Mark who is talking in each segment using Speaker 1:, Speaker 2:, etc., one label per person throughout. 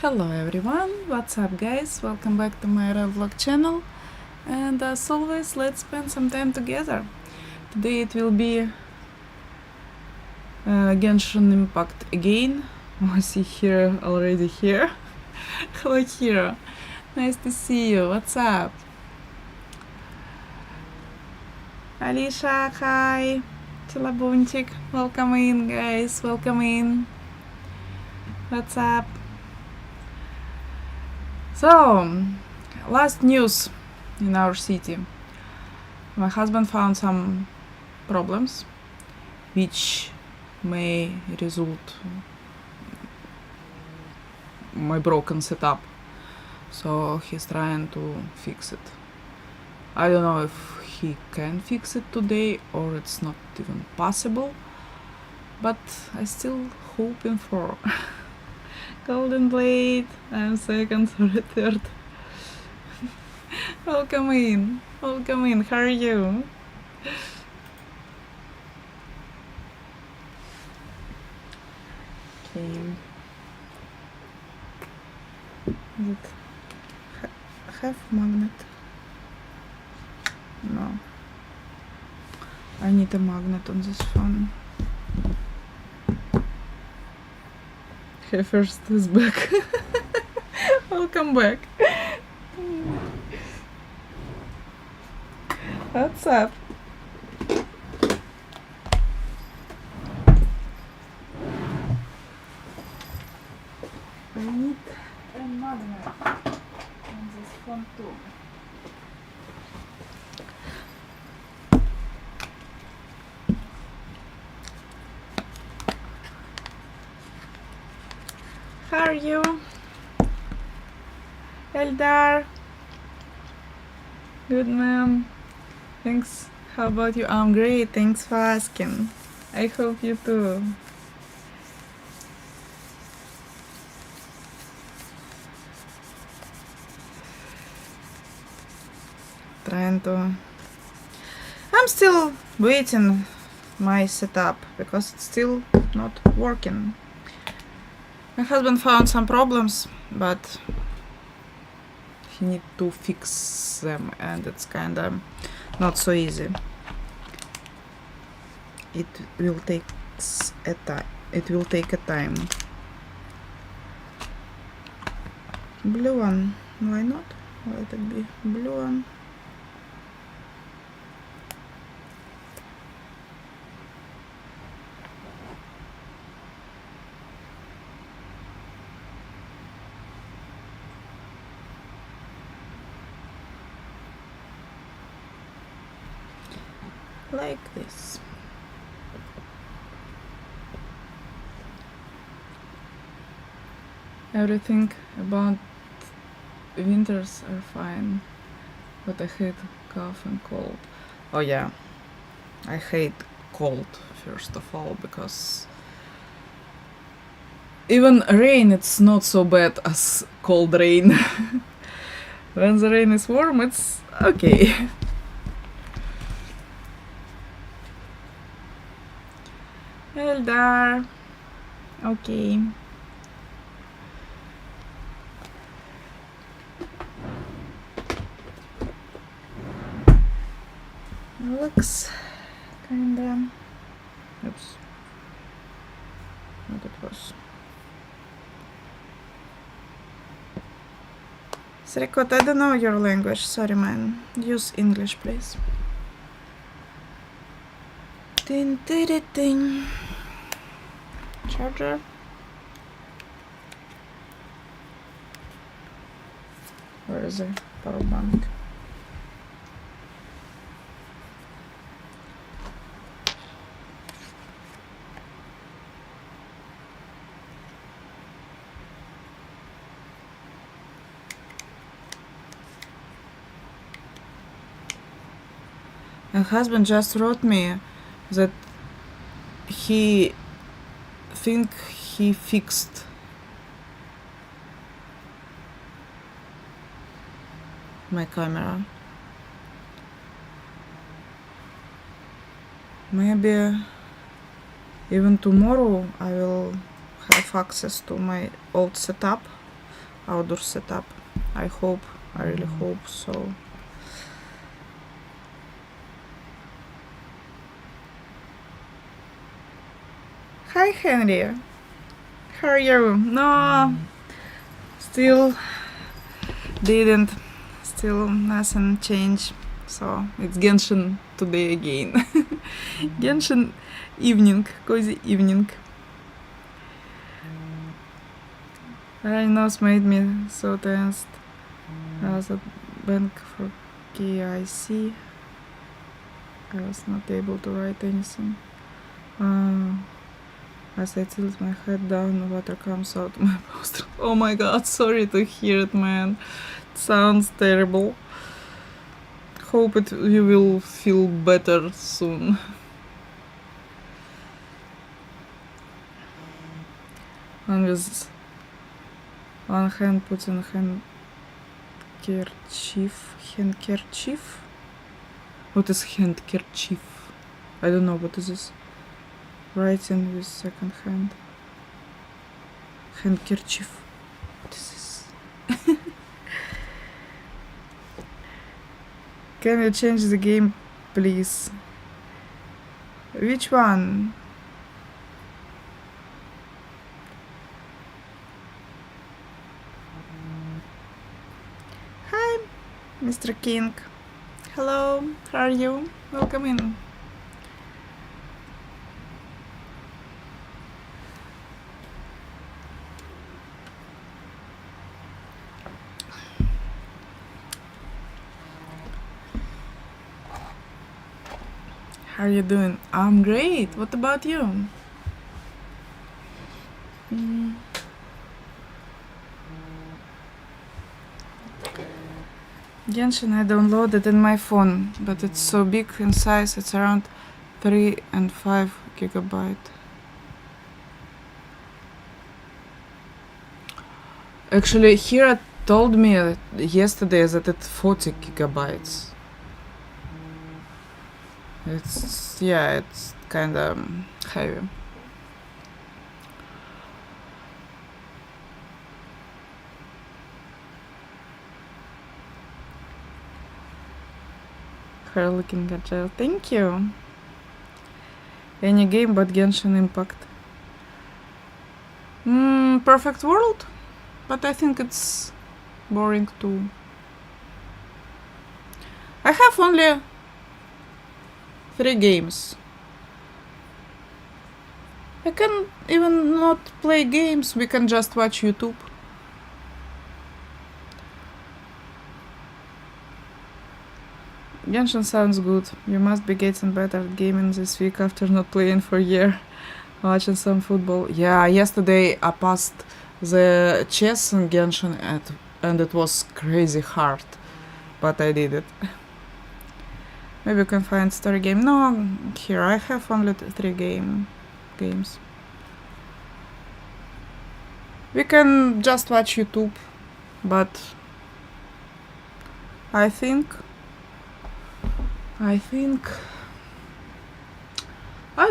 Speaker 1: Hello everyone, what's up guys? Welcome back to my IRL vlog channel, and as always, let's spend some time together. Today it will be Genshin Impact again. I see Hero already here. Hello Hero, nice to see you, what's up? Alicia, hi! Chilabunchik, welcome in guys, welcome in. What's up? So, last news in our city. My husband found some problems which may result my broken setup. So he's trying to fix it. I don't know if he can fix it today or it's not even possible, but I still hoping for Golden Blade. I'm second or third. Welcome in. Welcome in. How are you? Okay. Does it have magnet? No. I need a magnet on this phone. Okay, first is back. Welcome back. What's up? I need a magnet on this phone too. How are you? Eldar? Good, ma'am. Thanks. How about you? I'm great. Thanks for asking. I hope you too. I'm still waiting my setup because it's still not working. My husband found some problems, but he need to fix them, and it's kinda not so easy. It will take a time. It will take a time. Blue one. Why not? Let it be blue one. Like this. Everything about winters are fine, but I hate cough and cold. Oh yeah, I hate cold first of all, because even rain, it's not so bad as cold rain. When the rain is warm, it's okay. Eldar. Okay. Looks kinda... Oops. What it was. Srikot, I don't know your language. Sorry, man. Use English, please. Ding, ding, ding, ding. Charger. Where is the power bank? My husband just wrote me that he think he fixed my camera. Maybe even tomorrow I will have access to my old setup outdoor setup. I really hope so. Hi Henry, how are you? No, still nothing changed. So it's Genshin today again. Genshin evening, cozy evening. Rhinos made me so tensed. I was at bank for KIC. I was not able to write anything. As I tilt my head down, water comes out my poster. Oh my god, sorry to hear it, man. It sounds terrible. Hope you will feel better soon. One with one hand puts in handkerchief. What is handkerchief? I don't know, what is this? Writing with second hand. Handkerchief. What is this? Can you change the game, please? Which one? Hi, Mr. King. Hello, how are you? Welcome in. How are you doing? I'm great. What about you? Genshin I downloaded in my phone, but it's so big in size, it's around 3 and 5 gigabyte. Actually, Hira told me yesterday that it's 40 gigabytes. It's kinda heavy. Her looking agile. Thank you. Any game but Genshin Impact. Perfect World, but I think it's boring too. I have only 3 games. I can even not play games, we can just watch YouTube. Genshin sounds good. You must be getting better at gaming this week after not playing for a year. Watching some football. Yeah, yesterday I passed the chess in Genshin and it was crazy hard. But I did it. Maybe you can find story game. No, here I have only 3 games. We can just watch YouTube, but I think I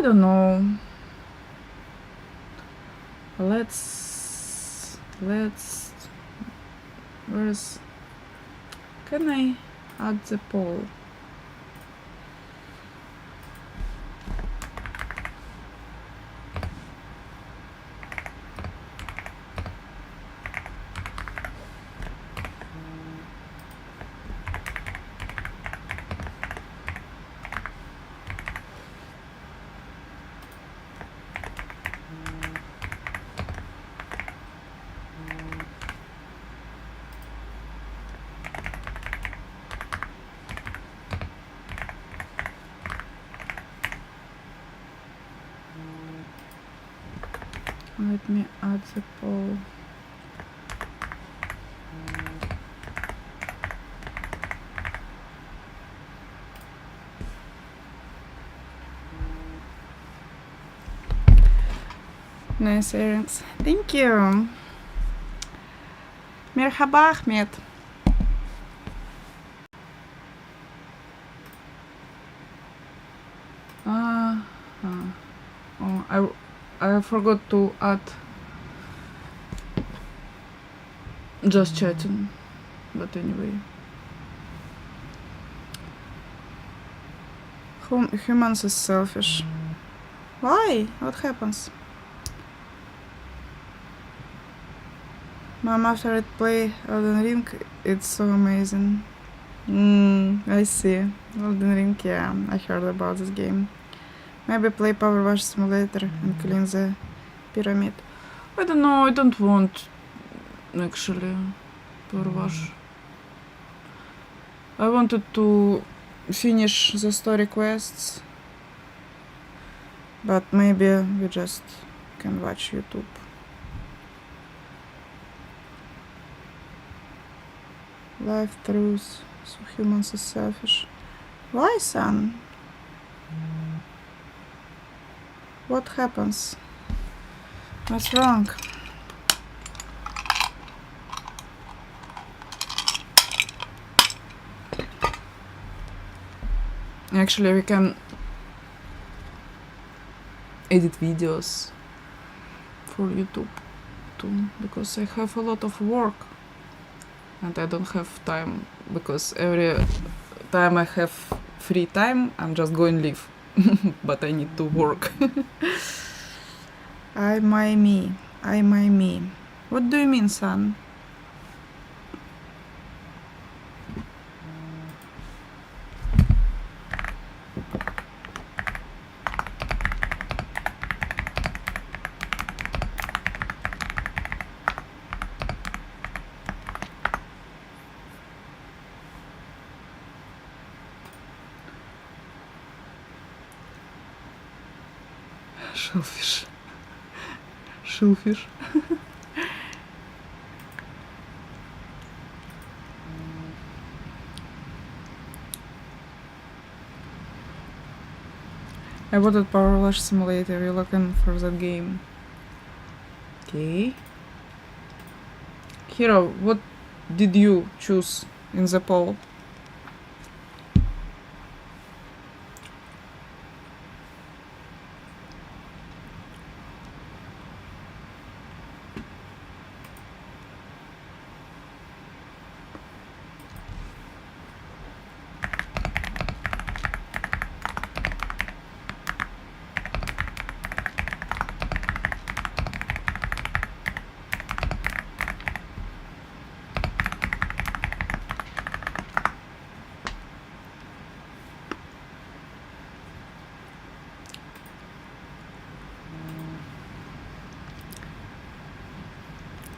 Speaker 1: don't know. Let's can I add the poll? Let me add the poll. Nice earrings. Thank you. Merhaba Ahmed. I forgot to add Just chatting. But anyway. Humans is selfish. Why? What happens? Mom, after I play Elden Ring, it's so amazing. I see. Elden Ring, yeah, I heard about this game. Maybe play Power Wash Simulator and clean the pyramid. I don't know, I don't want actually Power Wash. I wanted to finish the story quests, but maybe we just can watch YouTube. Life truth. So humans are selfish. Why, son? What happens? What's wrong? Actually, we can edit videos for YouTube too, because I have a lot of work and I don't have time, because every time I have free time, I'm just going live. But I need to work. I my me. What do you mean, son? Shellfish. Shellfish. I bought Power Wash Simulator. You're looking for that game. Okay. Hero, what did you choose in the poll?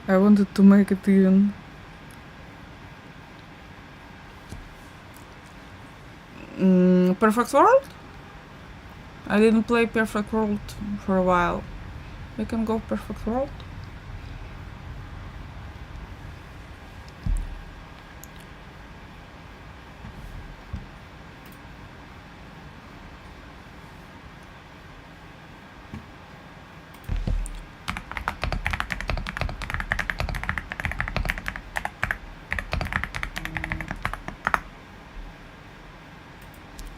Speaker 1: I wanted to make it even. Perfect World? I didn't play Perfect World for a while. We can go Perfect World.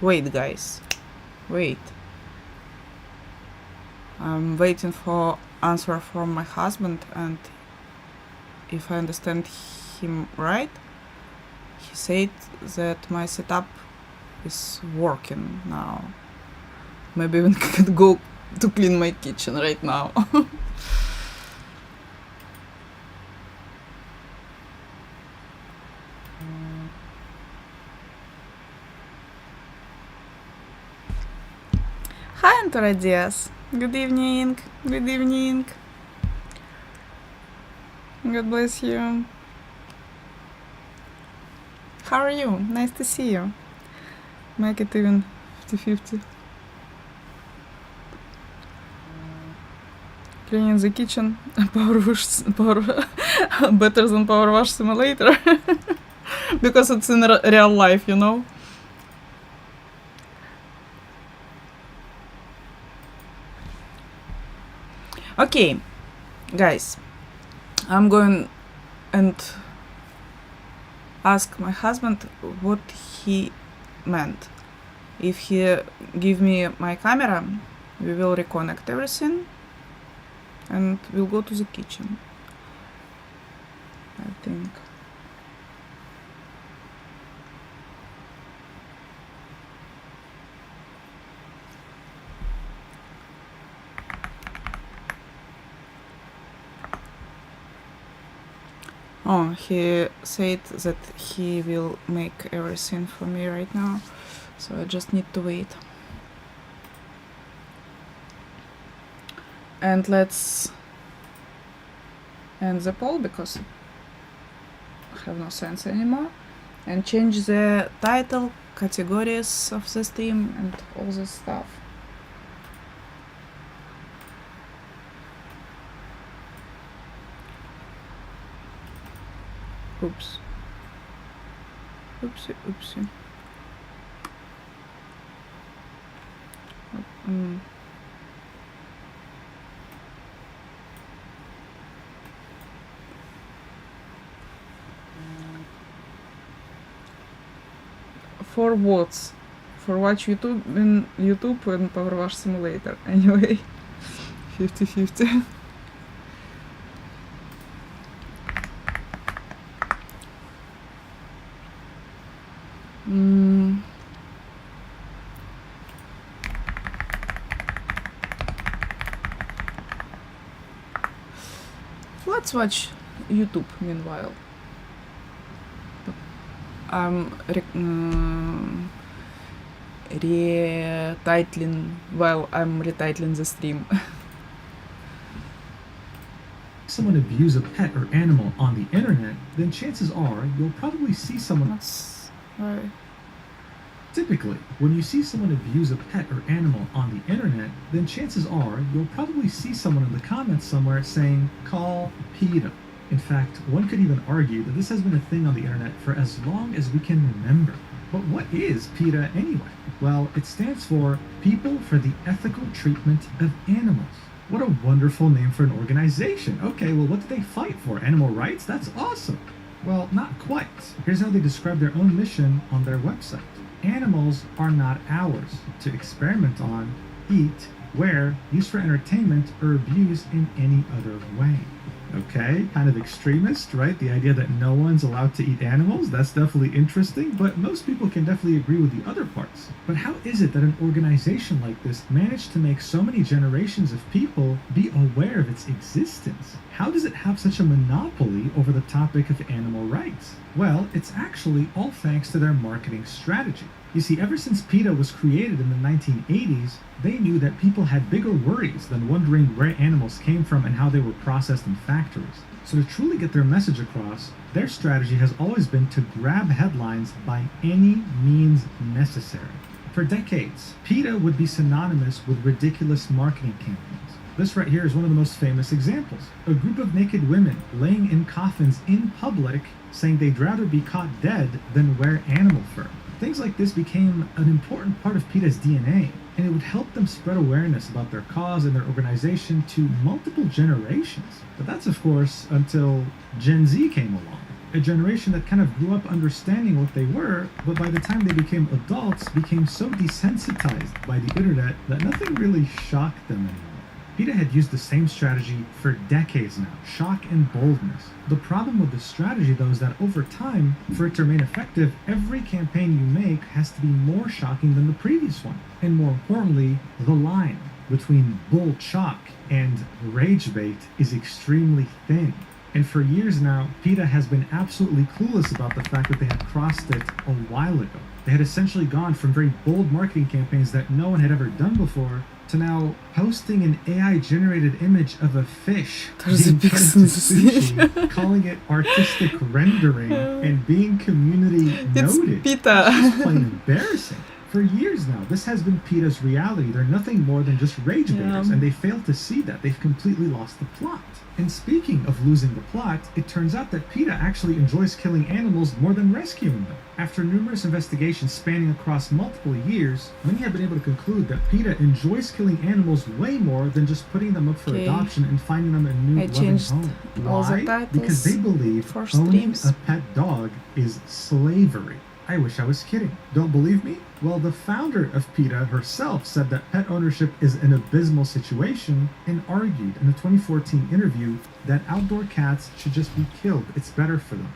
Speaker 1: Wait, guys. Wait. I'm waiting for answer from my husband, and if I understand him right, he said that my setup is working now. Maybe even can go to clean my kitchen right now. Hi, Antora Diaz. Good evening. Good evening. God bless you. How are you? Nice to see you. Make it even 50-50. Cleaning the kitchen. Better than Power Wash Simulator. Because it's in real life, you know? Okay, guys, I'm going and ask my husband what he meant. If he give me my camera, we will reconnect everything and we'll go to the kitchen. I think. Oh, he said that he will make everything for me right now, so I just need to wait. And let's end the poll because I have no sense anymore, and change the title, categories of the stream, and all this stuff. Oops. Oopsie, oopsie. For what? For watch YouTube and Power Wash Simulator. Anyway, 50-50. Let's watch YouTube meanwhile. I'm retitling the stream.
Speaker 2: Someone abuse a pet or animal on the internet, then chances are you'll probably see someone.
Speaker 1: That's right.
Speaker 2: Typically, when you see someone abuse a pet or animal on the internet, then chances are you'll probably see someone in the comments somewhere saying, "Call PETA." In fact, one could even argue that this has been a thing on the internet for as long as we can remember. But what is PETA anyway? Well, it stands for People for the Ethical Treatment of Animals. What a wonderful name for an organization. Okay, well, what do they fight for? Animal rights? That's awesome. Well, not quite. Here's how they describe their own mission on their website. Animals are not ours to experiment on, eat, wear, use for entertainment, or abuse in any other way. Okay, kind of extremist, right? The idea that no one's allowed to eat animals, that's definitely interesting, but most people can definitely agree with the other parts. But how is it that an organization like this managed to make so many generations of people be aware of its existence? How does it have such a monopoly over the topic of animal rights? Well, it's actually all thanks to their marketing strategy. You see, ever since PETA was created in the 1980s, they knew that people had bigger worries than wondering where animals came from and how they were processed in factories. So to truly get their message across, their strategy has always been to grab headlines by any means necessary. For decades, PETA would be synonymous with ridiculous marketing campaigns. This right here is one of the most famous examples. A group of naked women laying in coffins in public saying they'd rather be caught dead than wear animal fur. Things like this became an important part of PETA's DNA, and it would help them spread awareness about their cause and their organization to multiple generations. But that's, of course, until Gen Z came along. A generation that kind of grew up understanding what they were, but by the time they became adults, became so desensitized by the internet that nothing really shocked them anymore. PETA had used the same strategy for decades now, shock and boldness. The problem with this strategy, though, is that over time, for it to remain effective, every campaign you make has to be more shocking than the previous one. And more importantly, the line between bull shock and rage bait is extremely thin. And for years now, PETA has been absolutely clueless about the fact that they had crossed it a while ago. They had essentially gone from very bold marketing campaigns that no one had ever done before to now posting an AI-generated image of a fish being put into sushi, calling it artistic rendering, and being community noted.
Speaker 1: It's PETA.
Speaker 2: It's plain embarrassing. For years now, this has been PETA's reality. They're nothing more than just rage baiters, and they failed to see that. They've completely lost the plot. And speaking of losing the plot, it turns out that PETA actually enjoys killing animals more than rescuing them. After numerous investigations spanning across multiple years, many have been able to conclude that PETA enjoys killing animals way more than just putting them up for adoption and finding them a new loving home. Why? Because they believe owning a pet dog is slavery. I wish I was kidding. Don't believe me? Well, the founder of PETA herself said that pet ownership is an abysmal situation and argued in a 2014 interview that outdoor cats should just be killed. It's better for them.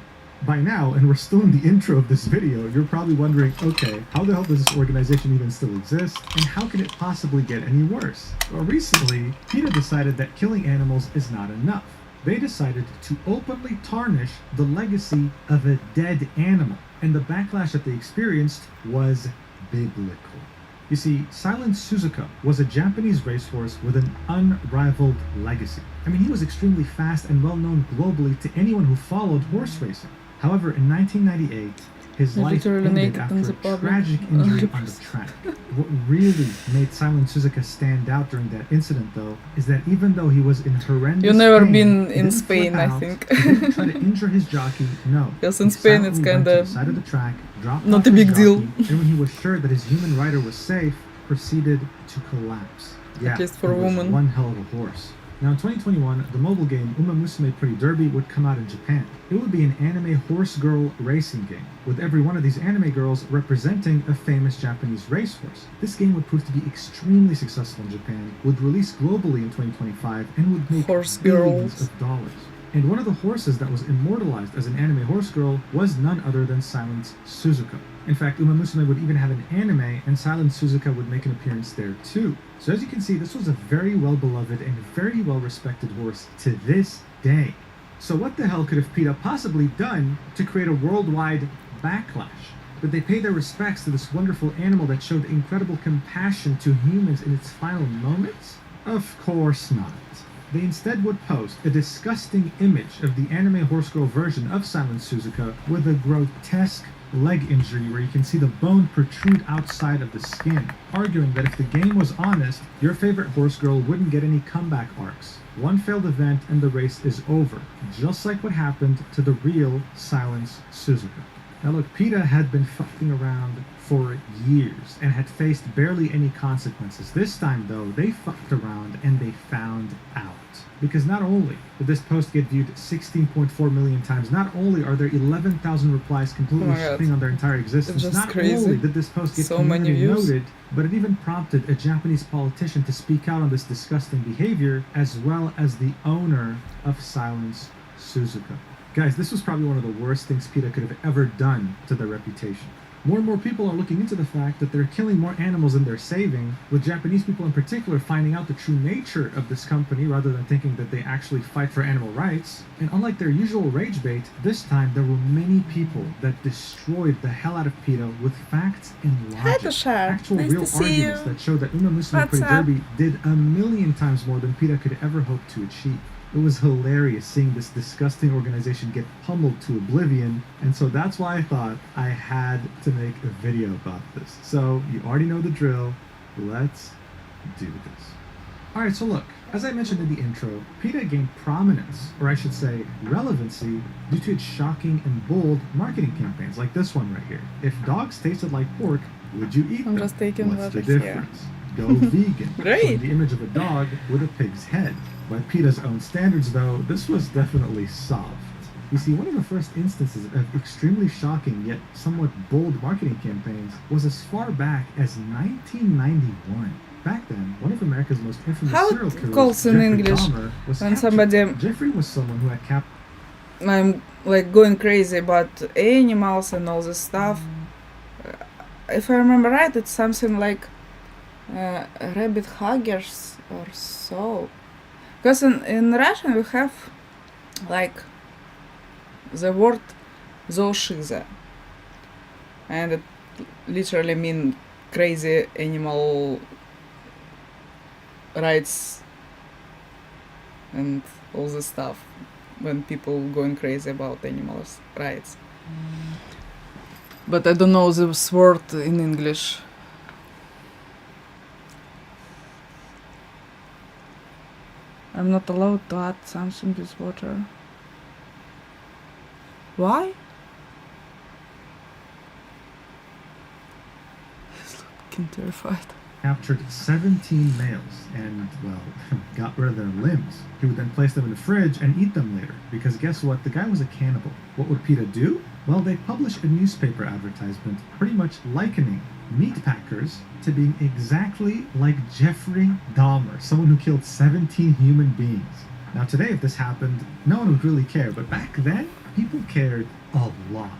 Speaker 2: By now, and we're still in the intro of this video, you're probably wondering, okay, how the hell does this organization even still exist, and how can it possibly get any worse? Well, recently, PETA decided that killing animals is not enough. They decided to openly tarnish the legacy of a dead animal, and the backlash that they experienced was biblical. You see, Silent Suzuka was a Japanese racehorse with an unrivaled legacy. I mean, he was extremely fast and well known globally to anyone who followed horse racing. However, in 1998, his life ended after a tragic injury on the track. What really made Silent Suzuka stand out during that incident, though, is that even though he was in horrendous
Speaker 1: You've never
Speaker 2: pain,
Speaker 1: been
Speaker 2: he
Speaker 1: in
Speaker 2: didn't
Speaker 1: Spain,
Speaker 2: flip
Speaker 1: I
Speaker 2: out,
Speaker 1: think.
Speaker 2: he didn't try to injure his jockey, no.
Speaker 1: Yes, in
Speaker 2: He
Speaker 1: Spain it's
Speaker 2: silently went to
Speaker 1: kinda
Speaker 2: the side of the track, dropped
Speaker 1: not
Speaker 2: off
Speaker 1: a
Speaker 2: his
Speaker 1: big deal.
Speaker 2: jockey, and when he was sure that his human rider was safe, proceeded to collapse. Yeah,
Speaker 1: least for a
Speaker 2: it was
Speaker 1: woman.
Speaker 2: one hell of a horse. Now in 2021, the mobile game Uma Musume Pretty Derby would come out in Japan. It would be an anime horse girl racing game, with every one of these anime girls representing a famous Japanese racehorse. This game would prove to be extremely successful in Japan, would release globally in 2025, and would make
Speaker 1: Horse
Speaker 2: billions
Speaker 1: girls.
Speaker 2: of dollars. And one of the horses that was immortalized as an anime horse girl was none other than Silent Suzuka. In fact, Uma Musume would even have an anime, and Silent Suzuka would make an appearance there too. So as you can see, this was a very well-beloved and very well-respected horse to this day. So what the hell could have PETA possibly done to create a worldwide backlash? Did they pay their respects to this wonderful animal that showed incredible compassion to humans in its final moments? Of course not. They instead would post a disgusting image of the anime horse girl version of Silent Suzuka with a grotesque leg injury where you can see the bone protrude outside of the skin, arguing that if the game was honest, your favorite horse girl wouldn't get any comeback arcs. One failed event and the race is over, just like what happened to the real Silent Suzuka. Now look, PETA had been fucking around for years and had faced barely any consequences. This time though, they fucked around and they found out. Because not only did this post get viewed 16.4 million times, not only are there 11,000 replies completely shitting on their entire existence,
Speaker 1: just
Speaker 2: not
Speaker 1: crazy.
Speaker 2: only did this post get
Speaker 1: So many
Speaker 2: community
Speaker 1: views.
Speaker 2: noted, but it even prompted a Japanese politician to speak out on this disgusting behavior, as well as the owner of Silent Suzuka. Guys, this was probably one of the worst things PETA could have ever done to their reputation. More and more people are looking into the fact that they're killing more animals than they're saving, with Japanese people in particular finding out the true nature of this company rather than thinking that they actually fight for animal rights. And unlike their usual rage bait, this time there were many people that destroyed the hell out of PETA with facts and
Speaker 1: Hi,
Speaker 2: logic.
Speaker 1: Tushar.
Speaker 2: Actual
Speaker 1: Nice
Speaker 2: real
Speaker 1: to see
Speaker 2: arguments
Speaker 1: you.
Speaker 2: that show that Uma Musume
Speaker 1: What's
Speaker 2: Pretty
Speaker 1: up?
Speaker 2: Derby did a million times more than PETA could ever hope to achieve. It was hilarious seeing this disgusting organization get pummeled to oblivion, and so that's why I thought I had to make a video about this. So, you already know the drill. Let's do this. Alright, so look, as I mentioned in the intro, PETA gained prominence, or I should say relevancy, due to its shocking and bold marketing campaigns like this one right here. If dogs tasted like pork, would you eat
Speaker 1: I'm
Speaker 2: them?
Speaker 1: just taking
Speaker 2: What's the
Speaker 1: water here.
Speaker 2: difference? Go vegan.
Speaker 1: Great.
Speaker 2: Showing the image of a dog with a pig's head. By PETA's own standards, though, this was definitely soft. You see, one of the first instances of extremely shocking yet somewhat bold marketing campaigns was as far back as 1991. Back then, one of America's most infamous
Speaker 1: How
Speaker 2: serial
Speaker 1: it
Speaker 2: killers,
Speaker 1: calls in
Speaker 2: Jeffrey
Speaker 1: English
Speaker 2: Dahmer, was
Speaker 1: when
Speaker 2: captured.
Speaker 1: somebody-
Speaker 2: Jeffrey was someone who had captured
Speaker 1: I'm like going crazy about animals and all this stuff. If I remember right, it's something like rabbit huggers or so. Because in Russian we have like the word zooshizha, and it literally means crazy animal rights and all this stuff when people going crazy about animals rights. But I don't know this word in English. I'm not allowed to add something with water. Why? He's looking terrified.
Speaker 2: captured 17 males and, well, got rid of their limbs. He would then place them in the fridge and eat them later, because guess what? The guy was a cannibal. What would PETA do? Well, they published a newspaper advertisement pretty much likening meat packers to being exactly like Jeffrey Dahmer, someone who killed 17 human beings. Now today, if this happened, no one would really care, but back then, people cared a lot.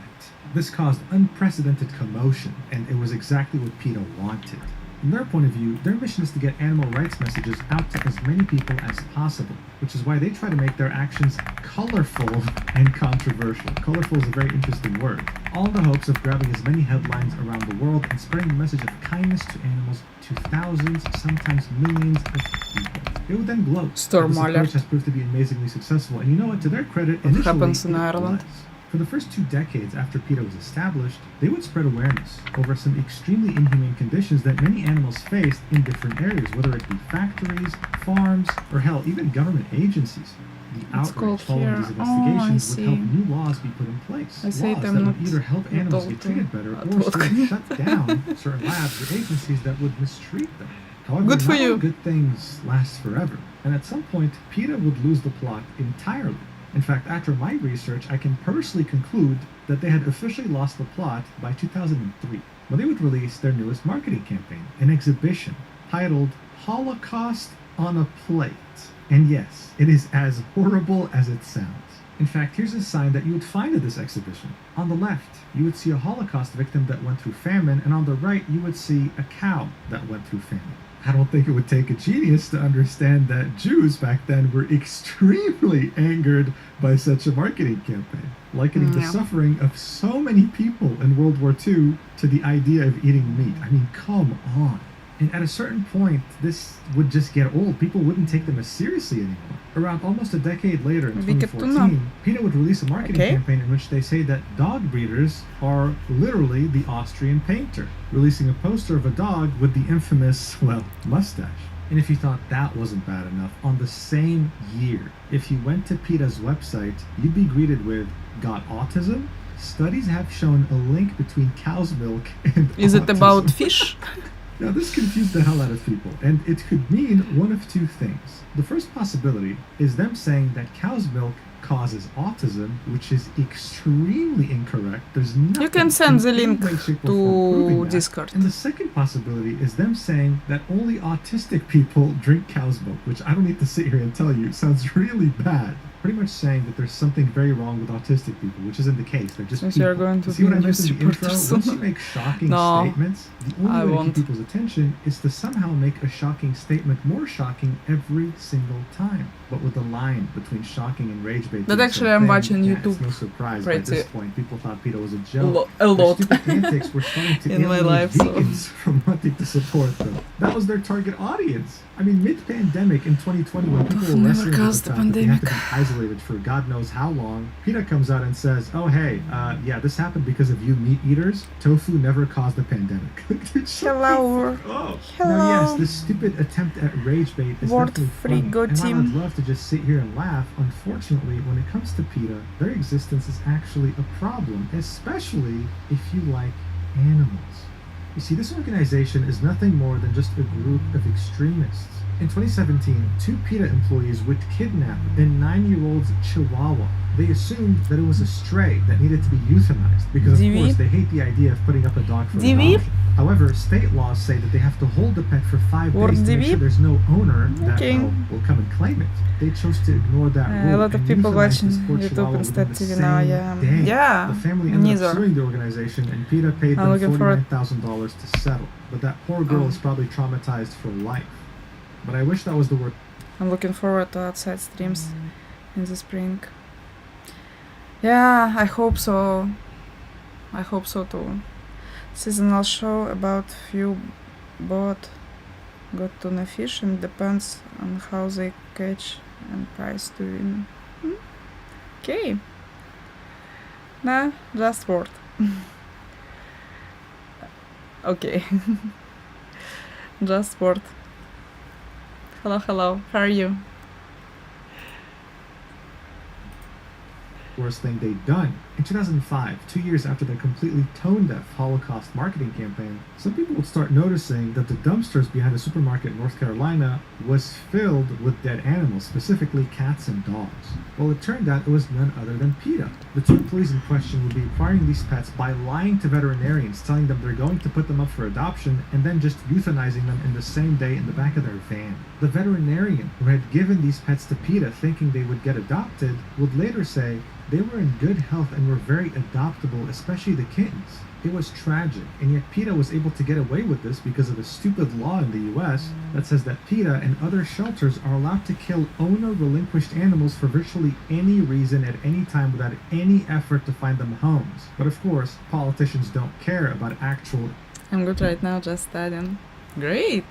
Speaker 2: This caused unprecedented commotion, and it was exactly what PETA wanted. From their point of view, their mission is to get animal rights messages out to as many people as possible, which is why they try to make their actions colorful and controversial. Colorful is a very interesting word. All in the hopes of grabbing as many headlines around the world and spreading the message of kindness to animals to thousands, sometimes millions of people. It would then gloat.
Speaker 1: Storm
Speaker 2: This approach
Speaker 1: alert.
Speaker 2: has proved to be amazingly successful, and you know what? To their credit,
Speaker 1: What
Speaker 2: initially
Speaker 1: happens in
Speaker 2: it
Speaker 1: Ireland?
Speaker 2: was. For the first 2 decades after PETA was established, they would spread awareness over some extremely inhumane conditions that many animals faced in different areas, whether it be factories, farms, or hell, even government agencies. The
Speaker 1: It's
Speaker 2: outrage
Speaker 1: called
Speaker 2: following
Speaker 1: here.
Speaker 2: these
Speaker 1: Oh, I
Speaker 2: investigations would help
Speaker 1: see.
Speaker 2: new laws be put in place.
Speaker 1: I say
Speaker 2: Laws
Speaker 1: them
Speaker 2: that
Speaker 1: not
Speaker 2: would either help animals get
Speaker 1: adult-
Speaker 2: treated better or
Speaker 1: adult.
Speaker 2: straight shut down certain labs or agencies that would mistreat them. However,
Speaker 1: Good for
Speaker 2: not all
Speaker 1: you.
Speaker 2: good things last forever, and at some point, PETA would lose the plot entirely. In fact, after my research, I can personally conclude that they had officially lost the plot by 2003, when they would release their newest marketing campaign, an exhibition titled Holocaust on a Plate. And yes, it is as horrible as it sounds. In fact, here's a sign that you would find at this exhibition. On the left, you would see a Holocaust victim that went through famine, and on the right, you would see a cow that went through famine. I don't think it would take a genius to understand that Jews back then were extremely angered by such a marketing campaign, likening the
Speaker 1: Yeah.
Speaker 2: suffering of so many people in World War II to the idea of eating meat. I mean, come on. And at a certain point, this would just get old. People wouldn't take them as seriously anymore. Around almost a decade later, in
Speaker 1: Wicked tuna.
Speaker 2: 2014, PETA would release a marketing
Speaker 1: Okay.
Speaker 2: campaign in which they say that dog breeders are literally the Austrian painter, releasing a poster of a dog with the infamous, well, mustache. And if you thought that wasn't bad enough, on the same year, if you went to PETA's website, you'd be greeted with, got autism? Studies have shown a link between cow's milk and
Speaker 1: Is it
Speaker 2: autism."
Speaker 1: about fish?
Speaker 2: Now, this confused the hell out of people, and it could mean one of two things. The first possibility is them saying that cow's milk causes autism, which is extremely incorrect. There's nothing
Speaker 1: You can send the
Speaker 2: in any
Speaker 1: link
Speaker 2: way, shape, or form proving
Speaker 1: to
Speaker 2: that.
Speaker 1: Discord.
Speaker 2: And the second possibility is them saying that only autistic people drink cow's milk, which I don't need to sit here and tell you sounds really bad. Pretty much saying that there's something very wrong with autistic people, which isn't the case. They're just
Speaker 1: Since
Speaker 2: people.
Speaker 1: you're going to
Speaker 2: See what I
Speaker 1: be
Speaker 2: meant in the
Speaker 1: news
Speaker 2: intro?
Speaker 1: reporters.
Speaker 2: Once you make shocking
Speaker 1: No,
Speaker 2: statements, the
Speaker 1: I
Speaker 2: only way to
Speaker 1: won't.
Speaker 2: keep people's attention is to somehow make a shocking statement more shocking every single time. But with the line between shocking and rage bait.
Speaker 1: But
Speaker 2: being
Speaker 1: actually
Speaker 2: so
Speaker 1: I'm
Speaker 2: thin,
Speaker 1: watching
Speaker 2: yeah,
Speaker 1: YouTube
Speaker 2: It's no surprise by
Speaker 1: pretty
Speaker 2: this point people thought PETA was a joke.
Speaker 1: a
Speaker 2: Their
Speaker 1: lot
Speaker 2: stupid antics were starting to
Speaker 1: in my
Speaker 2: alienate
Speaker 1: life, so
Speaker 2: vegans from wanting to support them. That was their target audience. I mean, mid-pandemic in 2020, when people were
Speaker 1: Never
Speaker 2: wrestling with
Speaker 1: caused
Speaker 2: the
Speaker 1: the
Speaker 2: fact that they had to
Speaker 1: pandemic.
Speaker 2: be isolated for God knows how long, PETA comes out and says, "Oh hey, yeah, this happened because of you meat eaters. Tofu never caused the pandemic." Dude, shut the
Speaker 1: Hello.
Speaker 2: fuck up.
Speaker 1: Hello.
Speaker 2: Now, yes, this stupid attempt at rage bait is
Speaker 1: Word
Speaker 2: definitely
Speaker 1: free
Speaker 2: funny,
Speaker 1: go
Speaker 2: and while
Speaker 1: team.
Speaker 2: I'd love to just sit here and laugh, unfortunately, when it comes to PETA, their existence is actually a problem, especially if you like animals. You see, this organization is nothing more than just a group of extremists. In 2017, 2 PETA employees would kidnap a 9-year-old Chihuahua. They assumed that it was a stray that needed to be euthanized because, of
Speaker 1: Divi?
Speaker 2: course, they hate the idea of putting up a dog for
Speaker 1: Divi?
Speaker 2: adoption. However, state laws say that they have to hold the pet for 5
Speaker 1: Or
Speaker 2: days to make
Speaker 1: Divi?
Speaker 2: sure there's no owner that
Speaker 1: Okay.
Speaker 2: will come and claim it. They chose to ignore that rule
Speaker 1: A lot of
Speaker 2: and
Speaker 1: people
Speaker 2: euthanized
Speaker 1: watching
Speaker 2: this poor
Speaker 1: YouTube
Speaker 2: Chihuahua
Speaker 1: instead
Speaker 2: within the
Speaker 1: TV now,
Speaker 2: same
Speaker 1: yeah.
Speaker 2: day.
Speaker 1: Yeah,
Speaker 2: The family ended up
Speaker 1: neither.
Speaker 2: suing the organization, and PETA paid
Speaker 1: I'm
Speaker 2: them
Speaker 1: looking for it.
Speaker 2: $49,000 to settle. But that poor girl
Speaker 1: Oh.
Speaker 2: is probably traumatized for life. But I wish that was the word.
Speaker 1: I'm looking forward to outside streams in the spring. Yeah, I hope so. I hope so too. Seasonal show about few boat got tuna fish and depends on how they catch and price to win. Okay. Nah, just word. Okay. Just word. Hello, hello. How are you?
Speaker 2: worst thing they'd done. In 2005, 2 years after their completely tone-deaf Holocaust marketing campaign, some people would start noticing that the dumpsters behind a supermarket in North Carolina was filled with dead animals, specifically cats and dogs. Well, it turned out it was none other than PETA. The two employees in question would be acquiring these pets by lying to veterinarians, telling them they're going to put them up for adoption, and then just euthanizing them in the same day in the back of their van. The veterinarian who had given these pets to PETA thinking they would get adopted would later say they were in good health and were very adoptable, especially the kittens. It was tragic, and yet PETA was able to get away with this because of a stupid law in the US that says that PETA and other shelters are allowed to kill owner-relinquished animals for virtually any reason at any time without any effort to find them homes. But of course, politicians don't care about actual...
Speaker 1: I'm good right now, just studying. Great!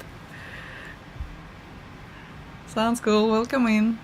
Speaker 1: Sounds cool, welcome in.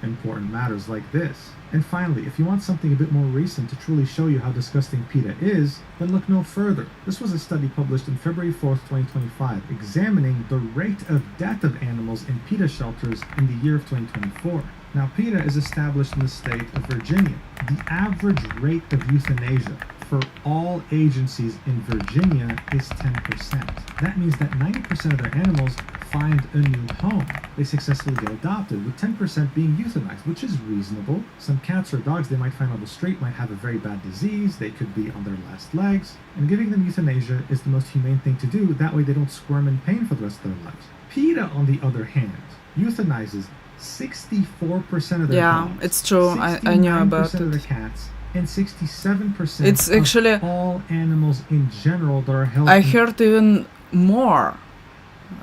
Speaker 2: important matters like this. And finally, if you want something a bit more recent to truly show you how disgusting PETA is, then look no further. This was a study published on February 4th, 2025, examining the rate of death of animals in PETA shelters in the year of 2024. Now, PETA is established in the state of Virginia. The average rate of euthanasia for all agencies in Virginia is 10%. That means that 90% of their animals find a new home. They successfully get adopted, with 10% being euthanized, which is reasonable. Some cats or dogs they might find on the street might have a very bad disease, they could be on their last legs, and giving them euthanasia is the most humane thing to do, that way they don't squirm in pain for the rest of their lives. PETA, on the other hand, euthanizes 64% of their dogs,
Speaker 1: it's true. I knew about it.
Speaker 2: of their cats, and 67%
Speaker 1: It's actually
Speaker 2: of all animals in general that are held
Speaker 1: I
Speaker 2: in
Speaker 1: heard even more.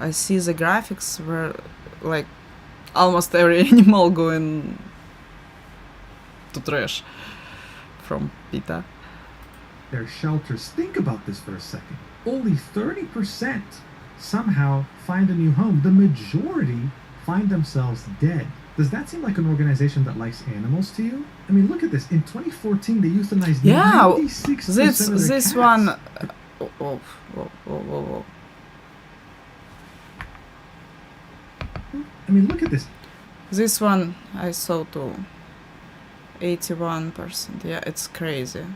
Speaker 1: I see the graphics where like almost every animal going to trash from PETA.
Speaker 2: their shelters. Think about this for a second. Only 30% somehow find a new home. The majority find themselves dead. Does that seem like an organization that likes animals to you? I mean, look at this. In 2014, they euthanized 96% of their
Speaker 1: This
Speaker 2: cats.
Speaker 1: one. Oh.
Speaker 2: I mean, look at this.
Speaker 1: This one I saw too. 81%. Yeah, it's crazy.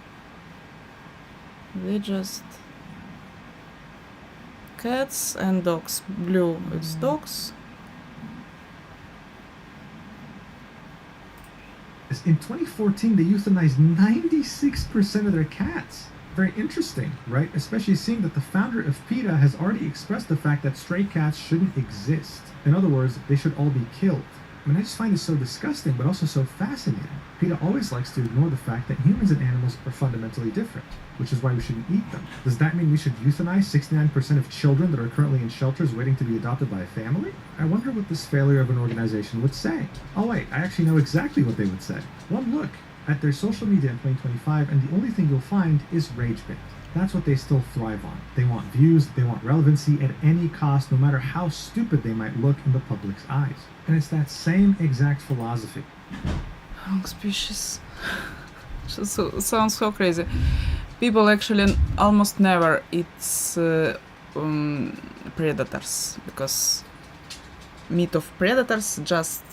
Speaker 1: We just cats and dogs. Blue, it's dogs.
Speaker 2: In 2014, they euthanized 96% of their cats. Very interesting, right? Especially seeing that the founder of PETA has already expressed the fact that stray cats shouldn't exist. In other words, they should all be killed. I mean, I just find it so disgusting, but also so fascinating. PETA always likes to ignore the fact that humans and animals are fundamentally different, which is why we shouldn't eat them. Does that mean we should euthanize 69% of children that are currently in shelters waiting to be adopted by a family? I wonder what this failure of an organization would say. Oh wait, I actually know exactly what they would say. One look at their social media in 2025, and the only thing you'll find is rage bait. That's what they still thrive on. They want views, they want relevancy at any cost, no matter how stupid they might look in the public's eyes. And it's that same exact philosophy.
Speaker 1: Wrong species. Sounds so crazy. People actually almost never eat predators because meat of predators just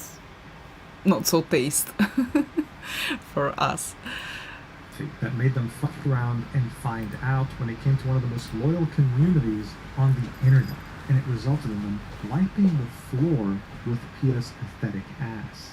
Speaker 1: not so taste for us.
Speaker 2: That made them fuck around and find out when it came to one of the most loyal communities on the internet, and it resulted in them wiping the floor with PETA's pathetic ass.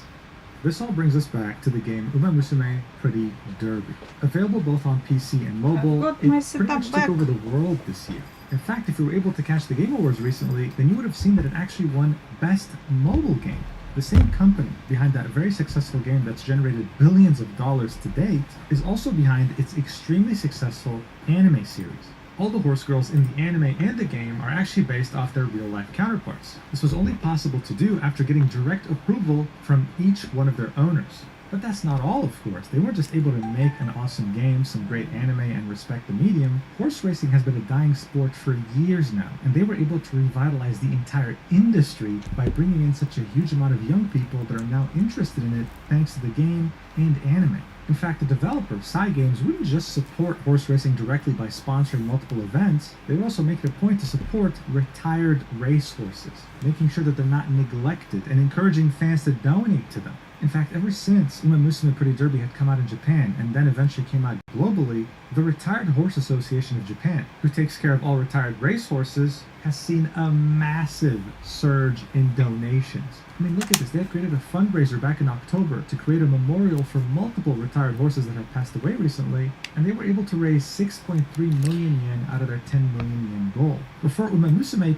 Speaker 2: This all brings us back to the game Uma Musume Pretty Derby. Available both on PC and mobile,
Speaker 1: I've got
Speaker 2: it
Speaker 1: my
Speaker 2: pretty much
Speaker 1: setup
Speaker 2: took over the world this year. In fact, if you were able to catch the Game Awards recently, then you would have seen that it actually won Best Mobile Game. The same company behind that very successful game that's generated billions of dollars to date is also behind its extremely successful anime series. All the horse girls in the anime and the game are actually based off their real-life counterparts. This was only possible to do after getting direct approval from each one of their owners. But that's not all, of course. They weren't just able to make an awesome game, some great anime, and respect the medium. Horse racing has been a dying sport for years now, and they were able to revitalize the entire industry by bringing in such a huge amount of young people that are now interested in it thanks to the game and anime. In fact, the developer, Cygames, wouldn't just support horse racing directly by sponsoring multiple events, they would also make it a point to support retired racehorses, making sure that they're not neglected and encouraging fans to donate to them. In fact, ever since Uma Musume Pretty Derby had come out in Japan and then eventually came out globally, the Retired Horse Association of Japan, who takes care of all retired racehorses, has seen a massive surge in donations. I mean, look at this. They had created a fundraiser back in October to create a memorial for multiple retired horses that had passed away recently, and they were able to raise 6.3 million yen out of their 10 million yen goal. Before Uma Musume...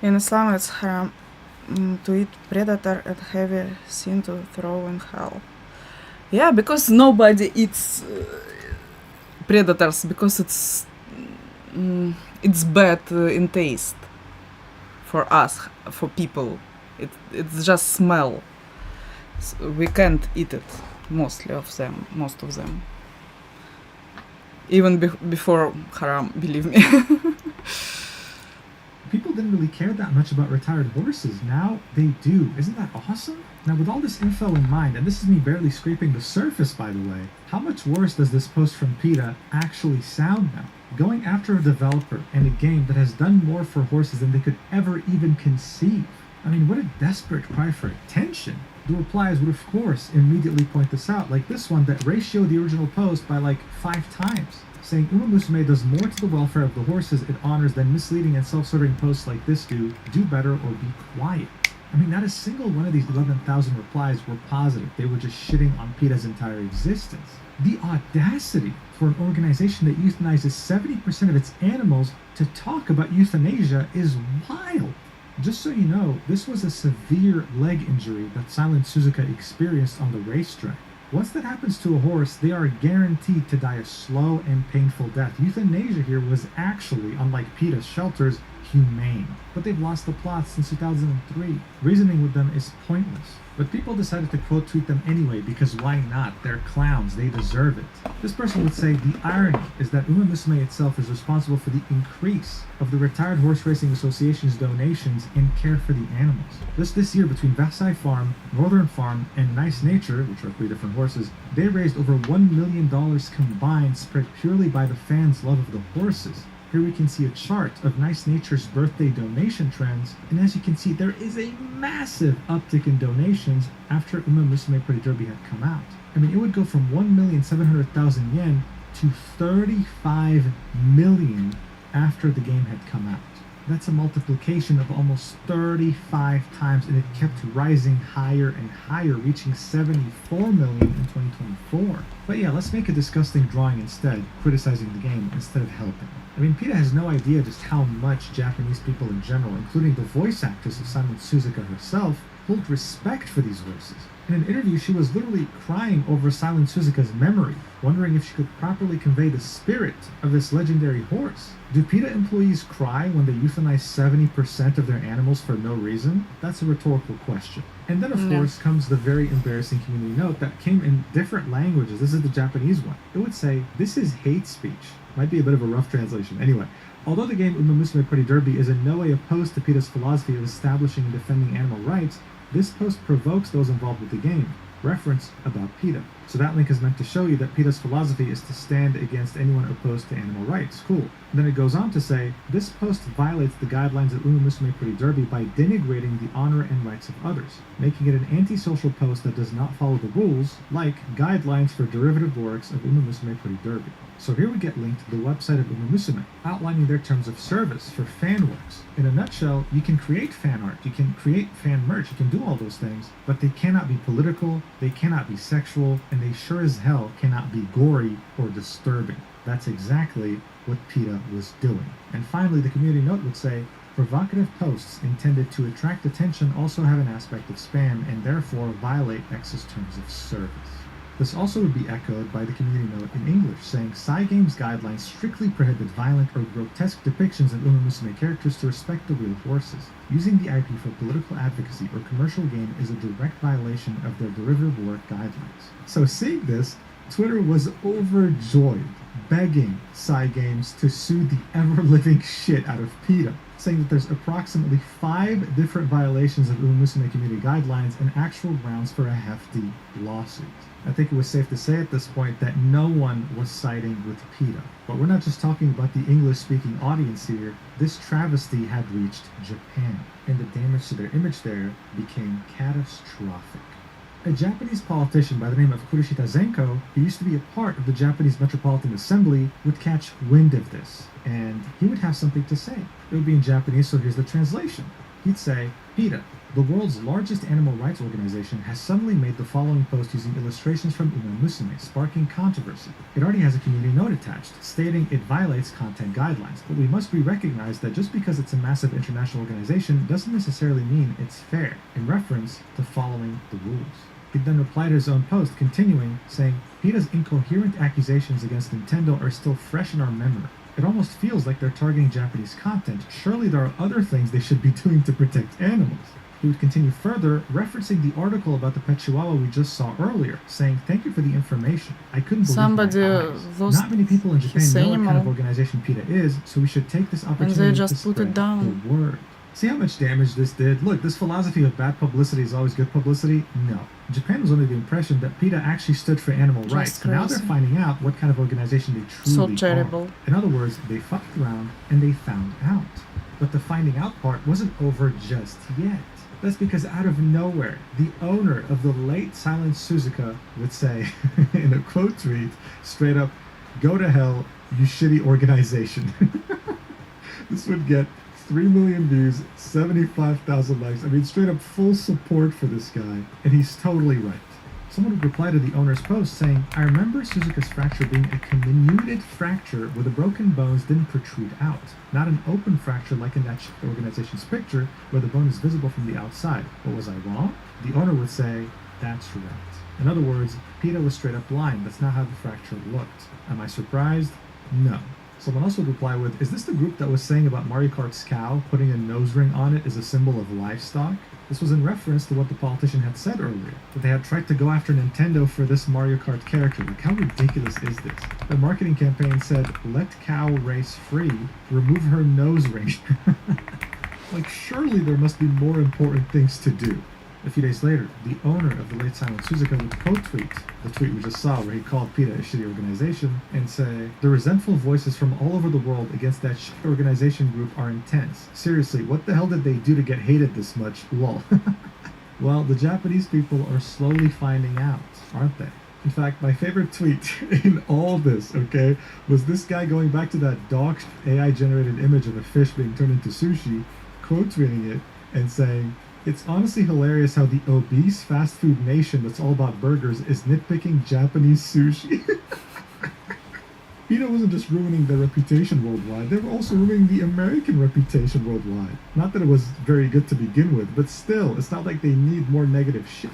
Speaker 1: In Islam, it's haram to eat predator and heavy sin to throw in hell. Yeah, because nobody eats predators, because it's bad in taste for us, for people. It's just smell. So we can't eat it, most of them. Even before haram, believe me.
Speaker 2: People didn't really care that much about retired horses. Now they do. Isn't that awesome? Now, with all this info in mind, and this is me barely scraping the surface, by the way, how much worse does this post from PETA actually sound now? Going after a developer and a game that has done more for horses than they could ever even conceive. I mean, what a desperate cry for attention. The replies would, of course, immediately point this out, like this one that ratioed the original post by like 5 times, saying Uma Musume does more to the welfare of the horses it honors than misleading and self-serving posts like this do better or be quiet. I mean, not a single one of these 11,000 replies were positive. They were just shitting on PETA's entire existence. The audacity for an organization that euthanizes 70% of its animals to talk about euthanasia is wild. Just so you know, this was a severe leg injury that Silent Suzuka experienced on the racetrack. Once that happens to a horse, they are guaranteed to die a slow and painful death. Euthanasia here was actually, unlike PETA's shelters, humane. But they've lost the plot since 2003. Reasoning with them is pointless. But people decided to quote tweet them anyway, because why not? They're clowns, they deserve it. This person would say the irony is that Uma Musume itself is responsible for the increase of the Retired Horse Racing Association's donations in care for the animals. Just this year, between Versailles Farm, Northern Farm, and Nice Nature, which are 3 different horses, they raised over $1 million combined, spread purely by the fans' love of the horses. Here we can see a chart of Nice Nature's birthday donation trends, and as you can see, there is a massive uptick in donations after Uma Musume Pretty Derby had come out. I mean, it would go from 1,700,000 yen to 35 million after the game had come out. That's a multiplication of almost 35 times, and it kept rising higher and higher, reaching 74 million in 2024. But yeah, let's make a disgusting drawing instead, criticizing the game instead of helping. I mean, PETA has no idea just how much Japanese people in general, including the voice actress of Silent Suzuka herself, hold respect for these horses. In an interview, she was literally crying over Silent Suzuka's memory, wondering if she could properly convey the spirit of this legendary horse. Do PETA employees cry when they euthanize 70% of their animals for no reason? That's a rhetorical question. And then, of course, comes the very embarrassing community note that came in different languages. This is the Japanese one. It would say, "This is hate speech." Might be a bit of a rough translation. Anyway, although the game Uma Musume Pretty Derby is in no way opposed to PETA's philosophy of establishing and defending animal rights, this post provokes those involved with the game. Reference about PETA. So that link is meant to show you that PETA's philosophy is to stand against anyone opposed to animal rights. Cool. And then it goes on to say, this post violates the guidelines of Uma Musume Pretty Derby by denigrating the honor and rights of others, making it an antisocial post that does not follow the rules, like guidelines for derivative works of Uma Musume Pretty Derby. So here we get linked to the website of Uma Musume, outlining their terms of service for fan works. In a nutshell, you can create fan art, you can create fan merch, you can do all those things, but they cannot be political, they cannot be sexual, and they sure as hell cannot be gory or disturbing. That's exactly what PETA was doing. And finally, the community note would say, provocative posts intended to attract attention also have an aspect of spam and therefore violate X's terms of service. This also would be echoed by the community note in English, saying Cygames guidelines strictly prohibit violent or grotesque depictions of Uma Musume characters to respect the real horses. Using the IP for political advocacy or commercial gain is a direct violation of their derivative work guidelines. So seeing this, Twitter was overjoyed, begging Cygames to sue the ever-living shit out of PETA, saying that there's approximately 5 different violations of Uma Musume community guidelines and actual grounds for a hefty lawsuit. I think it was safe to say at this point that no one was siding with PETA. But we're not just talking about the English-speaking audience here. This travesty had reached Japan, and the damage to their image there became catastrophic. A Japanese politician by the name of Kurishita Zenko, who used to be a part of the Japanese Metropolitan Assembly, would catch wind of this, and he would have something to say. It would be in Japanese, so here's the translation. He'd say, PETA, the world's largest animal rights organization, has suddenly made the following post using illustrations from Uma Musume, sparking controversy. It already has a community note attached, stating it violates content guidelines, but we must recognize that just because it's a massive international organization doesn't necessarily mean it's fair, in reference to following the rules. He then replied to his own post, continuing, saying, PETA's incoherent accusations against Nintendo are still fresh in our memory. It almost feels like they're targeting Japanese content. Surely there are other things they should be doing to protect animals. He would continue further, referencing the article about the pet chihuahua we just saw earlier, saying, thank you for the information. I couldn't believe
Speaker 1: Somebody
Speaker 2: my eyes.
Speaker 1: lost
Speaker 2: Not many people in Japan
Speaker 1: his
Speaker 2: know what kind of
Speaker 1: animal.
Speaker 2: organization PETA is, so we should take this
Speaker 1: And
Speaker 2: opportunity
Speaker 1: they
Speaker 2: to
Speaker 1: just put it
Speaker 2: spread
Speaker 1: down.
Speaker 2: the word. See how much damage this did? Look, this philosophy of bad publicity is always good publicity? No. Japan was under the impression that PETA actually stood for animal
Speaker 1: Just
Speaker 2: rights, and now they're
Speaker 1: crazy.
Speaker 2: finding out what kind of organization they
Speaker 1: So
Speaker 2: truly
Speaker 1: terrible.
Speaker 2: are. In other words, they fucked around and they found out. But the finding out part wasn't over just yet. That's because out of nowhere, the owner of the late silent Suzuka would say, in a quote tweet, straight up, go to hell, you shitty organization. This would get 3 million views, 75,000 likes. I mean, straight up full support for this guy. And he's totally right. Someone would reply to the owner's post saying, I remember Suzuka's fracture being a comminuted fracture where the broken bones didn't protrude out, not an open fracture like in that organization's picture where the bone is visible from the outside. But was I wrong? The owner would say, that's right. In other words, PETA was straight up lying. That's not how the fracture looked. Am I surprised? No. Someone else would reply with, is this the group that was saying about Mario Kart's cow putting a nose ring on it as a symbol of livestock? This was in reference to what the politician had said earlier, that they had tried to go after Nintendo for this Mario Kart character. Like, how ridiculous is this? The marketing campaign said, let cow race free, remove her nose ring. Like, surely there must be more important things to do. A few days later, the owner of the late silent Suzuka would quote tweet the tweet we just saw where he called PETA a shitty organization and say, the resentful voices from all over the world against that shit organization group are intense. Seriously, what the hell did they do to get hated this much? Lol. Well, the Japanese people are slowly finding out, aren't they? In fact, my favorite tweet in all this, okay, was this guy going back to that dog AI-generated image of a fish being turned into sushi, quote tweeting it and saying, it's honestly hilarious how the obese fast food nation that's all about burgers is nitpicking Japanese sushi. PETA wasn't just ruining their reputation worldwide, they were also ruining the American reputation worldwide. Not that it was very good to begin with, but still, it's not like they need more negative shit.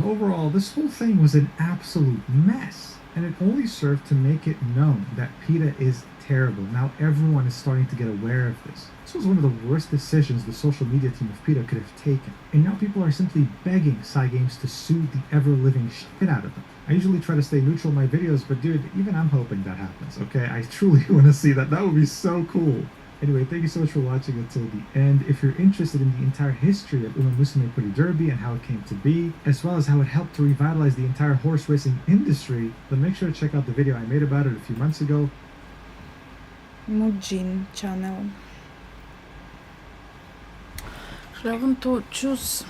Speaker 2: Overall, this whole thing was an absolute mess, and it only served to make it known that PETA is terrible. Now everyone is starting to get aware of this. This was one of the worst decisions the social media team of PETA could have taken. And now people are simply begging Cygames to sue the ever-living shit out of them. I usually try to stay neutral in my videos, but dude, even I'm hoping that happens, okay? I truly want to see that. That would be so cool. Anyway, thank you so much for watching until the end. If you're interested in the entire history of Uma Musume Pretty Derby and how it came to be, as well as how it helped to revitalize the entire horse racing industry, then make sure to check out the video I made about it a few months ago.
Speaker 1: Mujin channel. I want to choose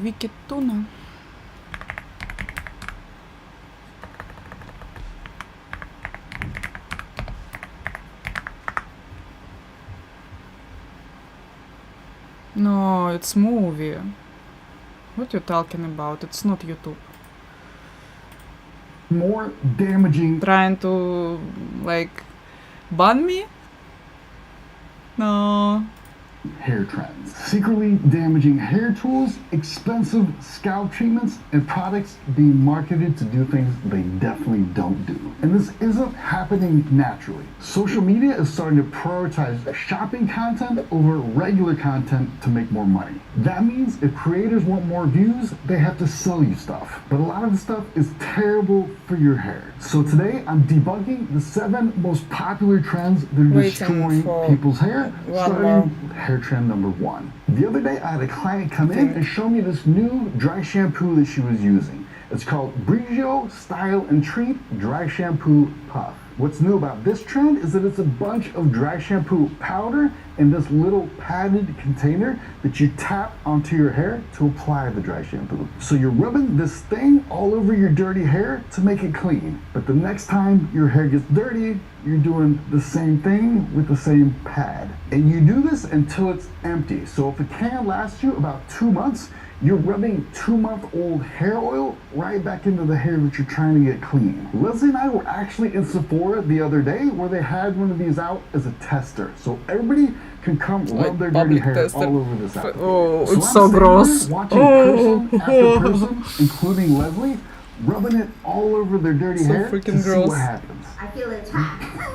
Speaker 1: Vickey Tuna. No, it's movie. What you talking about? It's not YouTube.
Speaker 3: More damaging.
Speaker 1: Trying to, like, ban me? No.
Speaker 3: hair trends. Secretly damaging hair tools, expensive scalp treatments, and products being marketed to do things they definitely don't do. And this isn't happening naturally. Social media is starting to prioritize shopping content over regular content to make more money. That means if creators want more views, they have to sell you stuff. But a lot of the stuff is terrible for your hair. So today I'm debunking the 7 most popular trends that are destroying people's hair, starting with hair trend number 1. The other day I had a client come in and show me this new dry shampoo that she was using. It's called Brigio Style and Treat Dry Shampoo Puff. What's new about this trend is that it's a bunch of dry shampoo powder in this little padded container that you tap onto your hair to apply the dry shampoo. So you're rubbing this thing all over your dirty hair to make it clean. But the next time your hair gets dirty, you're doing the same thing with the same pad. And you do this until it's empty. So if it can last you about 2 months, you're rubbing 2-month-old hair oil right back into the hair that you're trying to get clean. Leslie and I were actually in Sephora the other day where they had one of these out as a tester. So everybody can come rub their dirty hair all over this applicator.
Speaker 1: Oh, it's so gross.
Speaker 3: Watching person after person, including Leslie, rubbing it all over their dirty hair to see what happens.
Speaker 4: I feel attacked.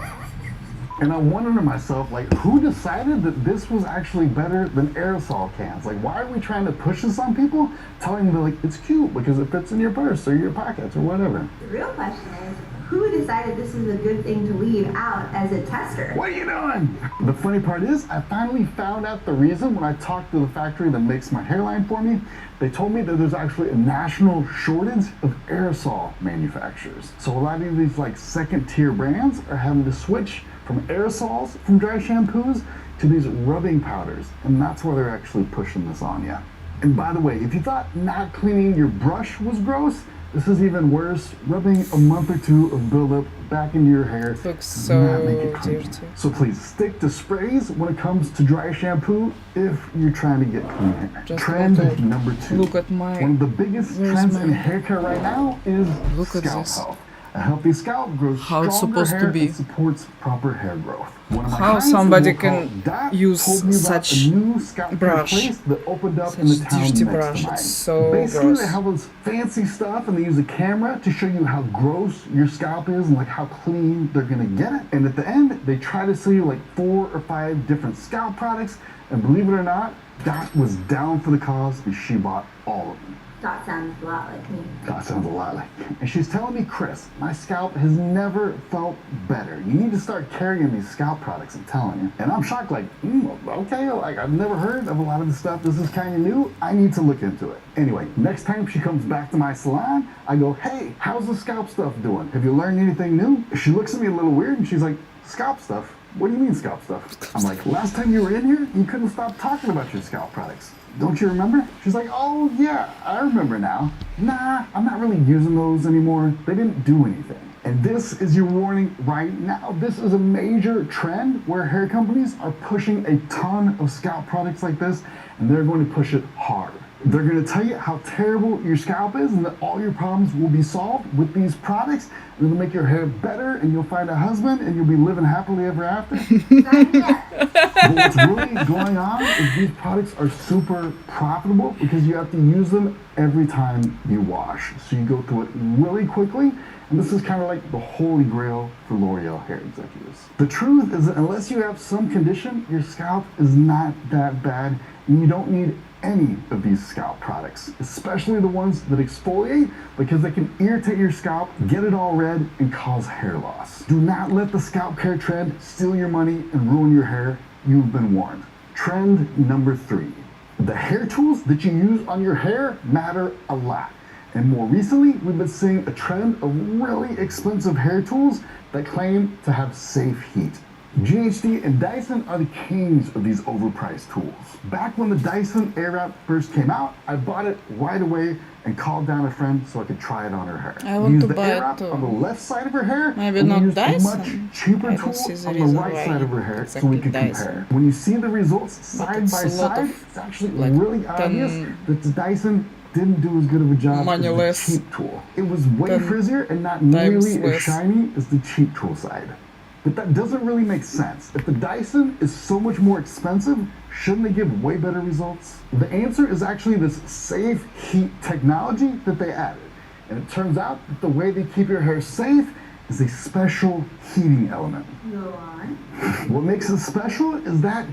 Speaker 3: And I wondered to myself, like, who decided that this was actually better than aerosol cans? Like, why are we trying to push this on people, telling them, like, it's cute because it fits in your purse or your pockets or whatever?
Speaker 4: The real question is, who decided this is a good thing to leave out as a tester?
Speaker 3: What are you doing? The funny part is, I finally found out the reason when I talked to the factory that makes my hairline for me. They told me that there's actually a national shortage of aerosol manufacturers. So a lot of these, like, second-tier brands are having to switch from aerosols from dry shampoos to these rubbing powders, and that's why they're actually pushing this on you. And by the way, if you thought not cleaning your brush was gross, this is even worse. Rubbing a month or 2 of buildup back into your hair does not make it clean. So please stick to sprays when it comes to dry shampoo if you're trying to get clean hair. Trend number 2.
Speaker 1: Look at my...
Speaker 3: One of the biggest trends in hair care right now is scalp health. A healthy scalp grows stronger hair and supports proper hair growth.
Speaker 1: How somebody can use such brush,
Speaker 3: that opened up in the town
Speaker 1: dirty
Speaker 3: next
Speaker 1: brush.
Speaker 3: to mine.
Speaker 1: It's so
Speaker 3: Basically,
Speaker 1: gross.
Speaker 3: they have this fancy stuff and they use a camera to show you how gross your scalp is and like how clean they're gonna get it. And at the end, they try to sell you like 4 or 5 different scalp products. And believe it or not, Dot was down for the cause and she bought all of them.
Speaker 4: Dot sounds a lot like me.
Speaker 3: That sounds a lot like me. And she's telling me, Chris, my scalp has never felt better. You need to start carrying these scalp products, I'm telling you. And I'm shocked, like, okay, like I've never heard of a lot of this stuff. This is kind of new. I need to look into it. Anyway, next time she comes back to my salon, I go, hey, how's the scalp stuff doing? Have you learned anything new? She looks at me a little weird and she's like, scalp stuff? What do you mean scalp stuff? I'm like, last time you were in here, you couldn't stop talking about your scalp products. Don't you remember? She's like, oh yeah, I remember now. Nah, I'm not really using those anymore. They didn't do anything. And this is your warning right now. This is a major trend where hair companies are pushing a ton of scalp products like this, and they're going to push it hard. They're going to tell you how terrible your scalp is and that all your problems will be solved with these products. And it'll make your hair better and you'll find a husband and you'll be living happily ever after. But what's really going on is these products are super profitable because you have to use them every time you wash. So you go through it really quickly. And this is kind of like the holy grail for L'Oreal hair executives. The truth is that unless you have some condition, your scalp is not that bad and you don't need any of these scalp products, especially the ones that exfoliate because they can irritate your scalp, get it all red, and cause hair loss. Do not let the scalp care trend steal your money and ruin your hair. You've been warned. Trend number 3. The hair tools that you use on your hair matter a lot. And more recently, we've been seeing a trend of really expensive hair tools that claim to have safe heat. GHD and Dyson are the kings of these overpriced tools. Back when the Dyson Airwrap first came out, I bought it right away and called down a friend so I could try it on her hair.
Speaker 1: I want
Speaker 3: Use
Speaker 1: to
Speaker 3: the
Speaker 1: buy it
Speaker 3: Airwrap
Speaker 1: too.
Speaker 3: on the left side of her hair,
Speaker 1: Maybe
Speaker 3: and
Speaker 1: not
Speaker 3: we used
Speaker 1: Dyson.
Speaker 3: a much cheaper
Speaker 1: I
Speaker 3: tool
Speaker 1: don't see the
Speaker 3: on the
Speaker 1: reason
Speaker 3: right
Speaker 1: why
Speaker 3: side of her hair so
Speaker 1: exactly
Speaker 3: we could
Speaker 1: Dyson.
Speaker 3: compare. When you see the results
Speaker 1: But
Speaker 3: side
Speaker 1: it's
Speaker 3: by
Speaker 1: a lot
Speaker 3: side,
Speaker 1: of,
Speaker 3: it's actually
Speaker 1: like,
Speaker 3: really obvious that the Dyson didn't do as good of a job as the
Speaker 1: Money-less
Speaker 3: cheap tool. It was way
Speaker 1: than
Speaker 3: frizzier and not
Speaker 1: times
Speaker 3: nearly as
Speaker 1: less.
Speaker 3: shiny as the cheap tool side. But that doesn't really make sense. If the Dyson is so much more expensive, shouldn't they give way better results? The answer is actually this safe heat technology that they added. And it turns out that the way they keep your hair safe is a special heating element.
Speaker 4: Go on.
Speaker 3: What makes it special is that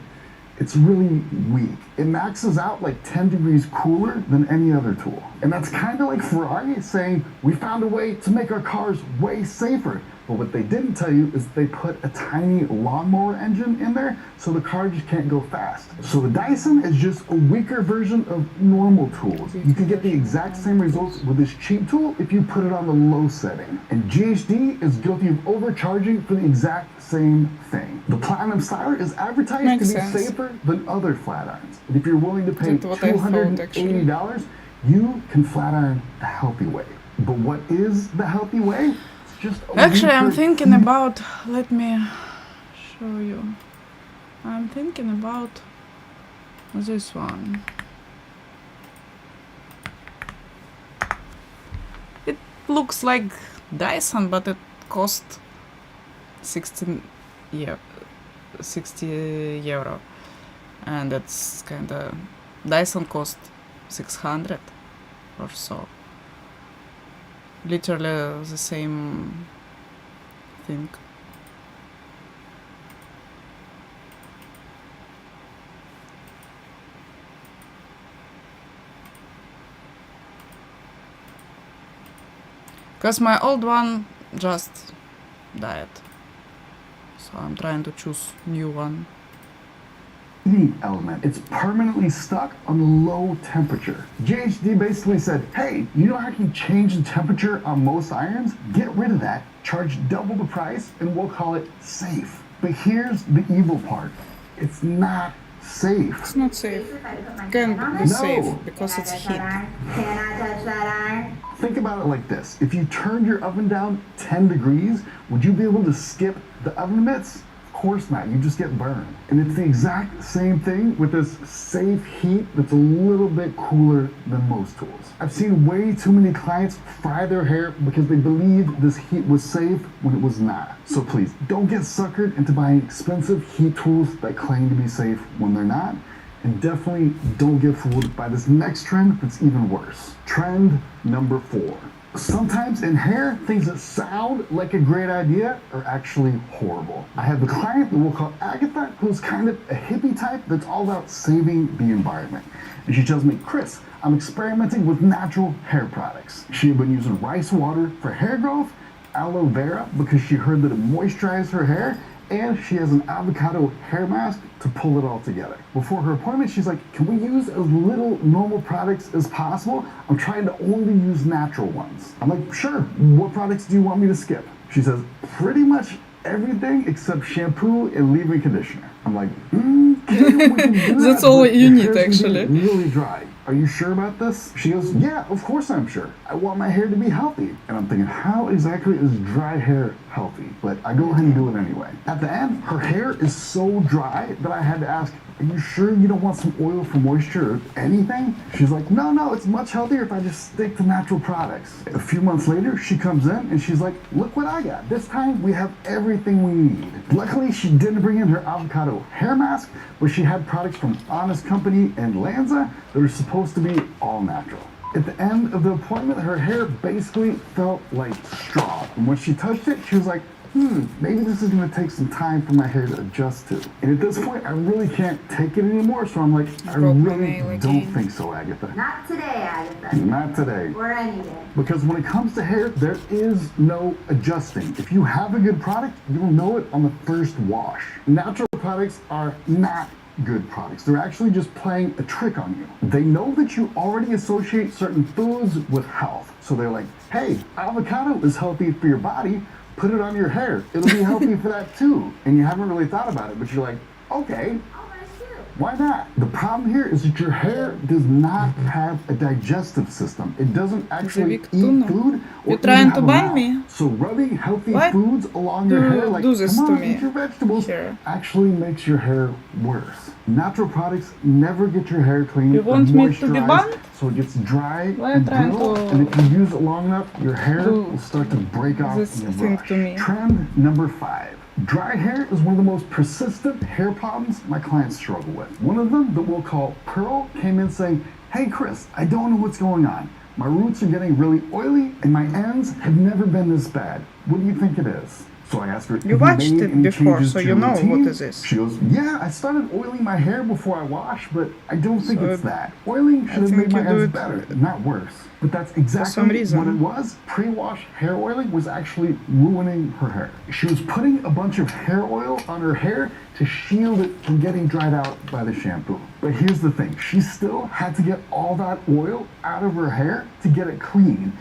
Speaker 3: it's really weak. It maxes out like 10 degrees cooler than any other tool. And that's kind of like Ferrari saying, we found a way to make our cars way safer. But what they didn't tell you is they put a tiny lawnmower engine in there so the car just can't go fast. So the Dyson is just a weaker version of normal tools. You can get the exact same results with this cheap tool if you put it on the low setting. And GHD is guilty of overcharging for the exact same thing. The Platinum Styler is advertised
Speaker 1: Makes
Speaker 3: to be
Speaker 1: sense.
Speaker 3: safer than other flat irons. And if you're willing to pay
Speaker 1: That's what I thought, actually.
Speaker 3: $280, you can flat iron the healthy way. But what is the healthy way? Just
Speaker 1: Actually, I'm thinking about. Let me show you. I'm thinking about this one. It looks like Dyson, but it cost 60 euro, and it's kind of Dyson cost 600 or so. Literally the same thing. Because my old one just died. So I'm trying to choose new one.
Speaker 3: heating element. It's permanently stuck on the low temperature. GHD basically said, hey, you know how you can change the temperature on most irons? Get rid of that, charge double the price, and we'll call it safe. But here's the evil part. It's not safe.
Speaker 1: It's not safe.
Speaker 4: If I put my
Speaker 1: Can
Speaker 4: hand on
Speaker 1: be
Speaker 4: it,
Speaker 1: safe
Speaker 3: No.
Speaker 1: because
Speaker 4: can I
Speaker 1: it's
Speaker 4: touch
Speaker 1: heat.
Speaker 4: that iron? Can I touch that iron?
Speaker 3: Think about it like this. If you turned your oven down 10 degrees, would you be able to skip the oven mitts? Of course not. You just get burned. And it's the exact same thing with this safe heat that's a little bit cooler than most tools. I've seen way too many clients fry their hair because they believed this heat was safe when it was not. So please, don't get suckered into buying expensive heat tools that claim to be safe when they're not. And definitely don't get fooled by this next trend that's even worse. Trend number 4. Sometimes in hair, things that sound like a great idea are actually horrible. I have a client that we'll call Agatha, who's kind of a hippie type that's all about saving the environment. And she tells me, Chris, I'm experimenting with natural hair products. She had been using rice water for hair growth, aloe vera because she heard that it moisturized her hair, and she has an avocado hair mask to pull it all together. Before her appointment, she's like, can we use as little normal products as possible? I'm trying to only use natural ones. I'm like, sure, what products do you want me to skip? She says, pretty much everything except shampoo and leave-in conditioner. I'm like, okay, we can do that,
Speaker 1: That's all
Speaker 3: but
Speaker 1: you
Speaker 3: your
Speaker 1: need,
Speaker 3: hair's gonna be
Speaker 1: actually.
Speaker 3: really dry. Are you sure about this? She goes, yeah, of course I'm sure. I want my hair to be healthy. And I'm thinking, how exactly is dry hair healthy? But I go ahead and do it anyway. At the end, her hair is so dry that I had to ask, are you sure you don't want some oil for moisture or anything? She's like, no, it's much healthier if I just stick to natural products. A few months later, she comes in and she's like, look what I got. This time we have everything we need. Luckily, she didn't bring in her avocado hair mask, but she had products from Honest Company and Lanza that are supposed to be all natural. At the end of the appointment, her hair basically felt like straw. And when she touched it, she was like, maybe this is gonna take some time for my hair to adjust to. And at this point, I really can't take it anymore, so I'm like, I
Speaker 1: Broke my
Speaker 3: really
Speaker 1: nail
Speaker 3: don't
Speaker 1: again.
Speaker 3: think so, Agatha.
Speaker 4: Not today, Agatha.
Speaker 3: Not today.
Speaker 4: Or any day.
Speaker 3: Because when it comes to hair, there is no adjusting. If you have a good product, you'll know it on the first wash. Natural products are not good products. They're actually just playing a trick on you. They know that you already associate certain foods with health. So they're like, hey, avocado is healthy for your body. Put it on your hair. It'll be healthy for that too. And you haven't really thought about it, but you're like, okay,
Speaker 4: Oh, that's cute.
Speaker 3: why not? The problem here is that your hair does not have a digestive system. It doesn't actually eat
Speaker 1: Victor,
Speaker 3: food or
Speaker 1: you trying
Speaker 3: even
Speaker 1: to
Speaker 3: have a
Speaker 1: ban
Speaker 3: mouth.
Speaker 1: me?
Speaker 3: So rubbing healthy
Speaker 1: What?
Speaker 3: foods along your hair, like,
Speaker 1: do this
Speaker 3: come
Speaker 1: to
Speaker 3: on,
Speaker 1: me.
Speaker 3: eat your vegetables,
Speaker 1: Here.
Speaker 3: actually makes your hair worse. Natural products never get your hair clean
Speaker 1: You
Speaker 3: or
Speaker 1: want me to be
Speaker 3: moisturized,
Speaker 1: banned?
Speaker 3: so it gets dry
Speaker 1: Why
Speaker 3: and
Speaker 1: are you trying
Speaker 3: brittle,
Speaker 1: to
Speaker 3: and if you use it long enough, your hair
Speaker 1: do
Speaker 3: will start to break off
Speaker 1: this
Speaker 3: in a
Speaker 1: thing
Speaker 3: rush.
Speaker 1: to me?
Speaker 3: Trend number 5. Dry hair is one of the most persistent hair problems my clients struggle with. One of them that we'll call Pearl came in saying, "Hey Chris, I don't know what's going on. My roots are getting really oily and my ends have never been this bad. What do you think it is?" So I asked her,
Speaker 1: You watched it before, so you know what is this.
Speaker 3: She goes, "Yeah, I started oiling my hair before I wash, but I don't think
Speaker 1: So
Speaker 3: it's that. Oiling should have
Speaker 1: think
Speaker 3: made my
Speaker 1: you do
Speaker 3: ends
Speaker 1: it
Speaker 3: better, not worse." But that's exactly
Speaker 1: some reason.
Speaker 3: what it was. Pre-wash hair oiling was actually ruining her hair. She was putting a bunch of hair oil on her hair to shield it from getting dried out by the shampoo. But here's the thing, she still had to get all that oil out of her hair to get it clean.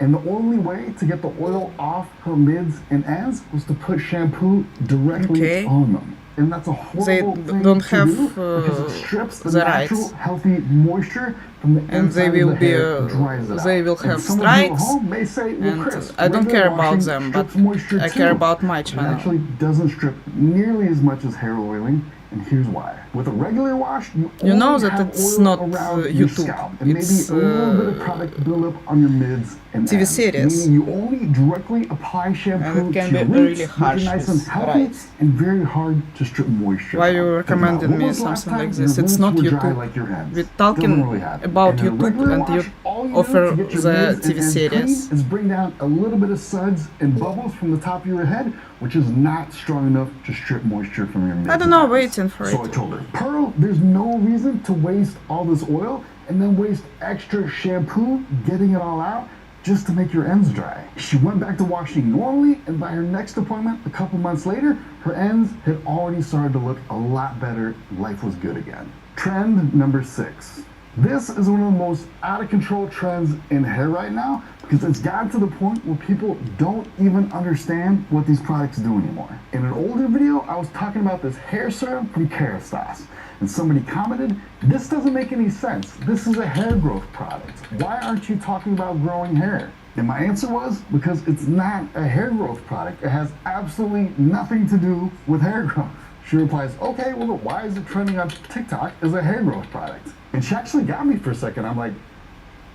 Speaker 3: And the only way to get the oil off her mids and ends was to put shampoo directly
Speaker 1: Okay.
Speaker 3: on them. And that's a
Speaker 1: They
Speaker 3: horrible thing
Speaker 1: don't
Speaker 3: to
Speaker 1: have,
Speaker 3: do because it strips the
Speaker 1: the
Speaker 3: natural,
Speaker 1: rights.
Speaker 3: healthy moisture from the
Speaker 1: And they
Speaker 3: inside
Speaker 1: will
Speaker 3: of the
Speaker 1: be,
Speaker 3: hair, dries it
Speaker 1: they
Speaker 3: out.
Speaker 1: will
Speaker 3: And
Speaker 1: have
Speaker 3: some of you at
Speaker 1: strikes,
Speaker 3: home may say, "Well,
Speaker 1: and
Speaker 3: Chris,
Speaker 1: I don't
Speaker 3: regular
Speaker 1: care about
Speaker 3: washing
Speaker 1: them, but
Speaker 3: strips moisture
Speaker 1: I care
Speaker 3: too."
Speaker 1: about my
Speaker 3: It
Speaker 1: channel.
Speaker 3: actually doesn't strip nearly as much as hair oiling, and here's why. With a regular wash,
Speaker 1: You know
Speaker 3: only
Speaker 1: that
Speaker 3: have
Speaker 1: it's
Speaker 3: oil
Speaker 1: not
Speaker 3: around your
Speaker 1: YouTube.
Speaker 3: scalp, and maybe
Speaker 1: It's
Speaker 3: a little bit of product buildup on your mids and
Speaker 1: TV
Speaker 3: ends,
Speaker 1: series.
Speaker 3: meaning you only directly apply shampoo
Speaker 1: And it can
Speaker 3: to your
Speaker 1: be
Speaker 3: roots,
Speaker 1: really
Speaker 3: which
Speaker 1: harsh
Speaker 3: are nice and
Speaker 1: with
Speaker 3: healthy
Speaker 1: rights.
Speaker 3: and very hard to strip moisture.
Speaker 1: Why
Speaker 3: out.
Speaker 1: you
Speaker 3: Think
Speaker 1: recommended
Speaker 3: about it.
Speaker 1: me
Speaker 3: When was the last
Speaker 1: something like
Speaker 3: time
Speaker 1: this?
Speaker 3: your
Speaker 1: It's
Speaker 3: roots
Speaker 1: not
Speaker 3: were dry
Speaker 1: YouTube.
Speaker 3: like your hands?
Speaker 1: We're talking
Speaker 3: Doesn't really happen.
Speaker 1: about
Speaker 3: And in a
Speaker 1: YouTube,
Speaker 3: regular
Speaker 1: and
Speaker 3: wash,
Speaker 1: you
Speaker 3: all you
Speaker 1: offer
Speaker 3: do to get your
Speaker 1: the
Speaker 3: mids and
Speaker 1: TV
Speaker 3: ends
Speaker 1: series.
Speaker 3: clean is bring down a little bit of suds and bubbles from the top of your head, which is not strong enough to strip moisture from your mids.
Speaker 1: I don't
Speaker 3: and
Speaker 1: know,
Speaker 3: ends.
Speaker 1: waiting for
Speaker 3: So I
Speaker 1: it.
Speaker 3: told her, "Pearl, there's no reason to waste all this oil and then waste extra shampoo getting it all out just to make your ends dry." She went back to washing normally, and by her next appointment a couple months later, her ends had already started to look a lot better. Life was good again. Trend number 6. This is one of the most out of control trends in hair right now because it's gotten to the point where people don't even understand what these products do anymore. In an older video, I was talking about this hair serum from Kerastase, and somebody commented, "This doesn't make any sense. This is a hair growth product. Why aren't you talking about growing hair?" And my answer was, because it's not a hair growth product. It has absolutely nothing to do with hair growth. She replies, "Okay, well, then why is it trending on TikTok as a hair growth product?" And she actually got me for a second. I'm like,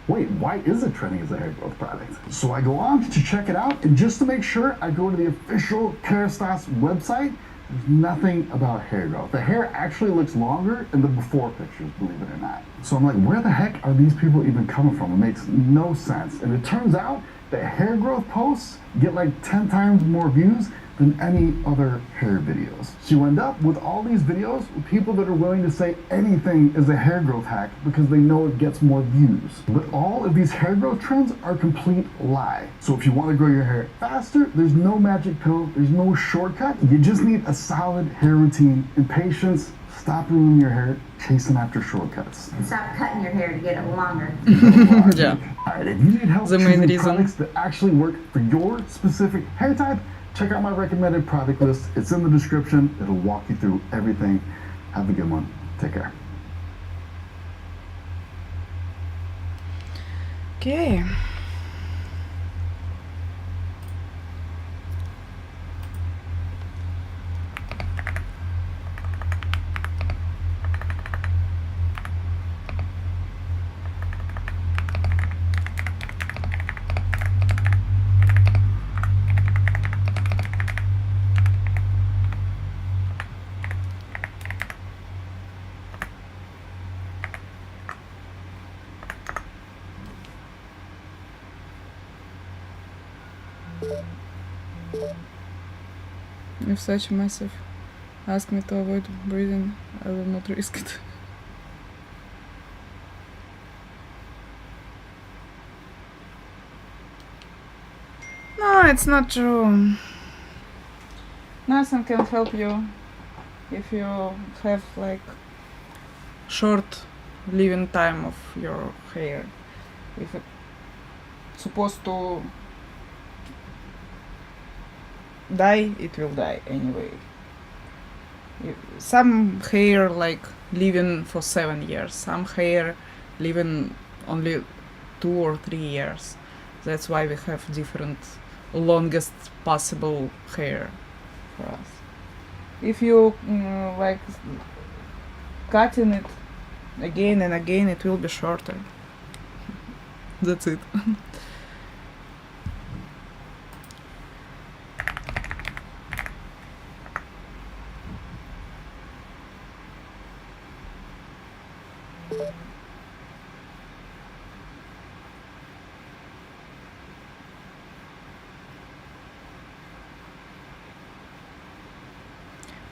Speaker 3: wait, why is it trending as a hair growth product? So I go on to check it out, and just to make sure, I go to the official Kerastase website. There's nothing about hair growth. The hair actually looks longer in the before pictures, believe it or not. So I'm like, where the heck are these people even coming from? It makes no sense. And it turns out that hair growth posts get like 10 times more views than any other hair videos. So you end up with all these videos with people that are willing to say anything is a hair growth hack because they know it gets more views. But all of these hair growth trends are a complete lie. So if you want to grow your hair faster, there's no magic pill, there's no shortcut. You just need a solid hair routine and patience. Stop ruining your hair chasing after shortcuts.
Speaker 4: Stop cutting your hair to get it longer.
Speaker 1: Yeah.
Speaker 3: Alright, if you need help
Speaker 1: The main
Speaker 3: choosing
Speaker 1: reason.
Speaker 3: products that actually work for your specific hair type, check out my recommended product list. It's in the description. It'll walk you through everything. Have a good one. Take care.
Speaker 1: Okay. If such massive ask me to avoid breathing, I will not risk it. No, it's not true. Nothing can help you if you have like short living time of your hair. If it's supposed to die, it will die anyway. Some hair like living for 7 years, some hair living only 2 or 3 years. That's why we have different longest possible hair for us. If you like cutting it again and again, it will be shorter. That's it.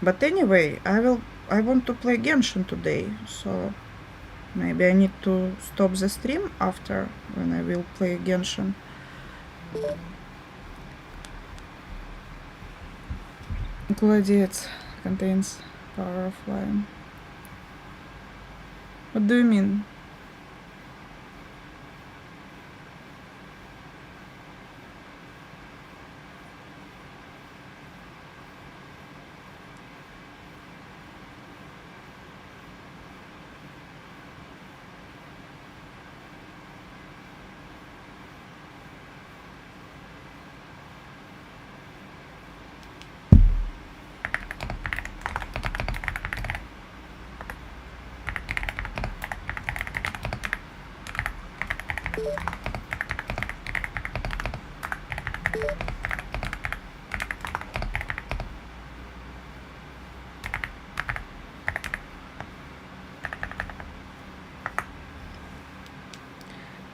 Speaker 1: But anyway, I want to play Genshin today, so maybe I need to stop the stream after when I will play Genshin. Gladiator contains power of flying. What do you mean?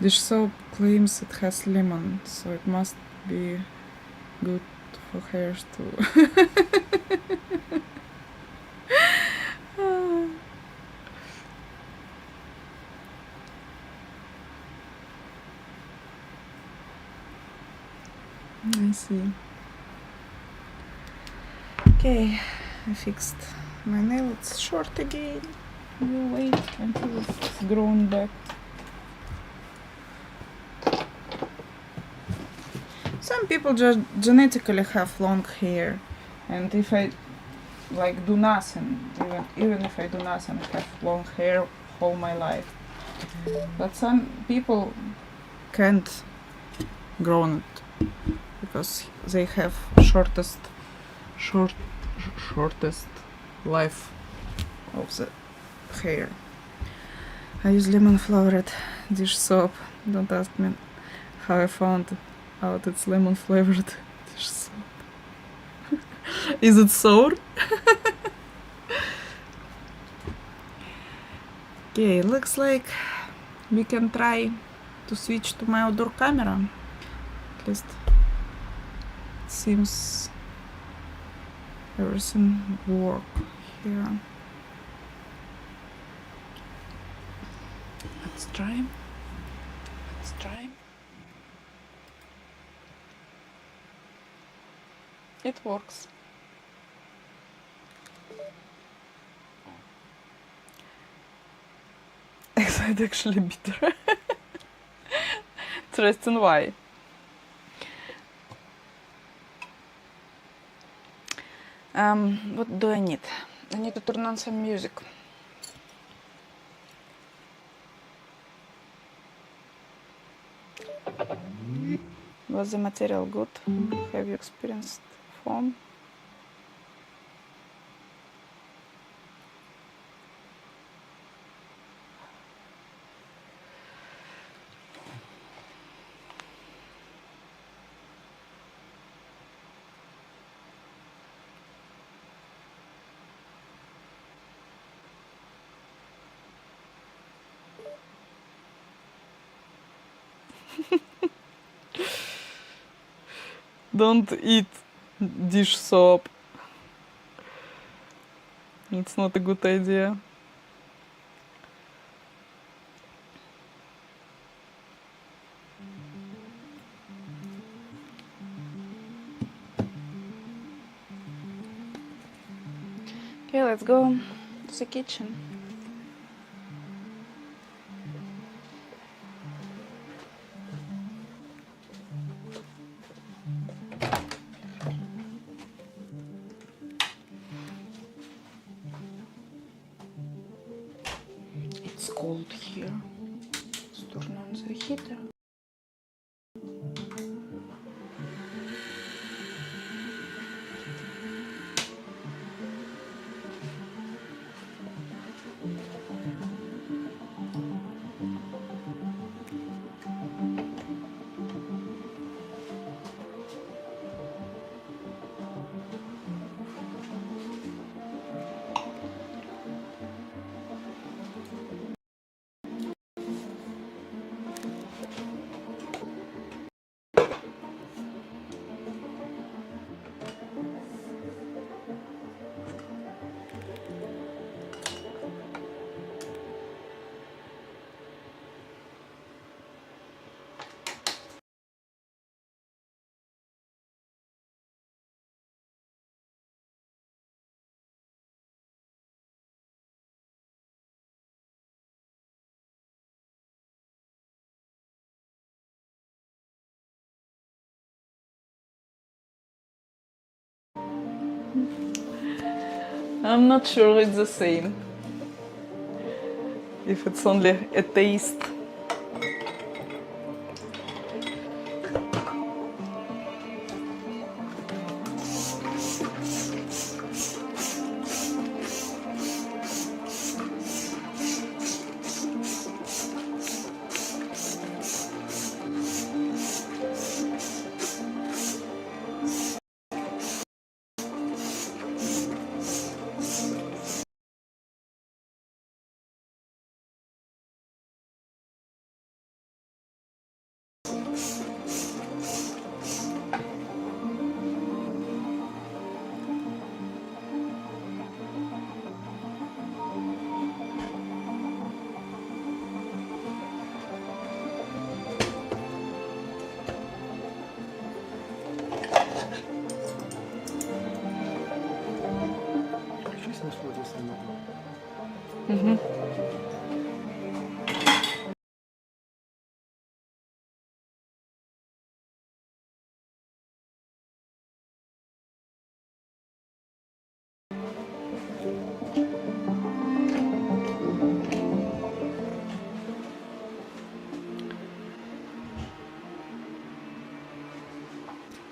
Speaker 1: Dish soap claims it has lemon, so it must be good for hairs too. I see. Okay, I fixed my nail. It's short again. We'll wait until it's grown back. Some people just genetically have long hair, and if I like do nothing, even if I do nothing, I have long hair all my life. But some people can't grow it because they have shortest life of the hair. I use lemon flavored dish soap. Don't ask me how I found out it's lemon flavored dish soap. Is it sour? Okay, looks like we can try to switch to my outdoor camera. At least it seems everything work here. Let's try. It works. It's actually bitter. Interesting why. What do I need? I need to turn on some music. Was the material good? Have you experienced foam? Don't eat dish soap. It's not a good idea. Okay, let's go to the kitchen. It's cold here. Let's turn on the heater. I'm not sure it's the same. If it's only a taste.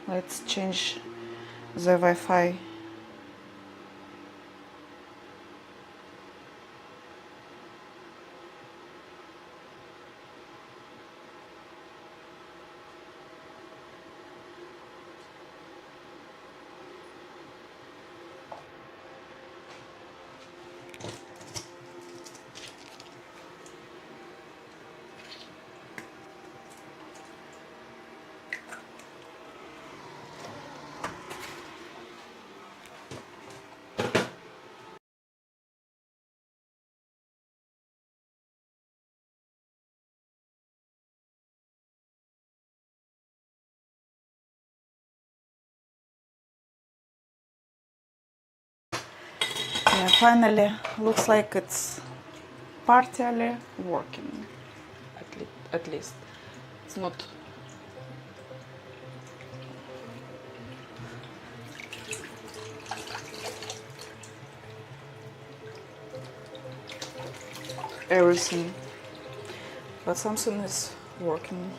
Speaker 1: Let's change the Wi-Fi. Yeah, finally, looks like it's partially working. At least it's not. Everything, but something is working.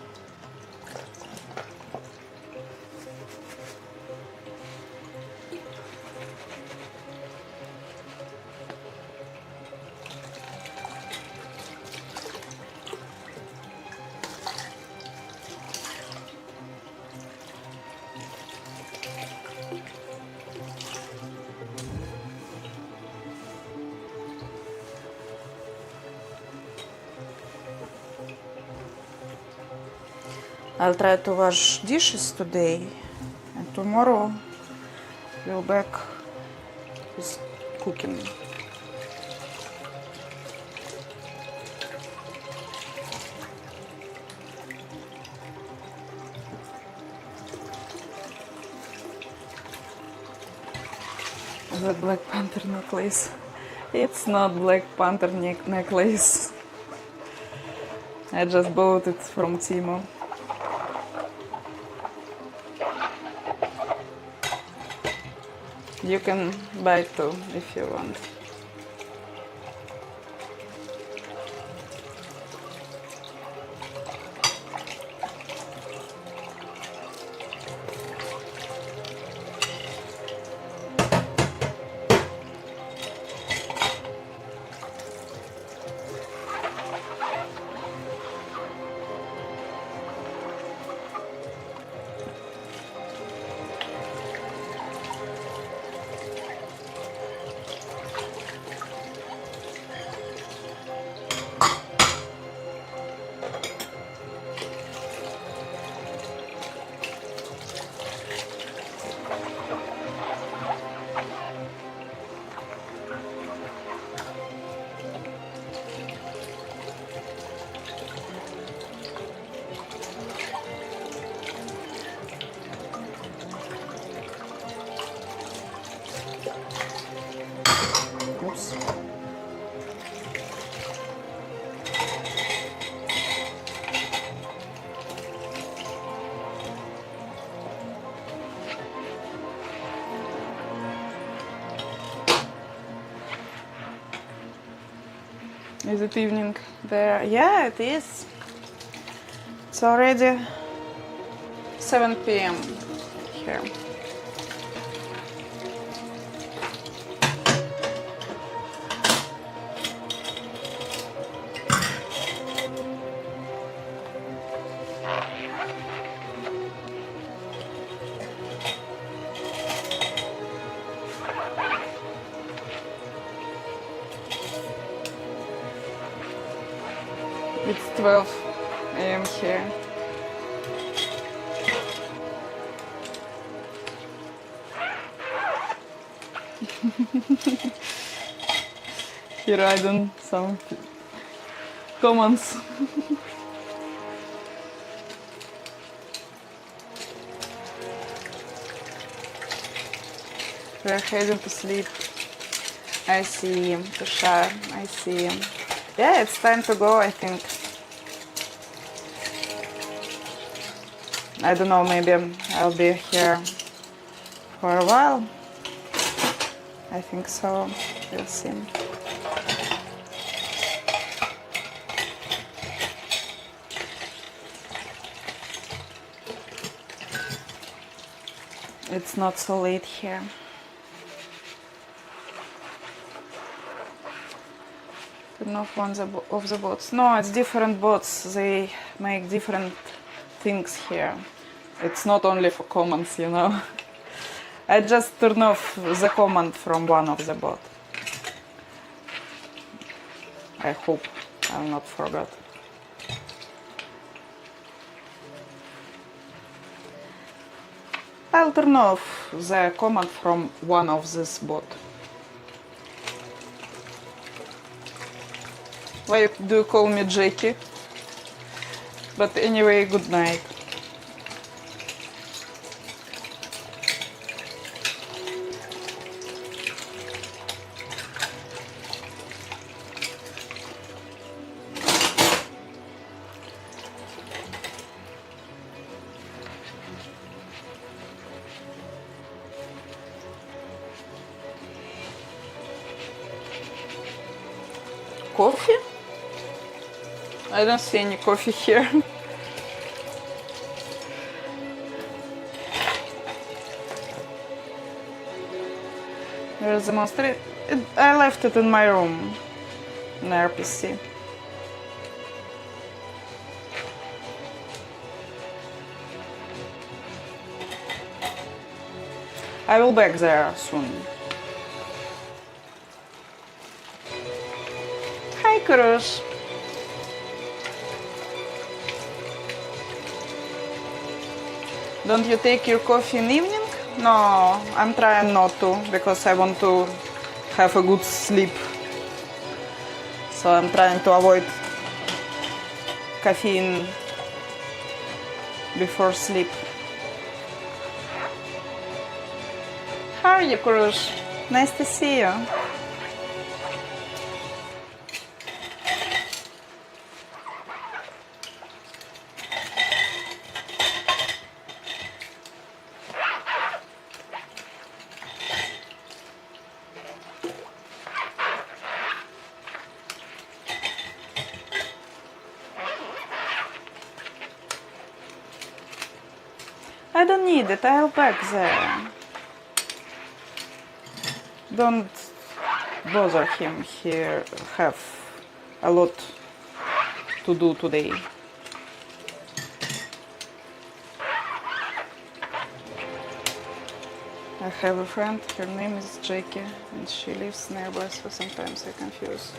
Speaker 1: I'll try to wash dishes today, and tomorrow we'll back with cooking. The Black Panther necklace. It's not Black Panther necklace. I just bought it from Timo. You can buy it too if you want. Is it evening there? Yeah, it is. It's already 7 p.m. here. It's 12 a.m. here. Here I done some comments. We're heading to sleep. I see him, to shower. I see him. Yeah, it's time to go, I think. I don't know, maybe I'll be here for a while. I think so. We'll see. It's not so late here. Turn off one of the bots. No, it's different bots. They make different things here. It's not only for comments, you know. I just turn off the comment from one of the bot. I hope I'll not forget. I'll turn off the comment from one of this bot. Why do you call me Jackie? But anyway, good night. Coffee? I don't see any coffee here. There's a monster. I left it in my room, in RPC. I will back there soon. Hi, Kurush. Don't you take your coffee in evening? No, I'm trying not to, because I want to have a good sleep. So I'm trying to avoid caffeine before sleep. How are you, Kurush? Nice to see you. I don't need it, I'll back there. Don't bother him, he have a lot to do today. I have a friend, her name is Jackie, and she lives nearby, so sometimes I confuse.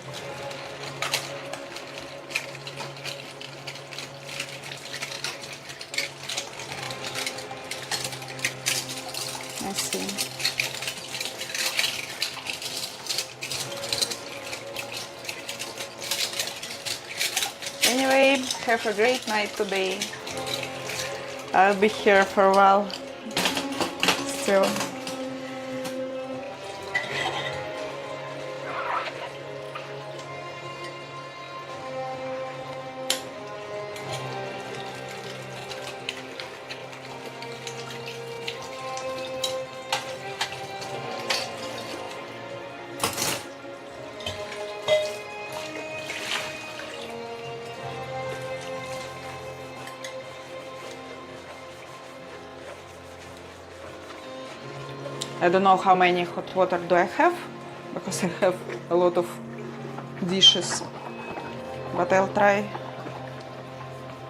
Speaker 1: I see. Anyway, have a great night today. I'll be here for a while still. I don't know how many hot water do I have, because I have a lot of dishes, but I'll try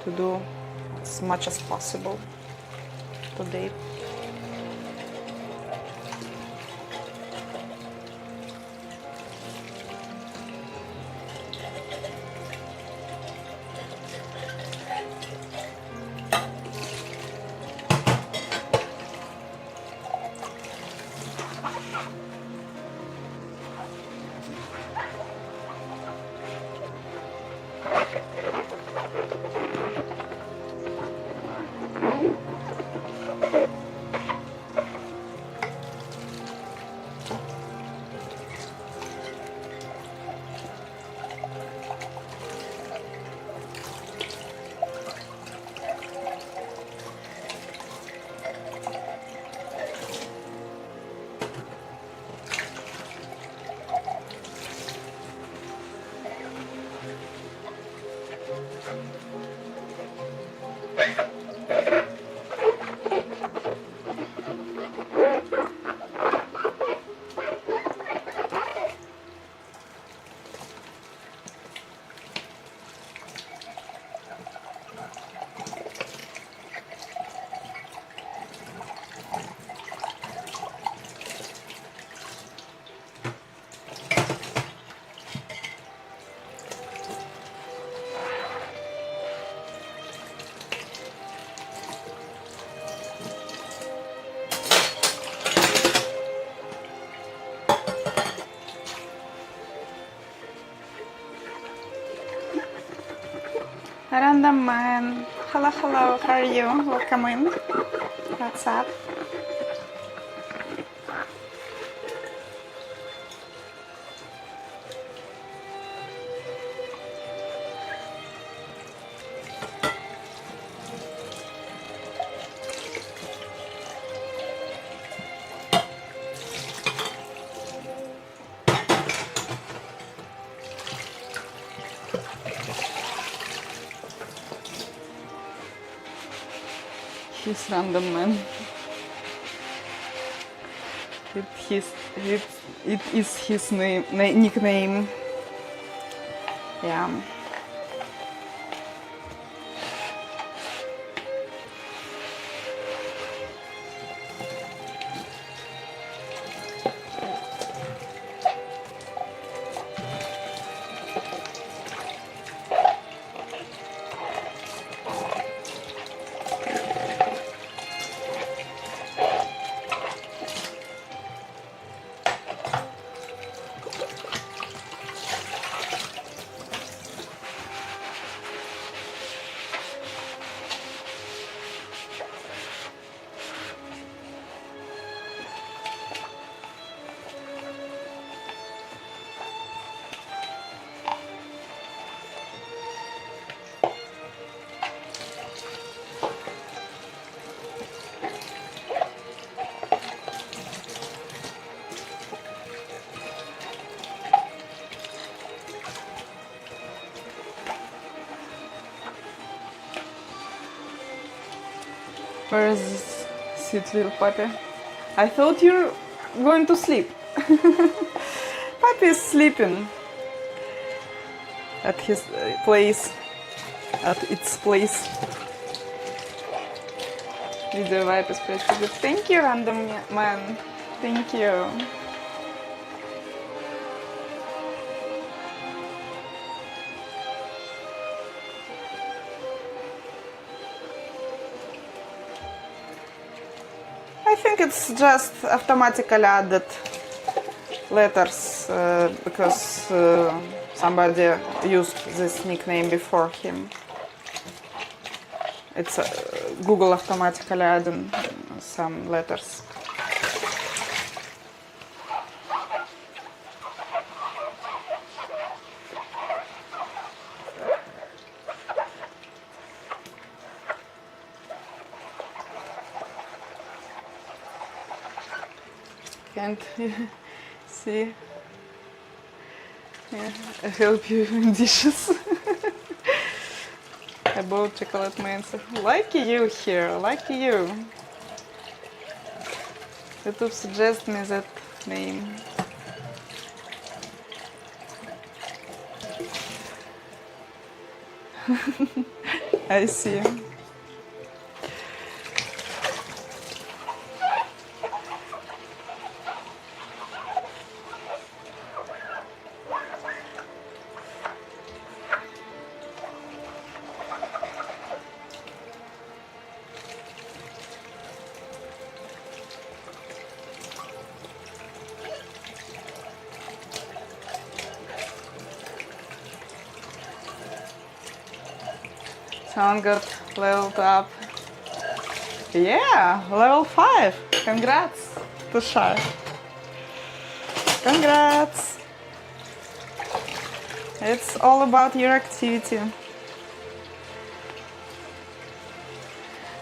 Speaker 1: to do as much as possible today. Random man. Hello, hello, how are you? Welcome in. What's up? He's random man. It is his name, nickname. Yeah. Where is this sweet little puppy? I thought you're going to sleep. Puppy is sleeping at his place, at its place. Video vibe is pretty good. Thank you, random man. Thank you. I think it's just automatically added letters because somebody used this nickname before him. It's Google automatically adding some letters. Can't see. Yeah, I help you in dishes. About chocolate mancer. Lucky you here, lucky you. YouTube suggests me that name. I see. Someone got leveled up. Yeah, level 5. Congrats, Tushar. Congrats. It's all about your activity.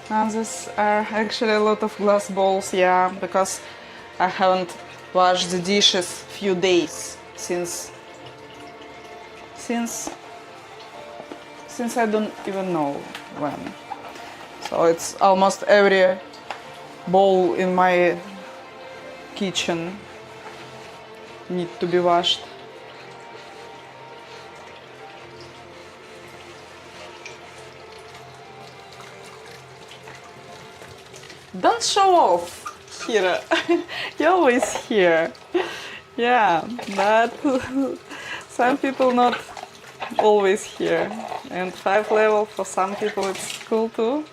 Speaker 1: Now these are actually a lot of glass bowls, yeah, because I haven't washed the dishes few days since I don't even know when. So it's almost every bowl in my kitchen need to be washed. Don't show off, Kira. You're always here. Yeah, but some people not always here. And 5 level for some people it's cool too.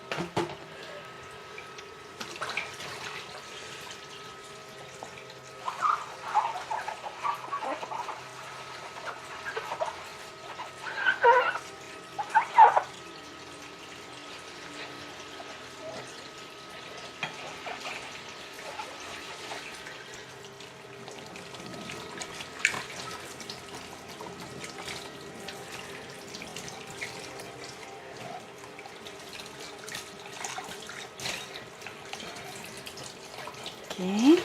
Speaker 1: Okay.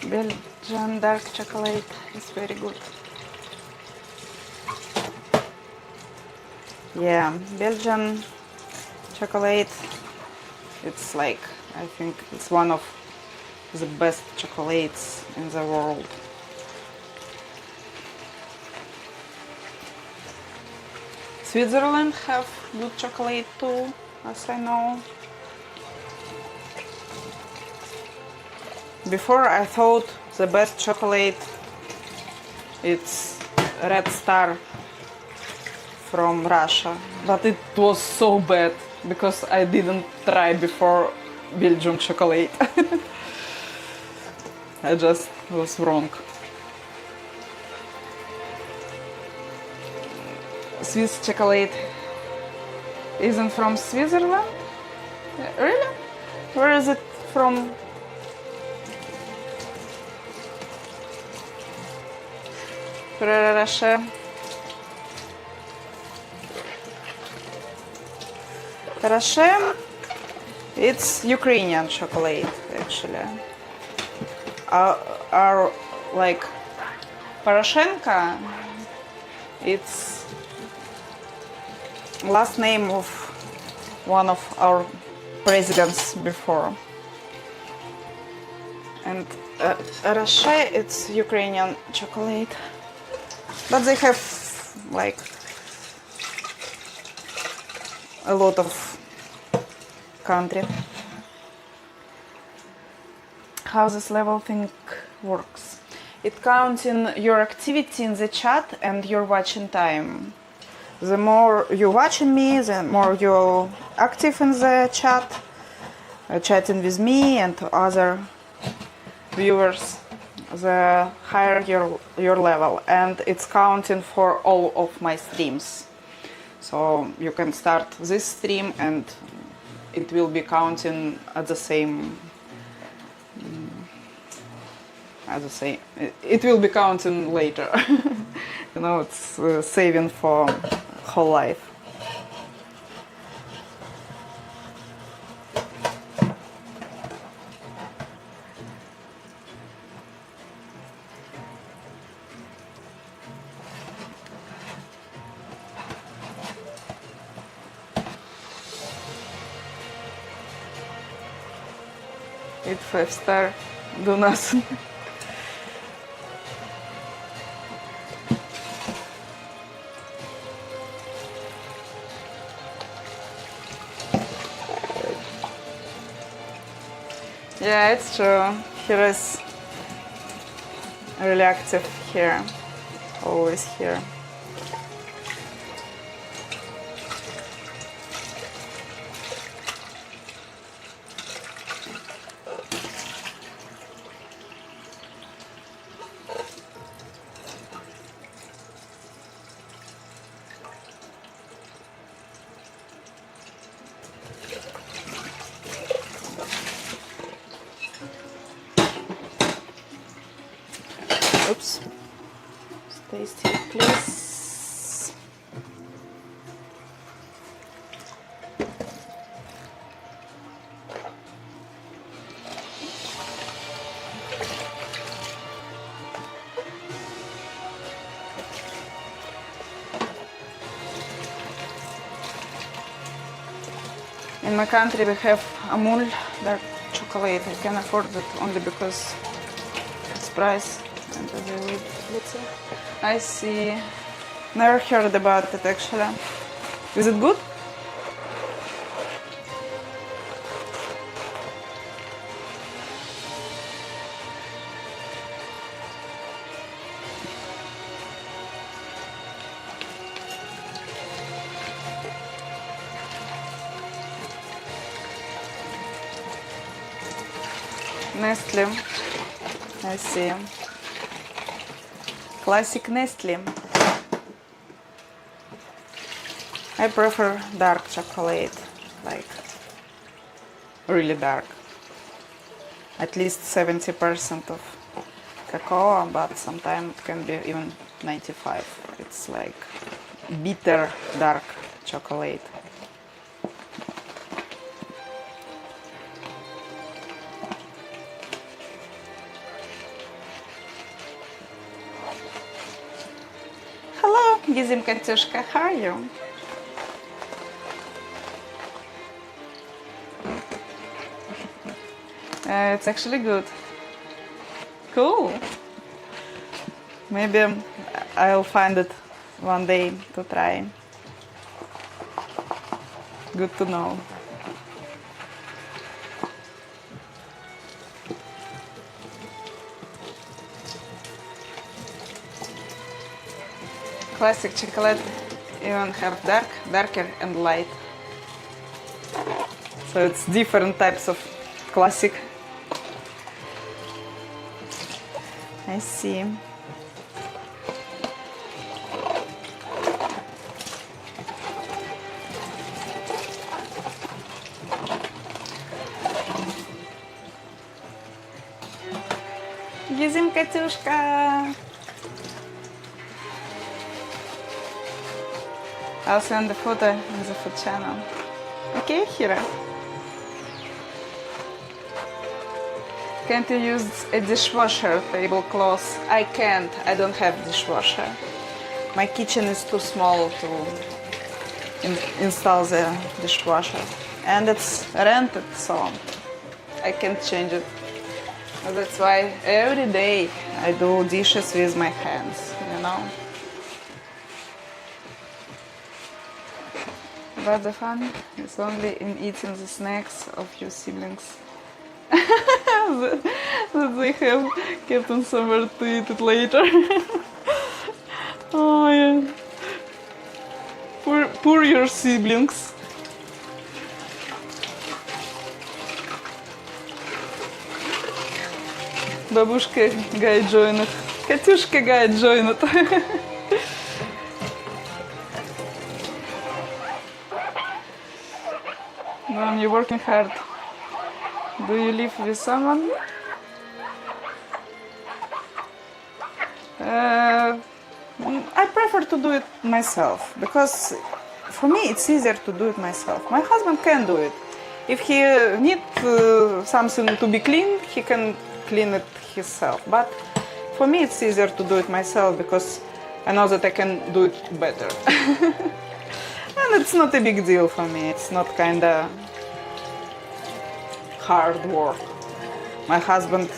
Speaker 1: Belgian dark chocolate is very good. Yeah, Belgian chocolate, it's like, I think it's one of the best chocolates in the world. Switzerland have good chocolate too, as I know. Before I thought the best chocolate it's Red Star from Russia, but it was so bad because I didn't try before Belgium chocolate. I just was wrong. Swiss chocolate isn't from Switzerland? Really? Where is it from? Ferrero Rocher, it's Ukrainian chocolate actually. Our like Poroshenko, it's last name of one of our presidents before. And Rocher, it's Ukrainian chocolate. But they have like a lot of country. How this level thing works? It counts in your activity in the chat and your watching time. The more you're watching me, the more you're active in the chat, chatting with me and other viewers, the higher your level, and it's counting for all of my streams. So you can start this stream and it will be counting at the same, it will be counting later. You know, it's saving for whole life. Eat 5-star. Do nothing. Yeah, it's true. Here is really active here. Always here. Oops. Stay still, please. In my country we have Amul dark chocolate. I can afford it only because its price. And let's see. I see. Never heard about it actually. Is it good? Nestle. I see. Classic Nestle. I prefer dark chocolate, like really dark. At least 70% of cacao, but sometimes it can be even 95. It's like bitter dark chocolate. Hello, Gizim Katyushka, how are you? It's actually good. Cool. Maybe I'll find it one day to try. Good to know. Classic chocolate even have dark, darker and light. So it's different types of classic. I see. Gizim Katyushka. I'll send the photo in the food channel. Okay, Hira. Can't you use a dishwasher tablecloth? I can't. I don't have dishwasher. My kitchen is too small to install the dishwasher. And it's rented, so I can't change it. That's why every day I do dishes with my hands, you know. But the fun is only in eating the snacks of your siblings. that they have kept on somewhere to eat it later. Oh yeah. Poor your siblings. Бабушка guy joined. Катюшка guy joined. Mom, you're working hard. Do you live with someone? I prefer to do it myself because for me it's easier to do it myself. My husband can do it. If he needs something to be clean, he can clean it himself. But for me it's easier to do it myself because I know that I can do it better. And it's not a big deal for me. It's not kinda hard work. my husband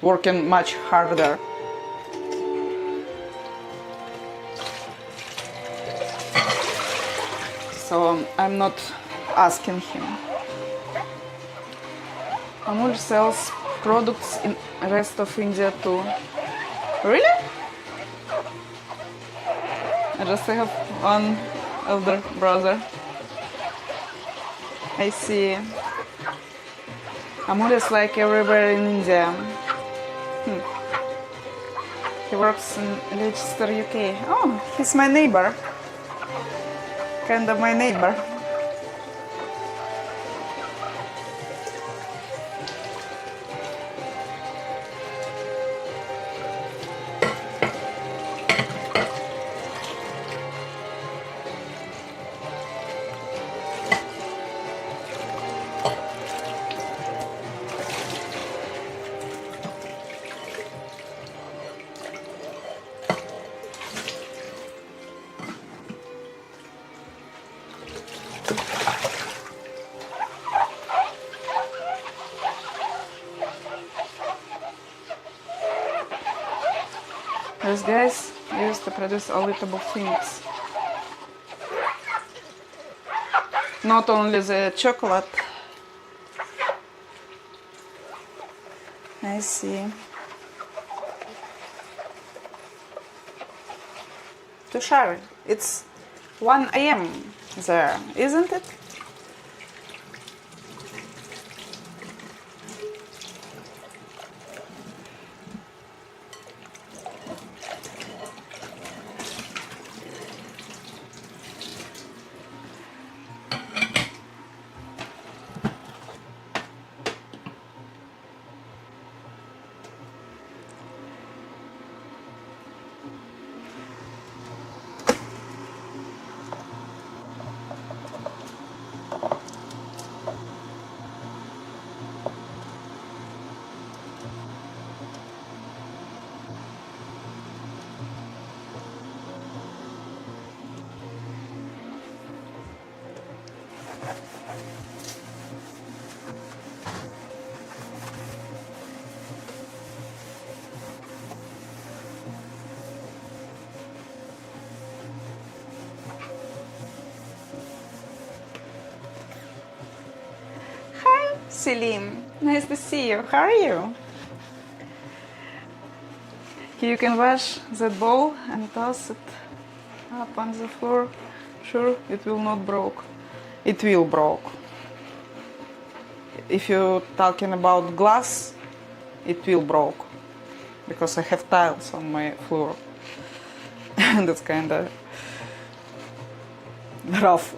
Speaker 1: working much harder. So I'm not asking him. Amul sells products in rest of India too. Really? I just have one elder brother. I see. Amul is like everywhere in India. He works in Leicester, UK. Oh, he's my neighbor. Kind of my neighbor. These guys used to produce auditable things. Not only the chocolate. I see. Tushar, it's 1 a.m. there, isn't it? Selim, nice to see you. How are you? You can wash that bowl and toss it up on the floor. Sure, it will not broke. It will broke. If you're talking about glass, it will broke. Because I have tiles on my floor. And it's kinda rough.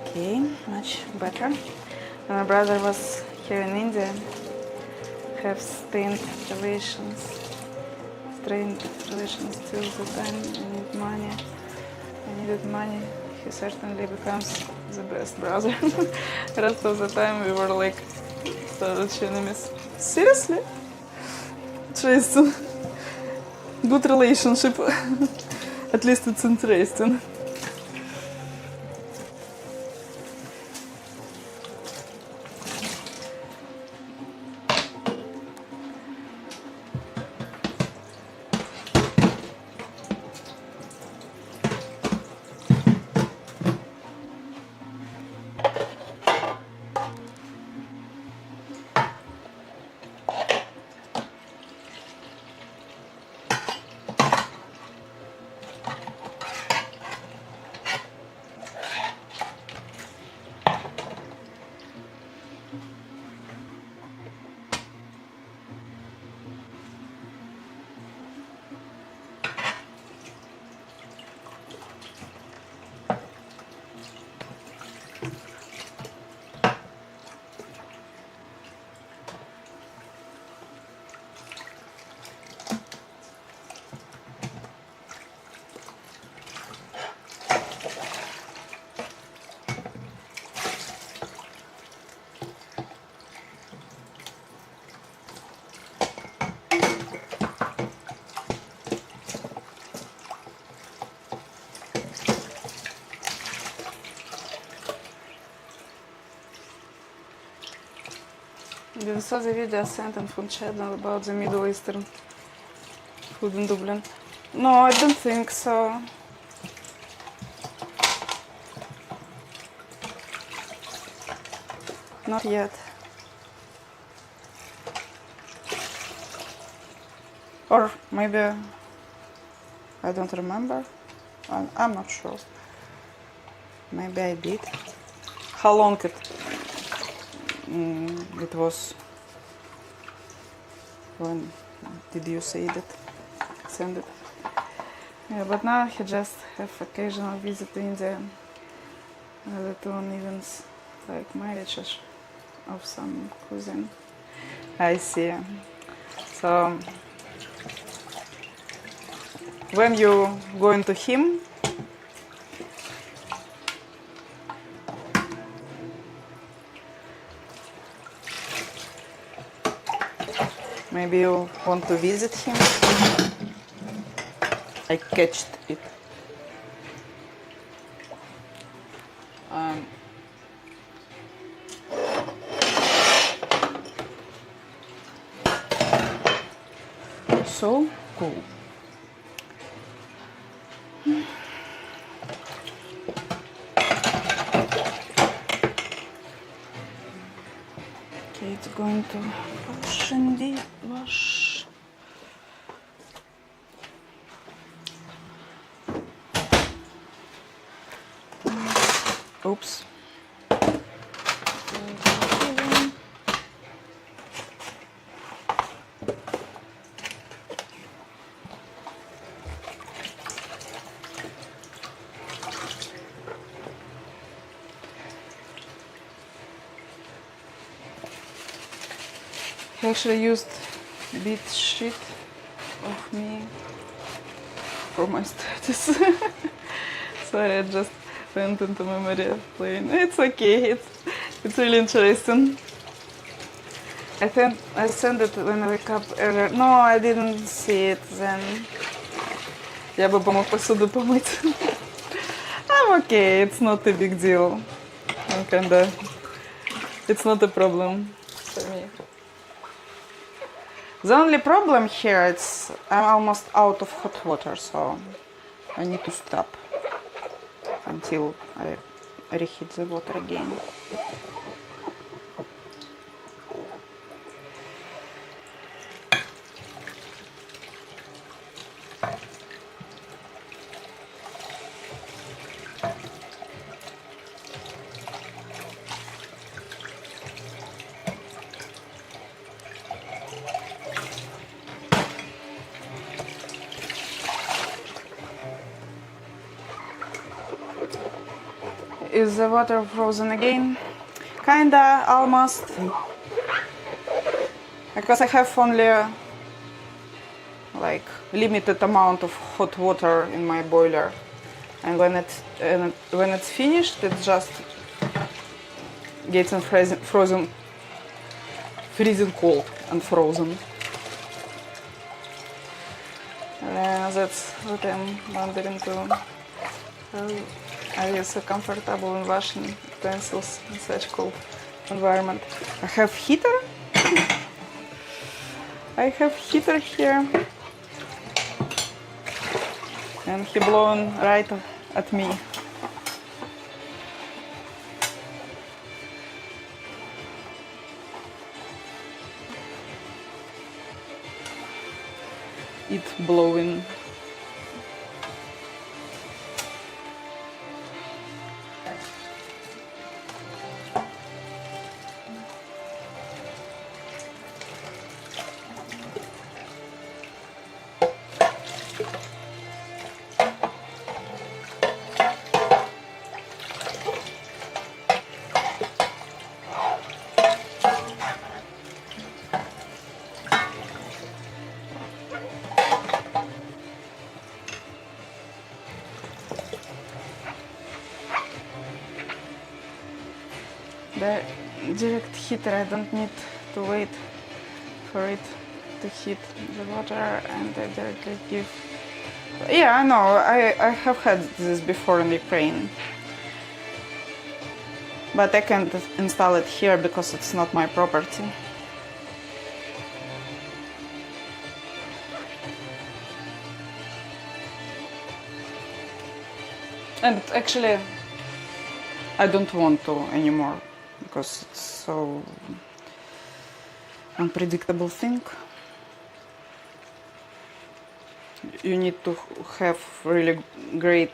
Speaker 1: Okay, much better. My brother was here in India, have strained relations till the time I needed money, he certainly becomes the best brother. Rest of the time we were like staunch enemies. Seriously? Interesting. Good relationship. At least it's interesting. You saw the video sent in from channel about the Middle Eastern food in Dublin? No, I don't think so. Not yet. Or maybe I don't remember. I'm not sure. Maybe I did. How long it was? When did you say that? Send it. Yeah, but now he just have occasional visit to India. To on events like marriages of some cousin. I see. So when you going to him, maybe you want to visit him. I catched it. So cool. Okay, it's going to wash and wash. Oops. He actually used bit sheet of me for my status. Sorry, I just went into memory lane. It's okay, it's really interesting. I think I sent it when I wake up earlier. No, I didn't see it then. Я бы помог посуду помыть. I'm okay, it's not a big deal. It's not a problem for me. The only problem here is I'm almost out of hot water, so I need to stop until I reheat the water again. Is the water frozen again? Kinda, almost. Because I have only like limited amount of hot water in my boiler, and when it's finished, it just gets freezing cold and frozen. That's what I'm wondering too. Are you so comfortable in washing utensils in such cold environment? I have heater. I have heater here, and he blowing right at me. It blowing. The direct heater, I don't need to wait for it to heat the water, and I directly give. Yeah, I know, I have had this before in Ukraine, but I can't install it here because it's not my property. And actually, I don't want to anymore because it's so unpredictable thing. You need to have really great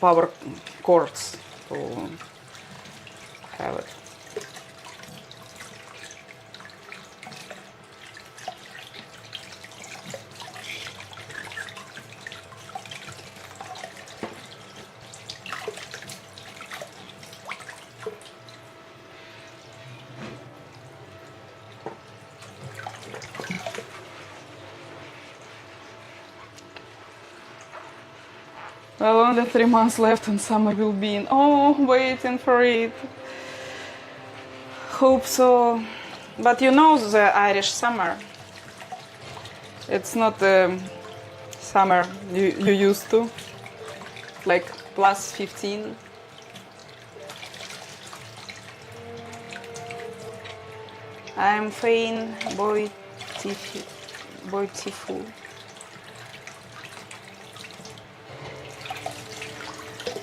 Speaker 1: power cords to have it. Well, only 3 months left and summer will be in. Oh, waiting for it. Hope so. But you know the Irish summer. It's not the summer you used to. Like plus 15. I'm Fain Boitifu.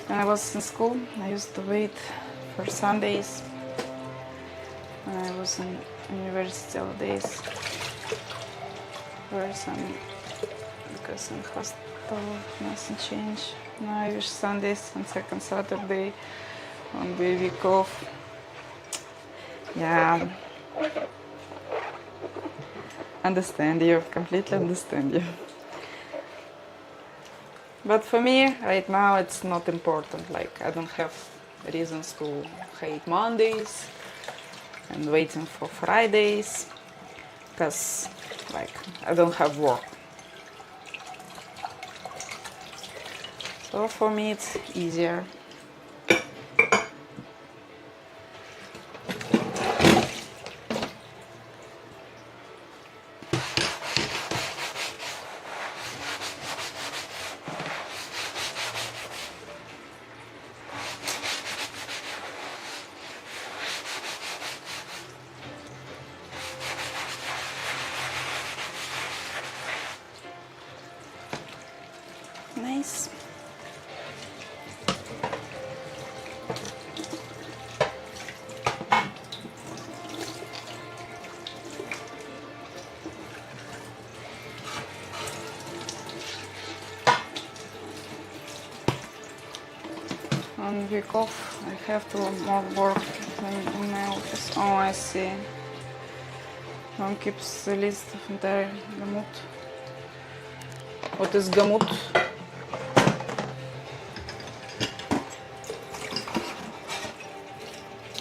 Speaker 1: When I was in school, I used to wait for Sundays. When I was in university days, because in hostel nothing changed. Now I wish Sundays and second Saturday on the week off. Yeah, understand you, completely understand you. But for me, right now, it's not important. Like, I don't have reasons to hate Mondays and waiting for Fridays, because, like, I don't have work. So for me, it's easier. Nice. On week off, I have to more work than in my office. Oh, I see. Mom keeps the list of entire gamut. What is gamut?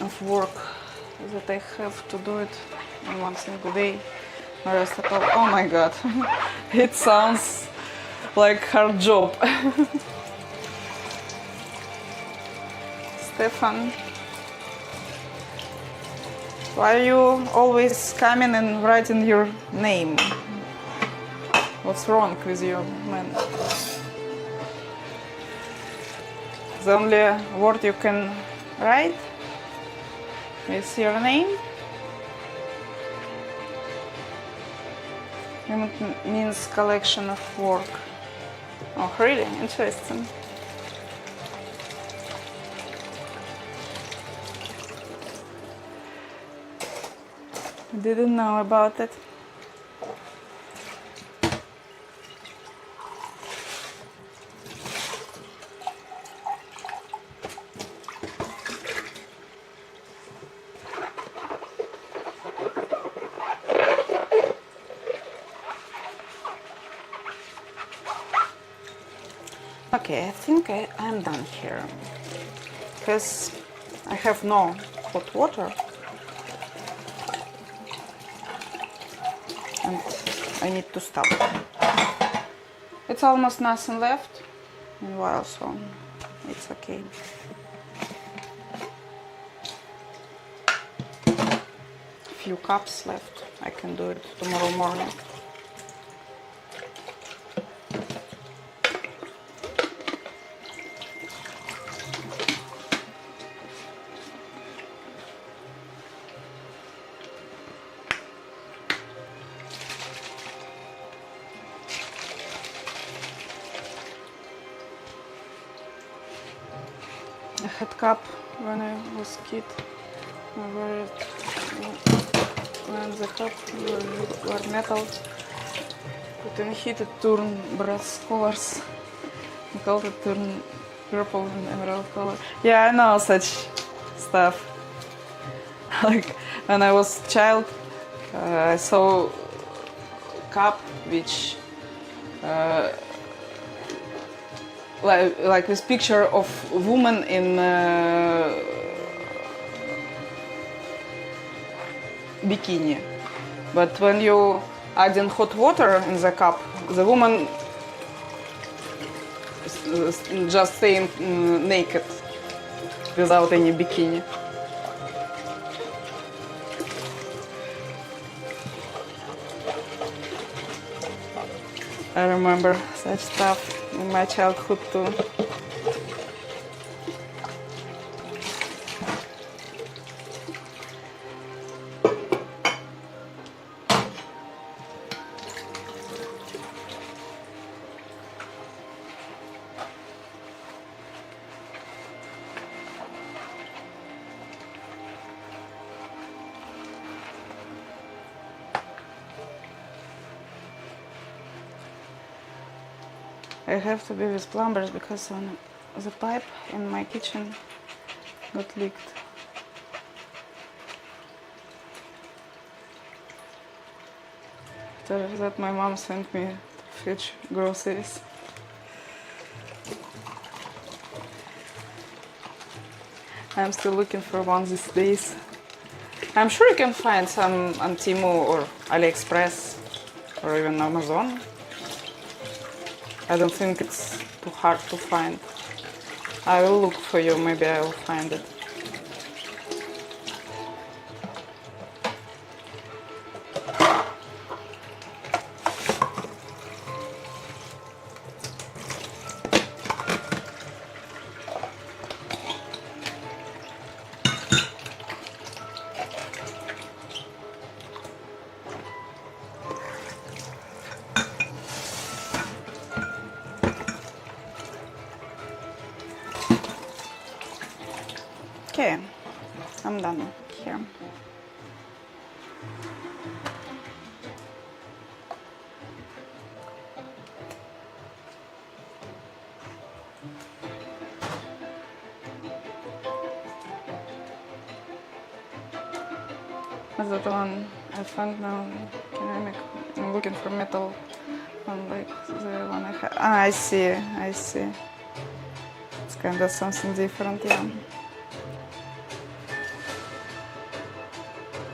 Speaker 1: Of work that I have to do it in one single day. The rest of all, oh my god, it sounds like hard job. Stefan, why are you always coming and writing your name? What's wrong with you, man? The only word you can write is your name. It means collection of work. Oh, really? Interesting. Didn't know about it. Okay, I think I'm done here, because I have no hot water and I need to stop. It's almost nothing left meanwhile, so it's okay. Few cups left. I can do it tomorrow morning. I had cup when I was kid. When the cup were metal, but when heat it turn brass colors. We called it turn purple and emerald color. Yeah, I know such stuff. Like when I was a child, I saw cup which like this picture of a woman in bikini, but when you add in hot water in the cup, the woman just staying naked without any bikini. I remember such stuff in my childhood too. I have to be with plumbers because the pipe in my kitchen got leaked. After that, my mom sent me to fetch groceries. I'm still looking for one these days. I'm sure you can find some on Temu or AliExpress or even Amazon. I don't think it's too hard to find. I will look for you, maybe I will find it. Okay, I'm done here. That's the one I found now. Ceramic. I'm looking for metal one like the one I have. Ah, I see. It's kind of something different, yeah.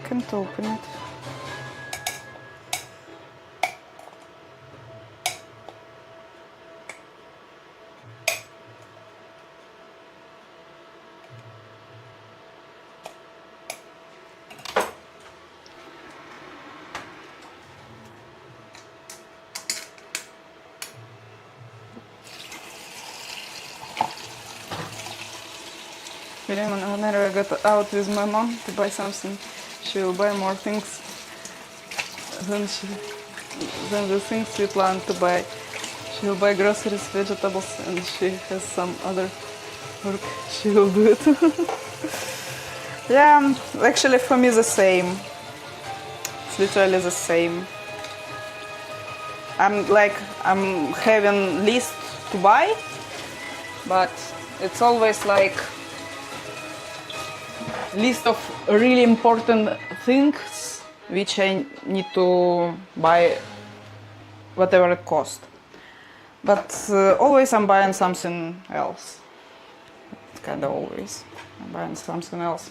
Speaker 1: Can't open it. Whenever I got out with my mom to buy something, she will buy more things than the things we plan to buy. She will buy groceries, vegetables, and she has some other work. She will do it. Yeah, actually for me the same. It's literally the same. I'm having list to buy, but it's always like list of really important things which I need to buy whatever it costs. But always I'm buying something else. Kind of always. I'm buying something else.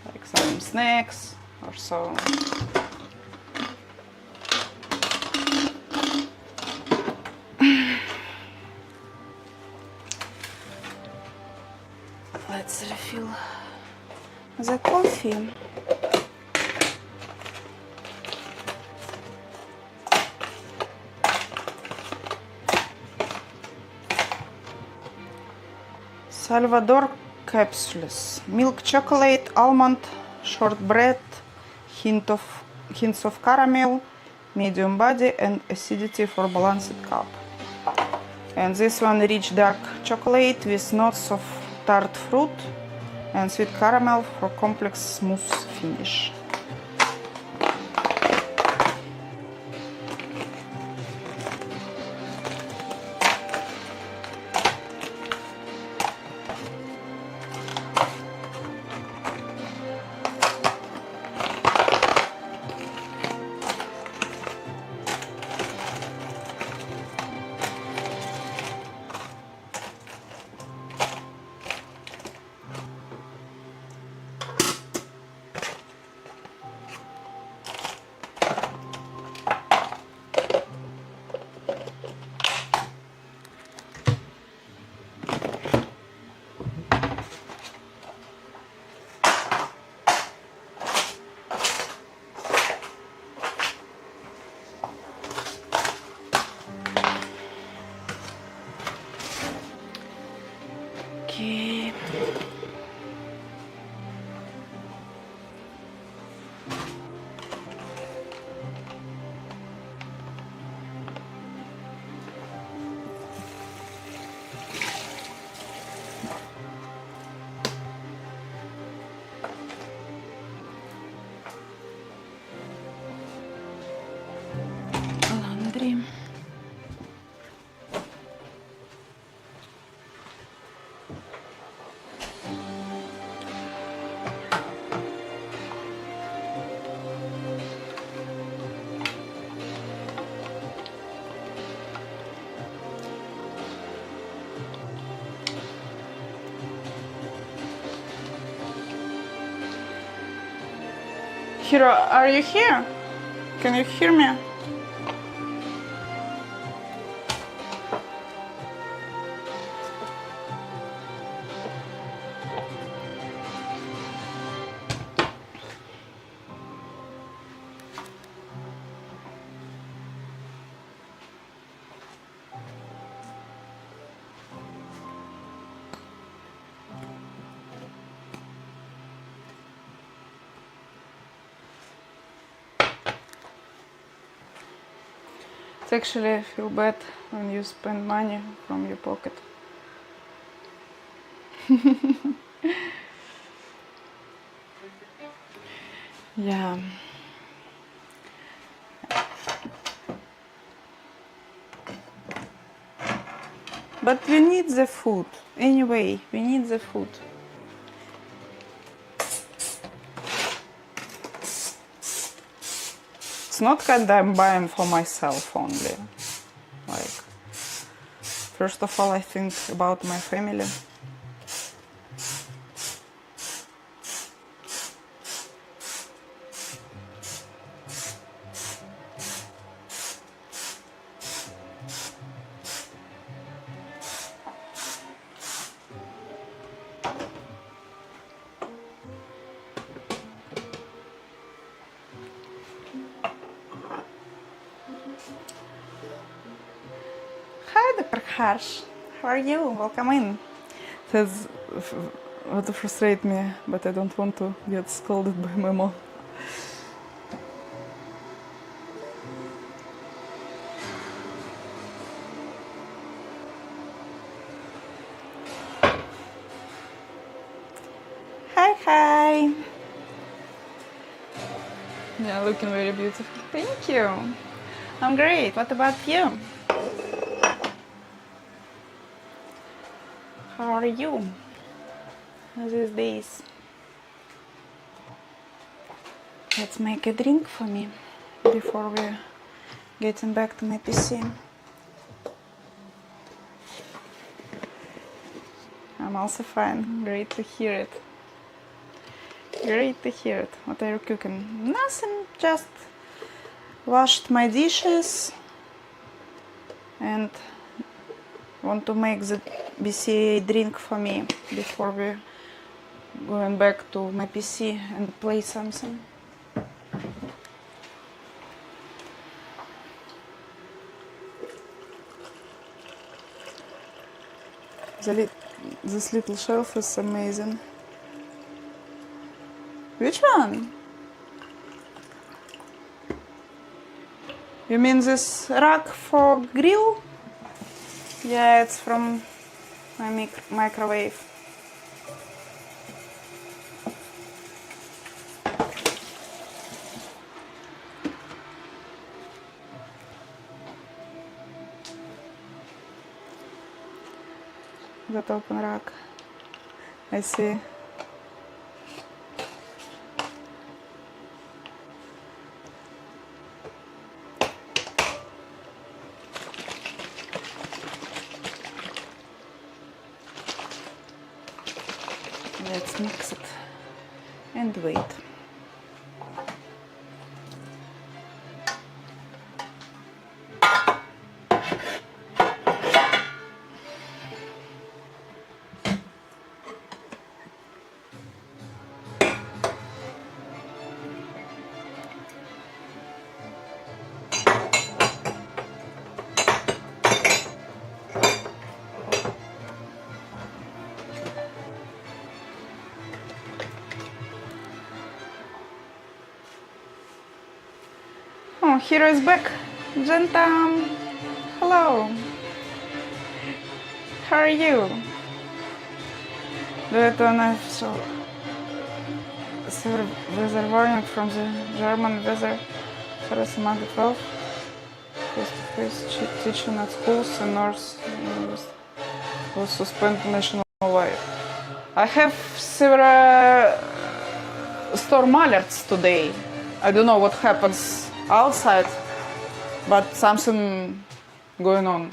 Speaker 1: Like some snacks or so. Let's refill the coffee. Salvador capsules, milk chocolate, almond, shortbread, hints of caramel, medium body and acidity for balanced cup. And this one rich dark chocolate with notes of tart fruit and sweet caramel for complex smooth finish. Okay. Laundry. Hiro, are you here? Can you hear me? It's actually feel bad when you spend money from your pocket. Yeah. But we need the food. Anyway, we need the food. It's not kind I'm buying for myself only. Like, first of all, I think about my family. Hi, Dr. Harsh. How are you? Welcome in. That's what frustrates me, but I don't want to get scolded by my mom. Hi, hi. Yeah, looking very beautiful. Thank you. I'm great. What about you? How are you these days? Let's make a drink for me before we getting back to my PC. I'm also fine. Great to hear it. Great to hear it. What are you cooking? Nothing, just washed my dishes and want to make the BCA drink for me before we going back to my PC and play something. This little shelf is amazing. Which one? You mean this rack for grill? Yeah, it's from my microwave. that open rack. I see. Let's mix it and wait. Oh, hero is back. Gentam. Hello. How are you? Do it on a weather warning from the German weather service among the 12 face-to-face teaching at schools in North will suspend nationwide. I have several storm alerts today. I don't know what happens outside, but something going on.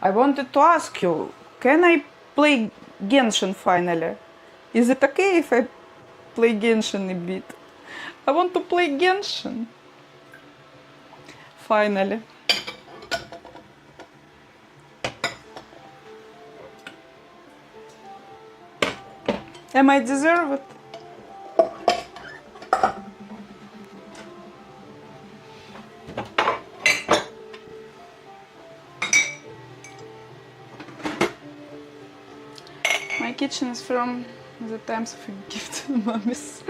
Speaker 1: I wanted to ask you, can I play Genshin finally? Is it okay if I play Genshin a bit? I want to play Genshin. Finally. Am I deserve it? My kitchen is from the times of a gift to mummies.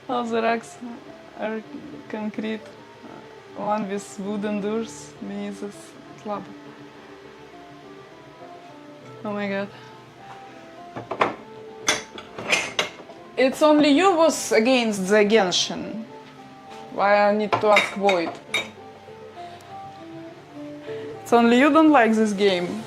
Speaker 1: All the racks are concrete, one with wooden doors beneath the slab. Oh my god. It's only you was against the Genshin. Why I need to ask Void? It's only you don't like this game.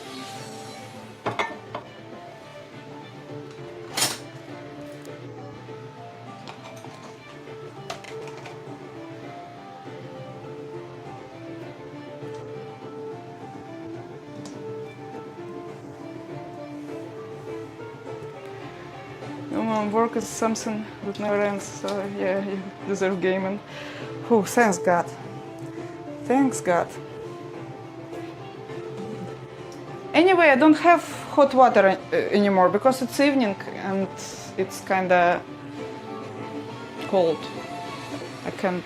Speaker 1: Work is something that never ends, so yeah, you deserve gaming. Oh, thanks God. Thanks God. Anyway, I don't have hot water anymore because it's evening and it's kinda cold. I can't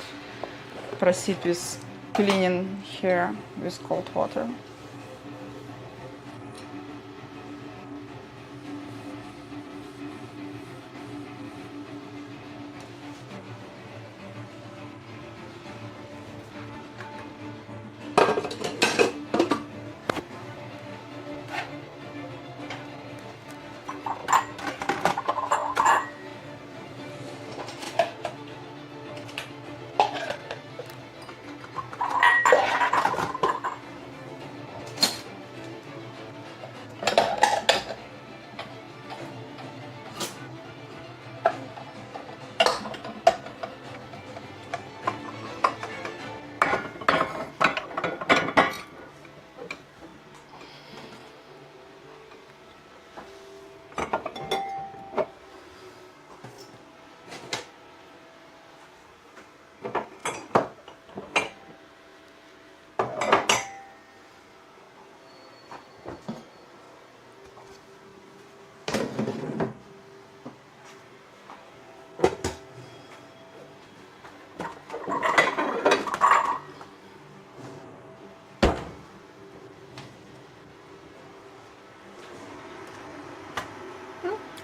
Speaker 1: proceed with cleaning hair with cold water.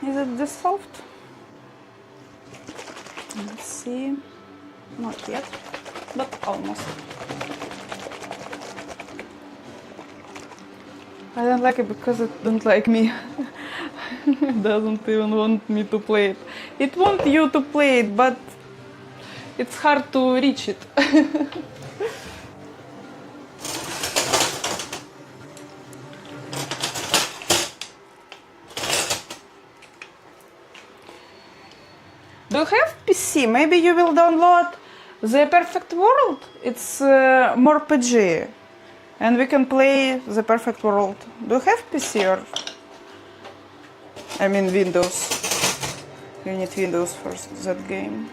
Speaker 1: Is it dissolved? Let's see. Not yet. but almost. I don't like it because it don't like me. It doesn't even want me to play it. It wants you to play it, but it's hard to reach it. Do you have PC? Maybe you will download The Perfect World. It's more PG. And we can play The Perfect World. Do you have PC or... I mean Windows. You need Windows for that game.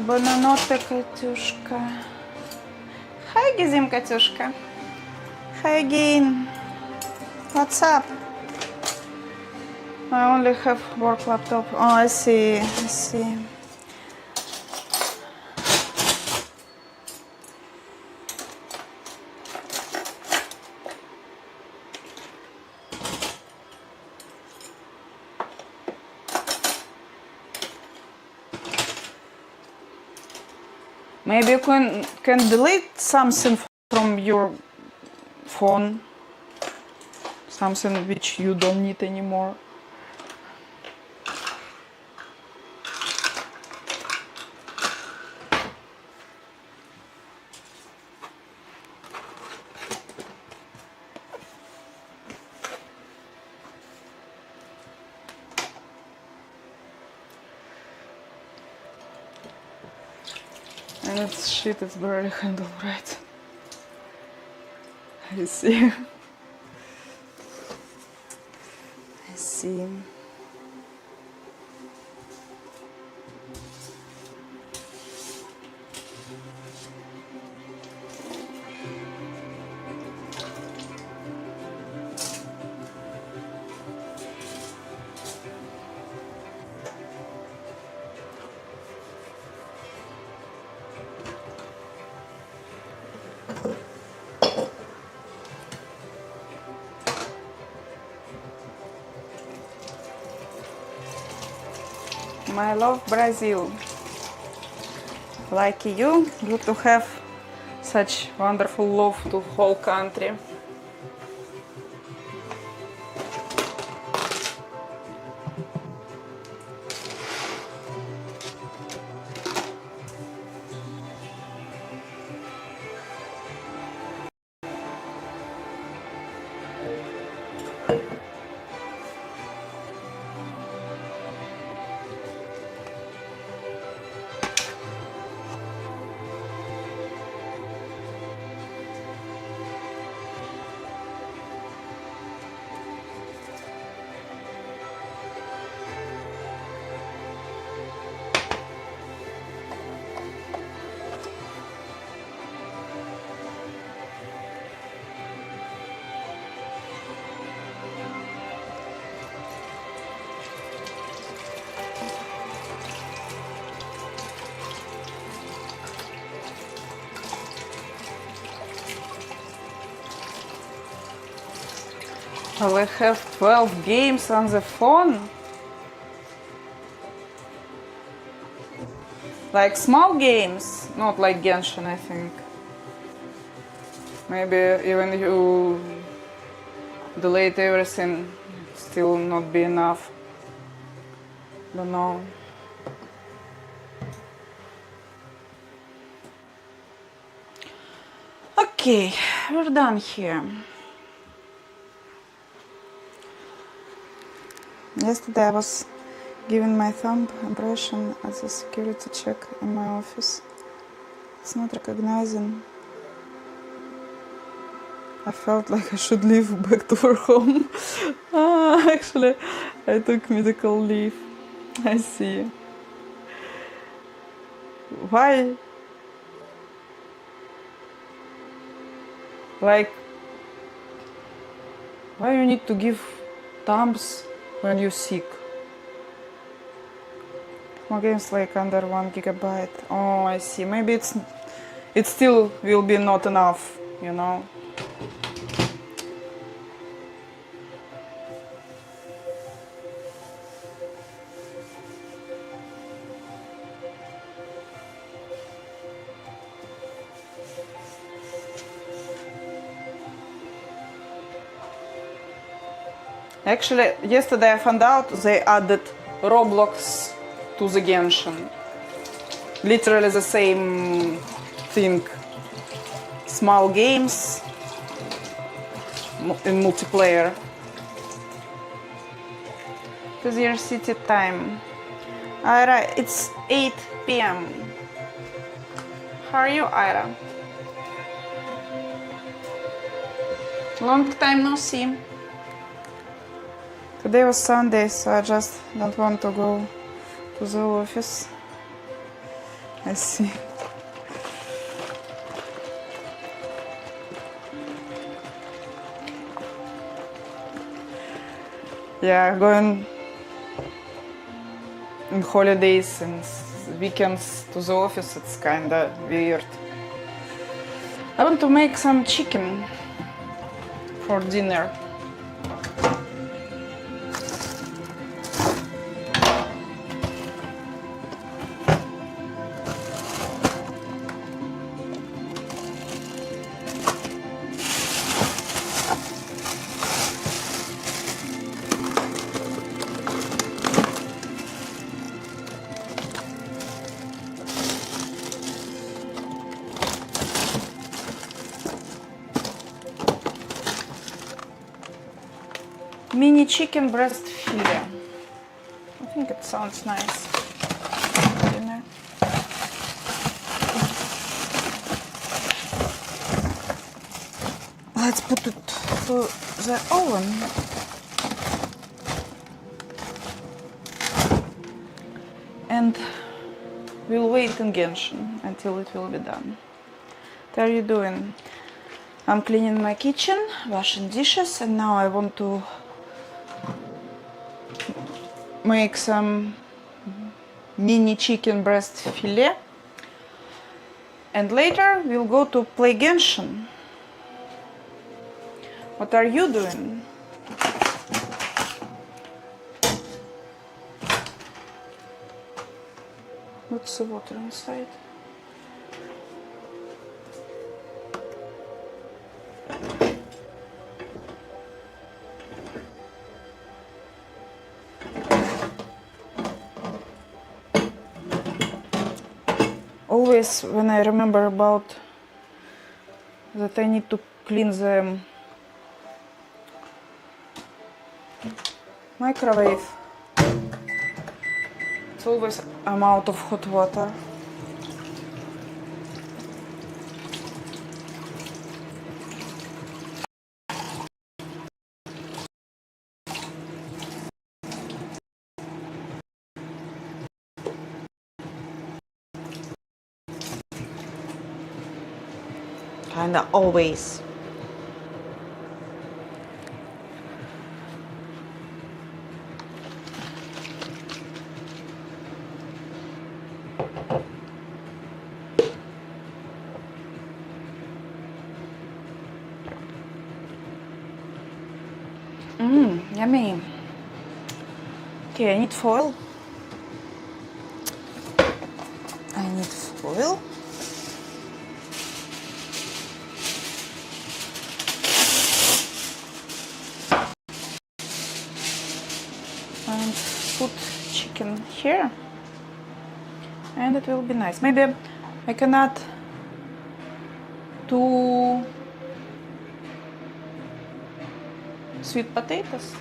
Speaker 1: Бананота, Катюшка. Hi, Gizim, Катюшка. Hi again. What's up? I only have work laptop. Oh, I see. I see. Maybe you can delete something from your phone, something which you don't need anymore. And it's shit, it's barely handled right. I see. I see. My love, Brazil. Like you, good to have such wonderful love to whole country. Well, I have 12 games on the phone. Like small games, not like Genshin, I think. Maybe even you delete everything, still not be enough. Don't know. Okay, we're done here. Yesterday I was giving my thumb impression at the security check in my office. It's not recognizing. I felt like I should leave back to our home. Actually, I took medical leave. I see. Why? Like, why you need to give thumbs when you're sick. More games like under 1 gigabyte. Oh, I see. Maybe it still will be not enough, you know. Actually, yesterday I found out they added Roblox to the Genshin. Literally the same thing. Small games in multiplayer. It is your city time. Ira, it's 8 p.m. How are you, Ira? Long time no see. Today was Sunday, so I just don't want to go to the office. I see. Yeah, going in holidays and weekends to the office, it's kinda weird. I want to make some chicken for dinner. Mini chicken breast fillet. I think it sounds nice. Dinner. Let's put it to the oven. And we'll wait in Genshin until it will be done. What are you doing? I'm cleaning my kitchen, washing dishes, and now I want to make some mini chicken breast fillet, and later we'll go to play Genshin. What are you doing? What's the water inside? Always when I remember about that I need to clean the microwave, it's always I'm out of hot water. Kinda always. Yummy. Okay, I need foil. And put chicken here, and it will be nice. Maybe I can add 2 sweet potatoes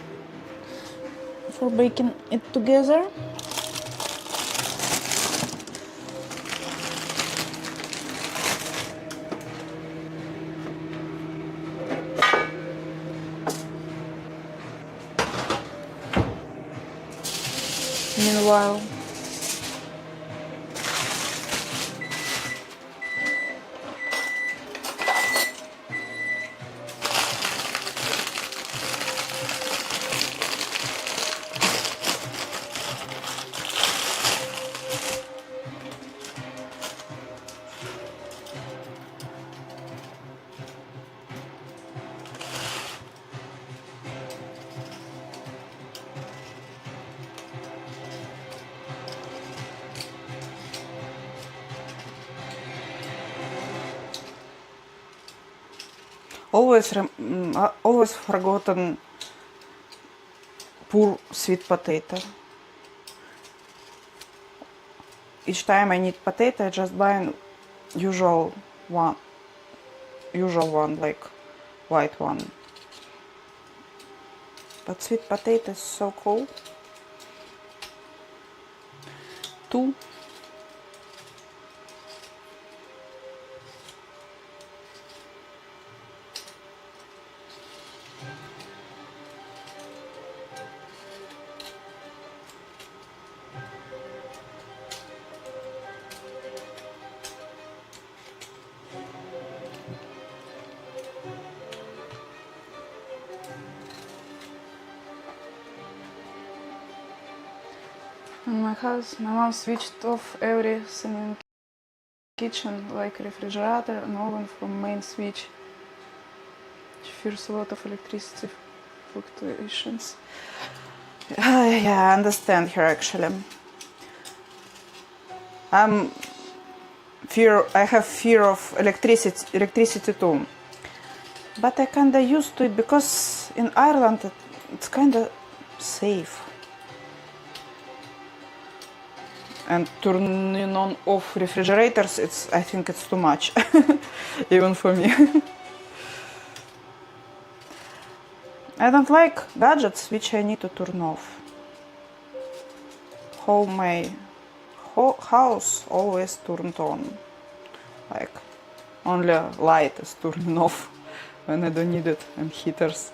Speaker 1: for baking it together. Meanwhile, always forgotten poor sweet potato. Each time I need potato, I just buy an usual one, like white one. But sweet potato is so cool. 2. In my house, my mom switched off everything in kitchen, like refrigerator and oven from main switch. She fears a lot of electricity fluctuations. Yeah, I understand her actually. I have fear of electricity too. But I kinda used to it because in Ireland it's kinda safe. And turning on off refrigerators, I think it's too much, even for me. I don't like gadgets which I need to turn off. My house always turned on. Like, only light is turning off when I don't need it, and heaters.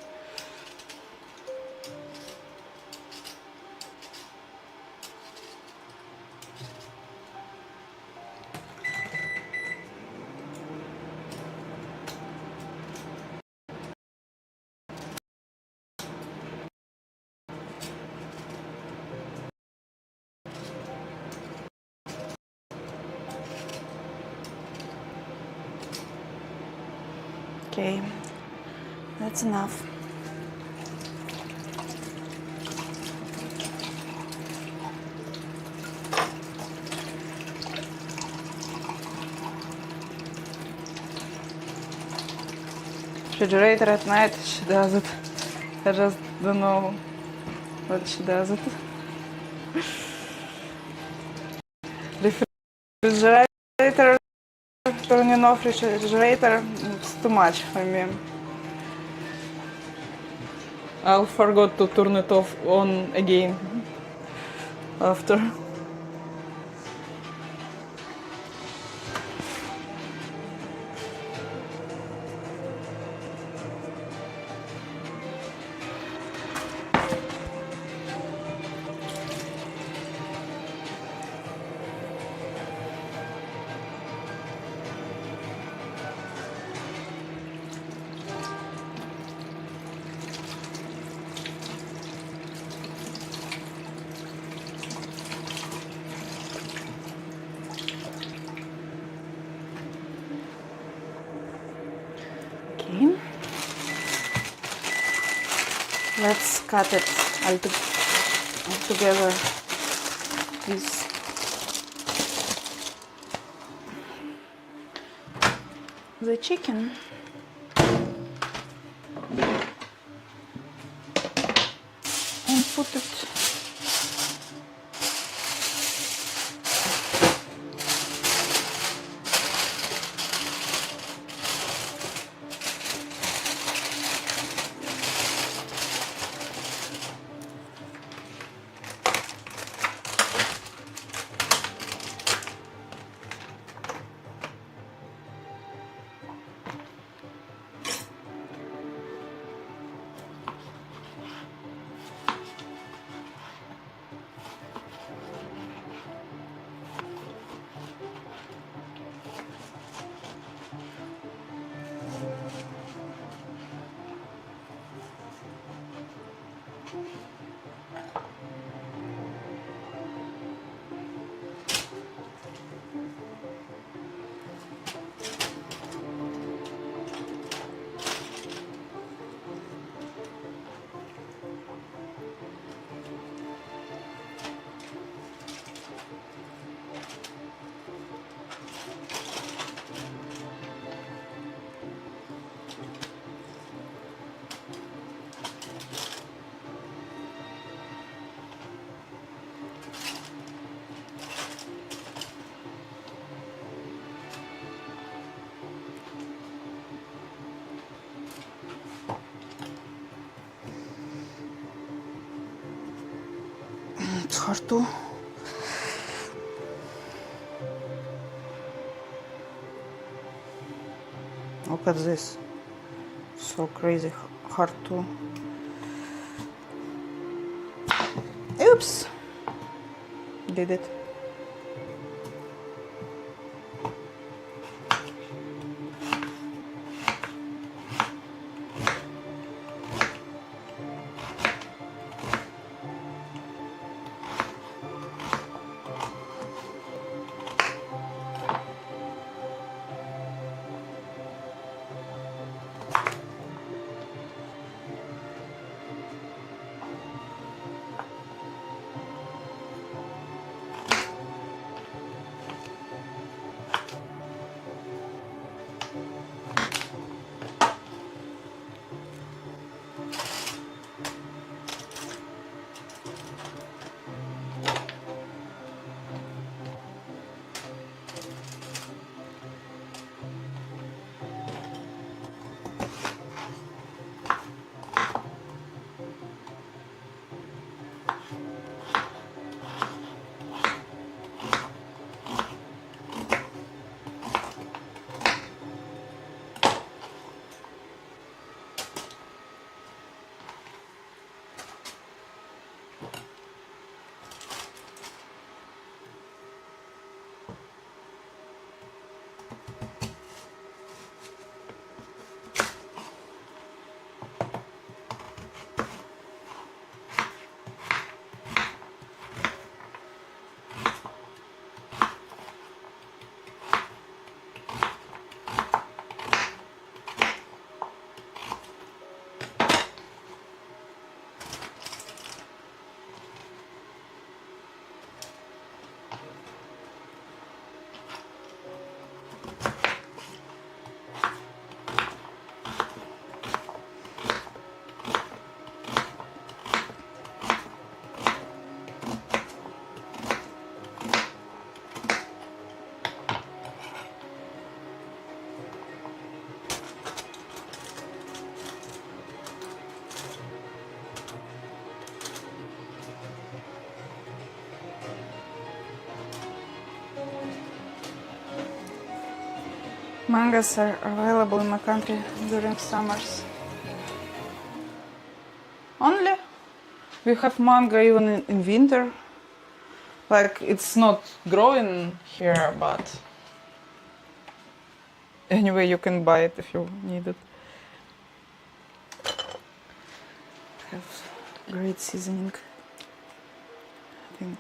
Speaker 1: Okay, that's enough. Refrigerator at night, she does it. I just don't know what she does it. Refrigerator, turning off refrigerator, it's too much for me. I'll forget to turn it on again after. Okay. Let's cut it all together. This the chicken. And put it It's hard to. Look at this. So crazy hard to. Oops! Did it. Mangas are available in my country during summers. Only? We have manga even in winter. Like, it's not growing here, but anyway, you can buy it if you need it. Have great seasoning, I think.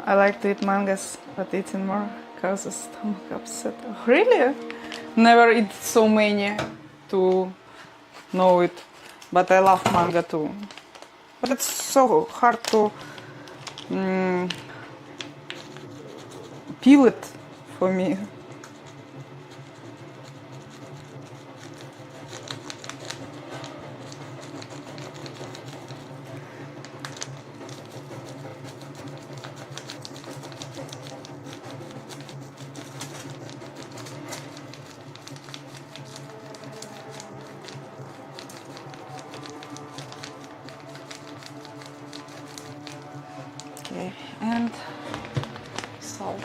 Speaker 1: I like to eat mangas, but eating more causes stomach upset. Oh, really? Never eat so many to know it, but I love manga too. But it's so hard to peel it for me. Okay, and salt.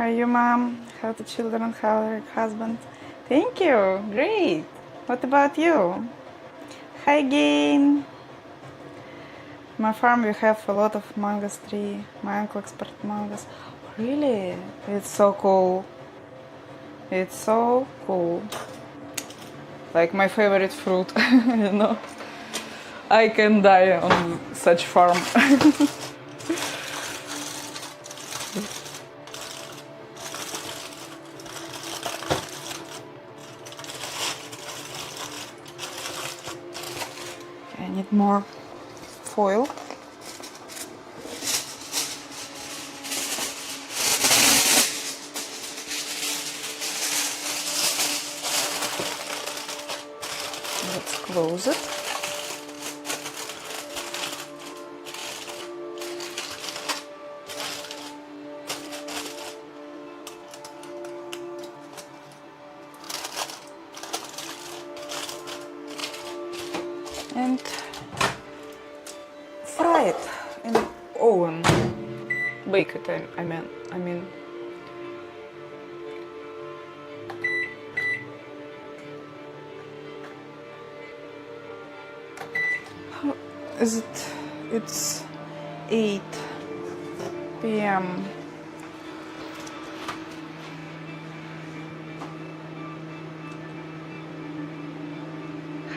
Speaker 5: How are you, Mom? How the children? How are your husband? Thank you. Great. What about you? Hi again. My farm we have a lot of mangoes tree. My uncle export mangoes. Really? It's so cool. It's so cool. Like my favorite fruit, you know. I can die on such farm. I need more foil. Let's close it. And fry it in oven. Bake it, I mean. How is it? It's 8 p.m.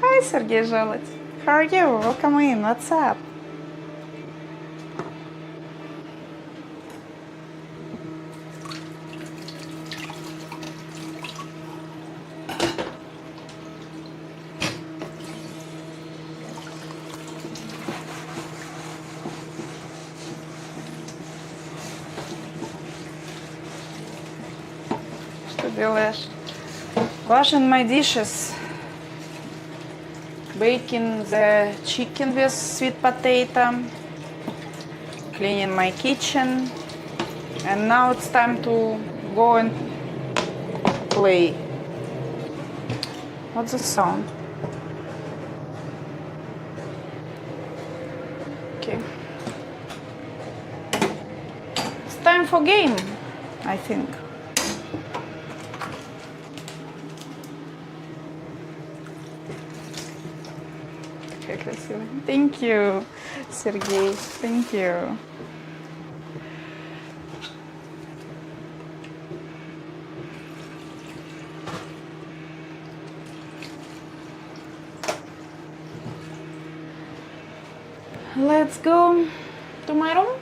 Speaker 5: Hi, Sergey Zhelot. How are you? Welcome in. What's up? Что делаешь? Washing my dishes. Baking the chicken with sweet potato. Cleaning my kitchen. And now it's time to go and play. What's the sound? Okay. It's time for game, I think. Какая красивая. Thank you, Сергей. Thank you. Let's go to my room.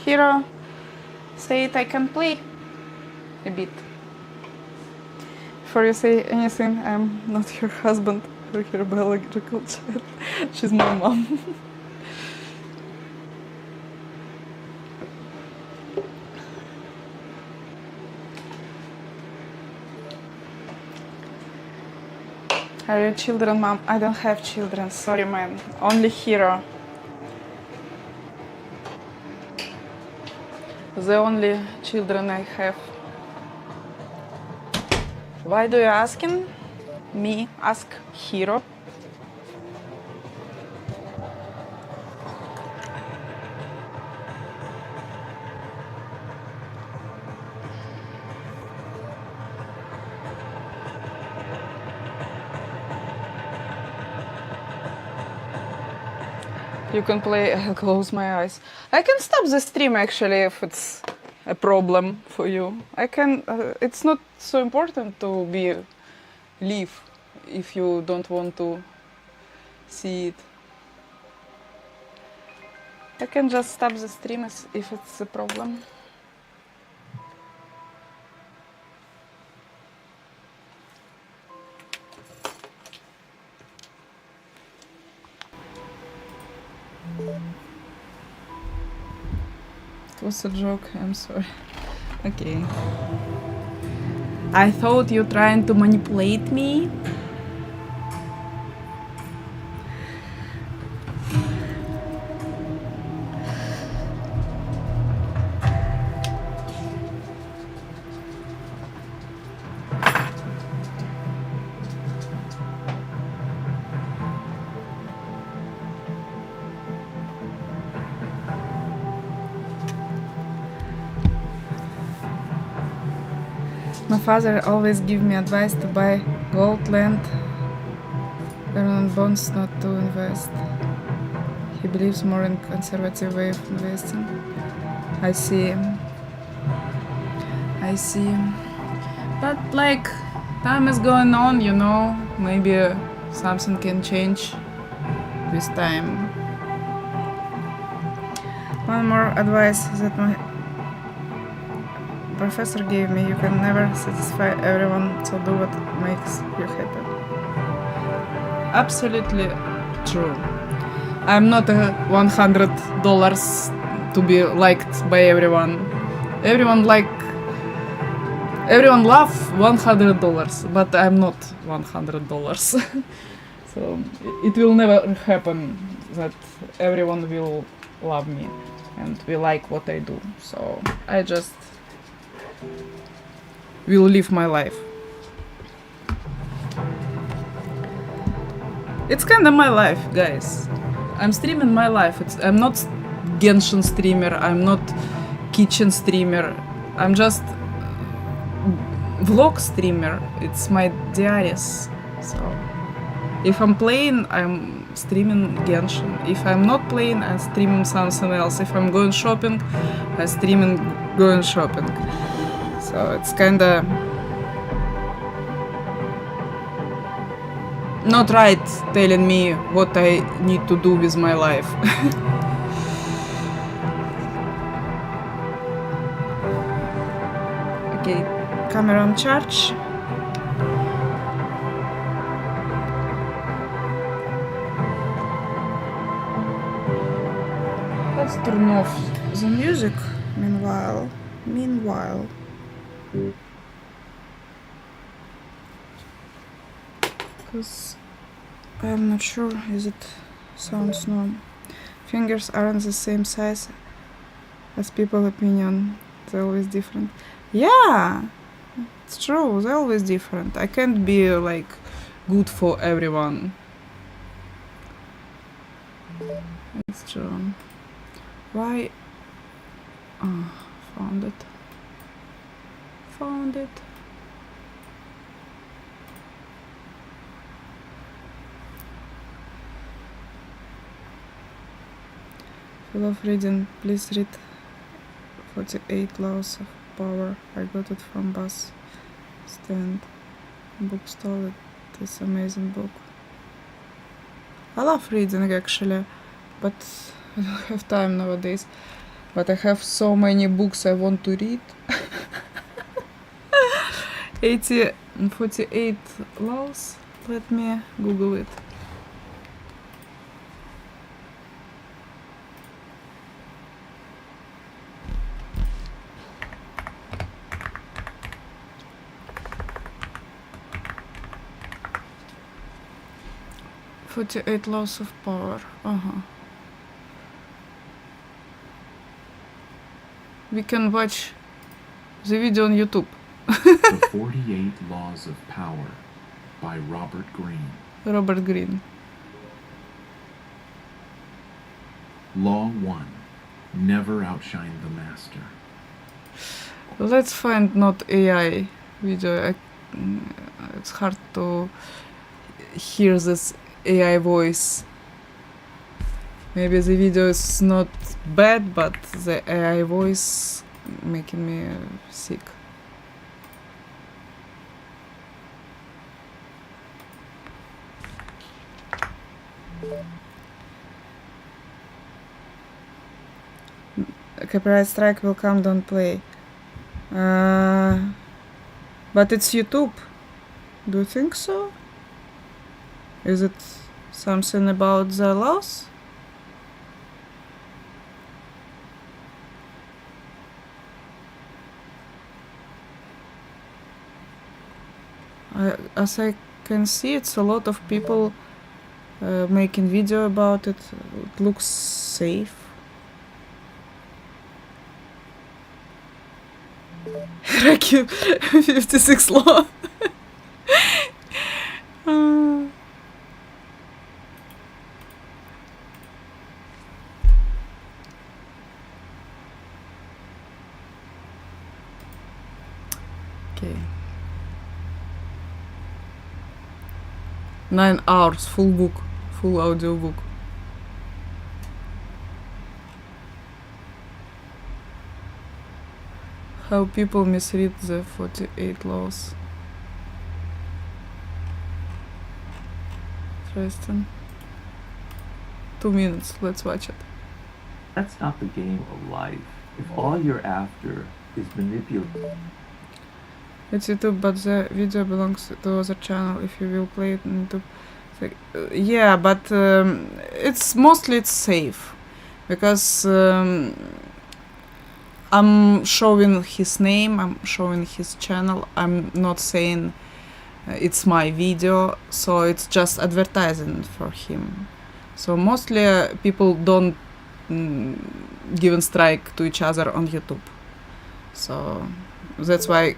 Speaker 5: Hero said I can play a bit. Before you say anything, I'm not her husband or her biological child. She's my mom. Are you children, Mom? I don't have children. Sorry, man. Only Hero. The only children I have. Why do you asking? Me ask Hero. You can play. I'll close my eyes. I can stop the stream actually if it's a problem for you. I can. It's not so important to leave if you don't want to see it. I can just stop the stream if it's a problem. It was a joke, I'm sorry. Okay. I thought you trying to manipulate me. My father always give me advice to buy gold, land, and on bonds not to invest. He believes more in conservative way of investing. I see. But like, time is going on, you know, maybe something can change with time. One more advice that my professor gave me: you can never satisfy everyone, so do what makes you happy. Absolutely true. I'm not a $100 to be liked by everyone. Everyone love $100, but I'm not $100. So it will never happen that everyone will love me and will like what I do. So I just will live my life. It's kinda my life, guys. I'm streaming my life. I'm not Genshin streamer, I'm not kitchen streamer. I'm just vlog streamer. It's my diaries. So if I'm playing, I'm streaming Genshin. If I'm not playing, I'm streaming something else. If I'm going shopping, I'm streaming going shopping. So it's kinda not right telling me what I need to do with my life. Okay, camera on charge. Let's turn off the music meanwhile. Because I'm not sure is it sounds normal. Fingers aren't the same size as people's opinion. They're always different. Yeah, it's true. They're always different. I can't be like good for everyone. It's true. Why? Oh, found it. If you love reading, please read 48 Laws of Power. I got it from bus stand bookstore. It is amazing book. I love reading actually, but I don't have time nowadays. But I have so many books I want to read. 48 laws. Let me Google it. "48 Laws of Power." We can watch the video on YouTube.
Speaker 6: The 48 Laws of Power by Robert Greene. Law 1. Never outshine the master.
Speaker 5: Let's find not AI video. It's hard to hear this AI voice. Maybe the video is not bad, but the AI voice making me sick. Copyright strike will come, don't play. But it's YouTube. Do you think so? Is it something about the laws? As I can see, it's a lot of people making video about it. It looks safe. Raku 56 law. Okay.
Speaker 1: 9 hours, full book, full audio book. How people misread the 48 laws. Interesting. 2 minutes, let's watch it.
Speaker 7: That's not the game of life. If all you're after is manipulation.
Speaker 1: It's YouTube, but the video belongs to other channel. If you will play it on YouTube, it's like, yeah, but it's mostly safe because I'm showing his name, I'm showing his channel. I'm not saying it's my video, so it's just advertising for him. So mostly people don't give a strike to each other on YouTube. So that's why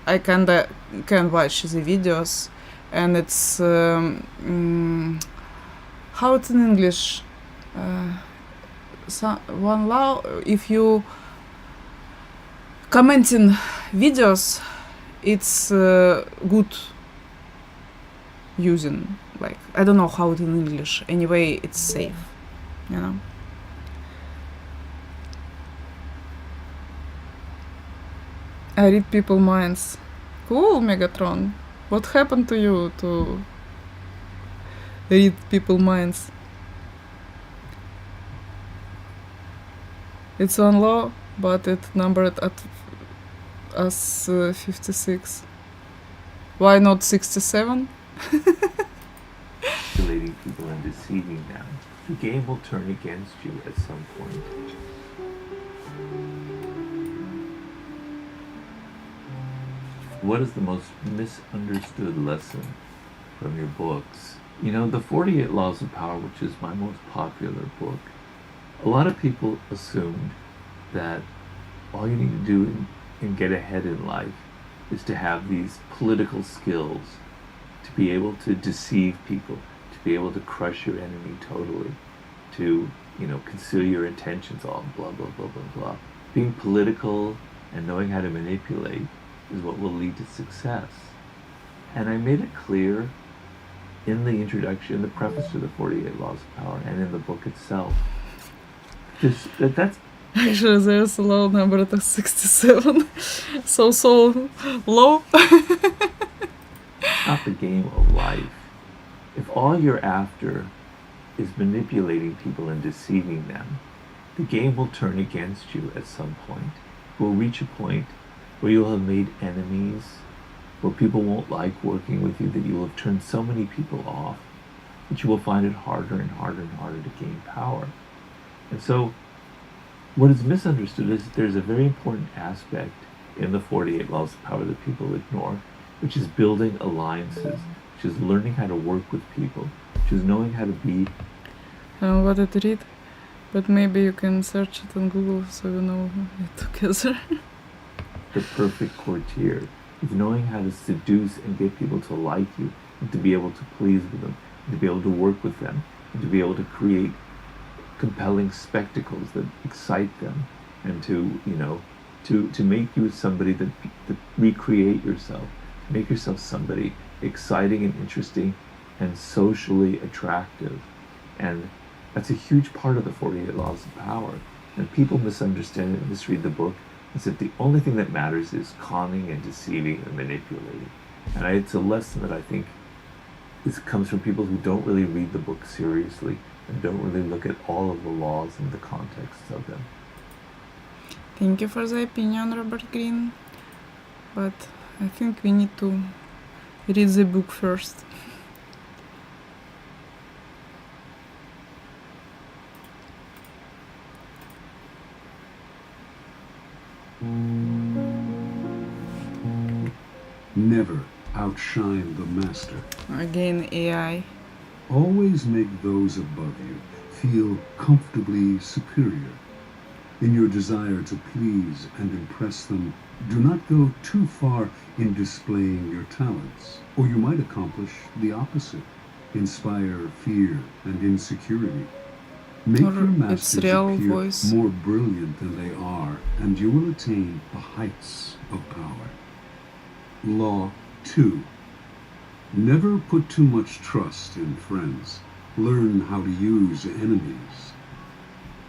Speaker 1: I kinda can watch the videos, and it's how it's in English. One law: if you commenting videos, it's good using. Like, I don't know how it in English. Anyway, it's safe, you know. I read people's minds. Cool, Megatron. What happened to you to read people's minds? It's on law, but it numbered as 56. Why not 67?
Speaker 7: Manipulating people and deceiving them. The game will turn against you at some point. What is the most misunderstood lesson from your books? You know, the 48 Laws of Power, which is my most popular book, a lot of people assumed that all you need to do and get ahead in life is to have these political skills, to be able to deceive people, to be able to crush your enemy totally, to, you know, conceal your intentions, all blah, blah, blah, blah, blah. Being political and knowing how to manipulate is what will lead to success. And I made it clear in the introduction, the preface to the 48 Laws of Power, and in the book itself. That's
Speaker 1: Actually, there's a low number at 67. so low.
Speaker 7: not the game of life. If all you're after is manipulating people and deceiving them, the game will turn against you at some point. It will reach a point where you'll have made enemies, where people won't like working with you, that you will have turned so many people off that you will find it harder and harder and harder to gain power. And so what is misunderstood is there's a very important aspect in the 48 Laws of Power that people ignore, which is building alliances, which is learning how to work with people, which is knowing how to be.
Speaker 1: I don't know what it read, but maybe you can search it on Google so you know it together.
Speaker 7: The perfect courtier is knowing how to seduce and get people to like you, and to be able to please with them, and to be able to work with them, and to be able to create compelling spectacles that excite them, and to, you know, to make you somebody that recreate yourself, make yourself somebody exciting and interesting and socially attractive. And that's a huge part of the 48 Laws of Power. And people misunderstand it and misread the book as if the only thing that matters is conning and deceiving and manipulating. And it's a lesson that I think comes from people who don't really read the book seriously and don't really look at all of the laws and the contexts of them.
Speaker 1: Thank you for the opinion, Robert Greene. But I think we need to read the book first.
Speaker 8: Never outshine the master.
Speaker 1: Again, AI.
Speaker 8: Always make those above you feel comfortably superior. In your desire to please and impress them, do not go too far in displaying your talents, or you might accomplish the opposite, inspire fear and insecurity. Make
Speaker 1: Or
Speaker 8: your
Speaker 1: its
Speaker 8: masters
Speaker 1: real
Speaker 8: appear
Speaker 1: voice.
Speaker 8: more brilliant than they are, and you will attain the heights of power. Law 2. Never put too much trust in friends. Learn how to use enemies.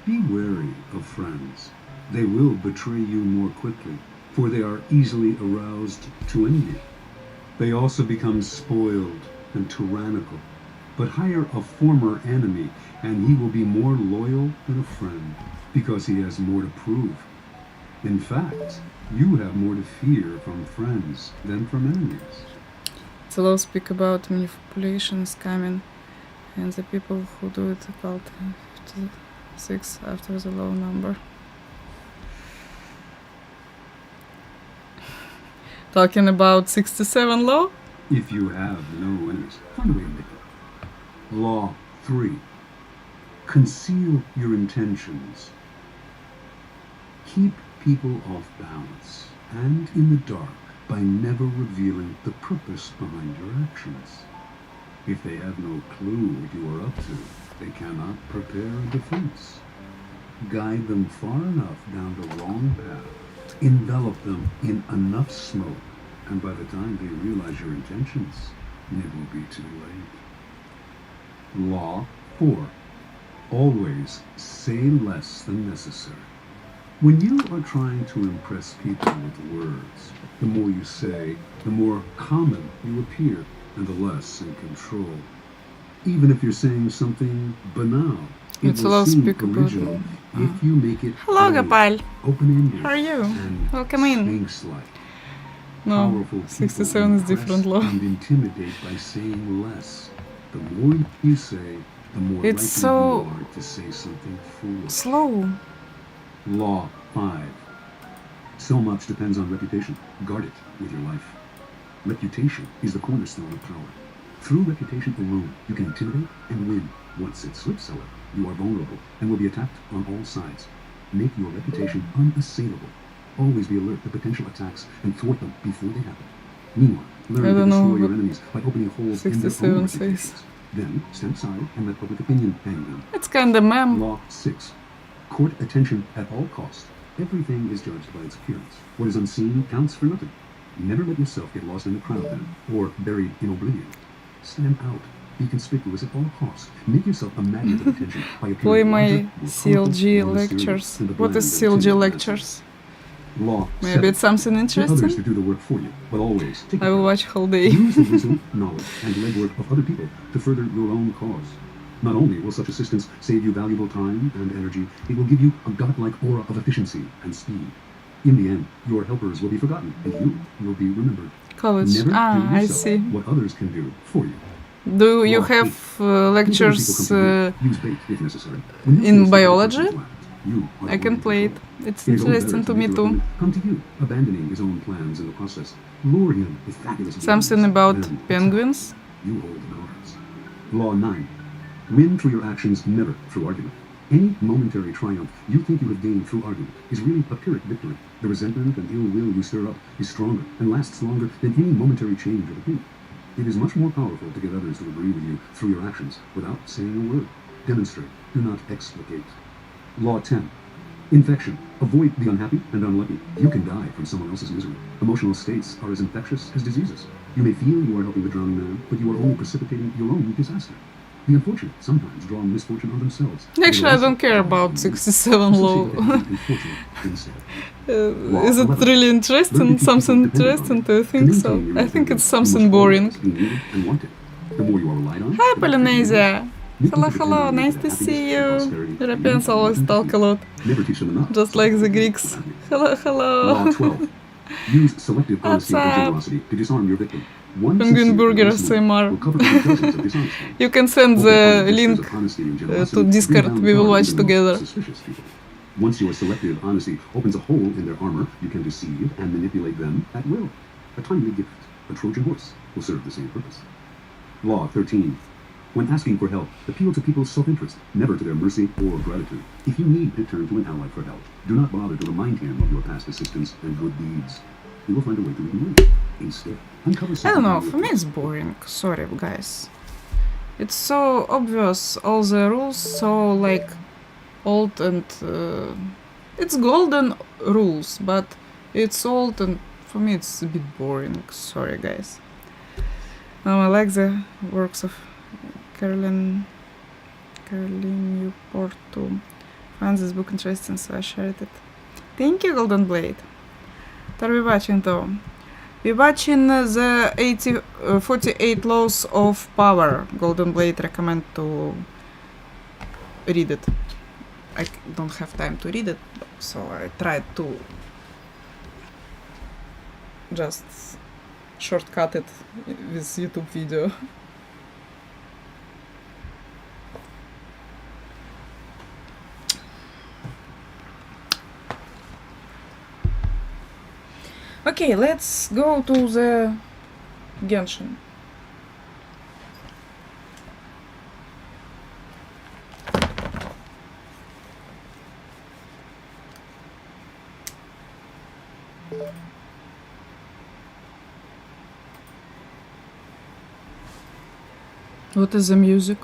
Speaker 8: Be wary of friends. They will betray you more quickly, for they are easily aroused to envy. They also become spoiled and tyrannical. But hire a former enemy, and he will be more loyal than a friend, because he has more to prove. In fact, you have more to fear from friends than from enemies.
Speaker 1: So they'll speak about manipulation, scamming, and the people who do it called 56 after the low number. Talking about 67 low?
Speaker 8: If you have no enemies, find a way to make them. Law 3. Conceal your intentions. Keep people off balance and in the dark by never revealing the purpose behind your actions. If they have no clue what you are up to, they cannot prepare a defense. Guide them far enough down the wrong path. Envelop them in enough smoke, and by the time they realize your intentions, it will be too late. Law 4. Always say less than necessary. When you are trying to impress people with words, the more you say, the more common you appear, and the less in control. Even if you're saying something banal, it
Speaker 1: It's
Speaker 8: will
Speaker 1: all
Speaker 8: seem
Speaker 1: speak about
Speaker 8: original if you make it
Speaker 1: Hello,
Speaker 8: brave,
Speaker 1: Gopal.
Speaker 8: open-ended,
Speaker 1: How are you?
Speaker 8: and
Speaker 1: Welcome in.
Speaker 8: Sphinx-like.
Speaker 1: No,
Speaker 8: Powerful
Speaker 1: 67 is
Speaker 8: people
Speaker 1: different
Speaker 8: impress
Speaker 1: law.
Speaker 8: and intimidate by saying less. The more you say, the more
Speaker 1: It's
Speaker 8: likely
Speaker 1: so
Speaker 8: you are to say something foolish.
Speaker 1: slow.
Speaker 8: Law 5. So much depends on reputation. Guard it with your life. Reputation is the cornerstone of power. Through reputation alone, you can intimidate and win. Once it slips, however, you are vulnerable and will be attacked on all sides. Make your reputation unassailable. Always be alert to potential attacks and thwart them before they happen. Meanwhile, learn
Speaker 1: I
Speaker 8: to
Speaker 1: don't know
Speaker 8: destroy your
Speaker 1: what
Speaker 8: enemies by opening holes in their
Speaker 1: 67
Speaker 8: own
Speaker 1: says.
Speaker 8: reputations. Then stand aside and let public opinion hang them.
Speaker 1: It's kinda mem.
Speaker 8: Law 6. Court attention at all costs. Everything is judged by its appearance. What is unseen counts for nothing. Never let yourself get lost in the crowd then, or buried in oblivion. Stand out. Be conspicuous at all costs. Make yourself a magnet of attention by
Speaker 1: Play
Speaker 8: appearing
Speaker 1: my
Speaker 8: larger, more
Speaker 1: CLG
Speaker 8: colorful, more mysterious
Speaker 1: lectures.
Speaker 8: than the
Speaker 1: What
Speaker 8: bland
Speaker 1: is
Speaker 8: and
Speaker 1: CLG
Speaker 8: timid
Speaker 1: lectures?
Speaker 8: masses. Law
Speaker 1: Maybe
Speaker 8: 7.
Speaker 1: it's something
Speaker 8: Get others to
Speaker 1: interesting?
Speaker 8: do the work for you, but always take
Speaker 1: I will
Speaker 8: it.
Speaker 1: watch whole day.
Speaker 8: Use the wisdom, knowledge, and legwork of other people to further your own cause. Not only will such assistance save you valuable time and energy, it will give you a godlike aura of efficiency and speed. In the end, your helpers will be forgotten, and you will be remembered.
Speaker 1: College.
Speaker 8: Never do
Speaker 1: I
Speaker 8: yourself
Speaker 1: see.
Speaker 8: what others can do for you.
Speaker 1: Do you
Speaker 8: Law
Speaker 1: have
Speaker 8: 8.
Speaker 1: lectures
Speaker 8: Use bait if necessary. When you
Speaker 1: in
Speaker 8: feel
Speaker 1: biology?
Speaker 8: something is left, you are
Speaker 1: I
Speaker 8: the
Speaker 1: can
Speaker 8: one in
Speaker 1: play it.
Speaker 8: control.
Speaker 1: It's
Speaker 8: It is only
Speaker 1: interesting
Speaker 8: better
Speaker 1: to
Speaker 8: make
Speaker 1: me
Speaker 8: your
Speaker 1: too.
Speaker 8: opponent come to you, abandoning his own plans in the process. Lure him with fabulous
Speaker 1: Something
Speaker 8: games,
Speaker 1: about
Speaker 8: then attack.
Speaker 1: penguins.
Speaker 8: You hold the cards. Law 9. Win through your actions, never through argument. Any momentary triumph you think you have gained through argument is really a Pyrrhic victory. The resentment and ill will you stir up is stronger and lasts longer than any momentary change of opinion. It is much more powerful to get others to agree with you through your actions without saying a word. Demonstrate, do not explicate. Law 10. Infection. Avoid the unhappy and unlucky. You can die from someone else's misery. Emotional states are as infectious as diseases. You may feel you are helping the drowning man, but you are only precipitating your own disaster. The unfortunate sometimes draw misfortune on themselves.
Speaker 1: Actually, I don't care about 67 low. Is it really interesting? Something interesting? Do you think so? I think it's something boring. Hi, Polynesia. Hello, hello. Nice to see you. Europeans always talk a lot, just like the Greeks. Hello, hello.
Speaker 8: Law 12. Use selective
Speaker 1: What's
Speaker 8: honesty and
Speaker 1: up?
Speaker 8: generosity to disarm your victim. One
Speaker 1: Penguin
Speaker 8: sincere
Speaker 1: Burger
Speaker 8: honest move
Speaker 1: SMR.
Speaker 8: will cover up dozens of dishonesty.
Speaker 1: You can send the
Speaker 8: Wholehearted
Speaker 1: link
Speaker 8: gestures of honesty and generosity
Speaker 1: to Discord.
Speaker 8: bring down
Speaker 1: We will
Speaker 8: guard
Speaker 1: watch
Speaker 8: even the most
Speaker 1: together.
Speaker 8: suspicious people. Once your selective honesty opens a hole in their armor, you can deceive and manipulate them at will. A timely gift, a Trojan horse, will serve the same purpose. Law 13. When asking for help, appeal to people's self-interest, never to their mercy or gratitude. If you need to turn to an ally for help, do not bother to remind him of your past assistance and good deeds. He will find a way to ignore you. Instead, uncover
Speaker 1: I don't know,
Speaker 8: something
Speaker 1: for me it's boring. Sorry, guys. It's so obvious, all the rules, so like old and it's golden rules, but it's old and for me it's a bit boring. Sorry, guys.
Speaker 5: I like the works of Caroline Newport too. Found this book interesting, so I shared it. Thank you, Golden Blade. What are we watching though? We're watching the 48 Laws of Power. Golden Blade recommend to read it. I don't have time to read it, so I tried to just shortcut it with YouTube video. Okay, let's go to the Genshin. What is the music?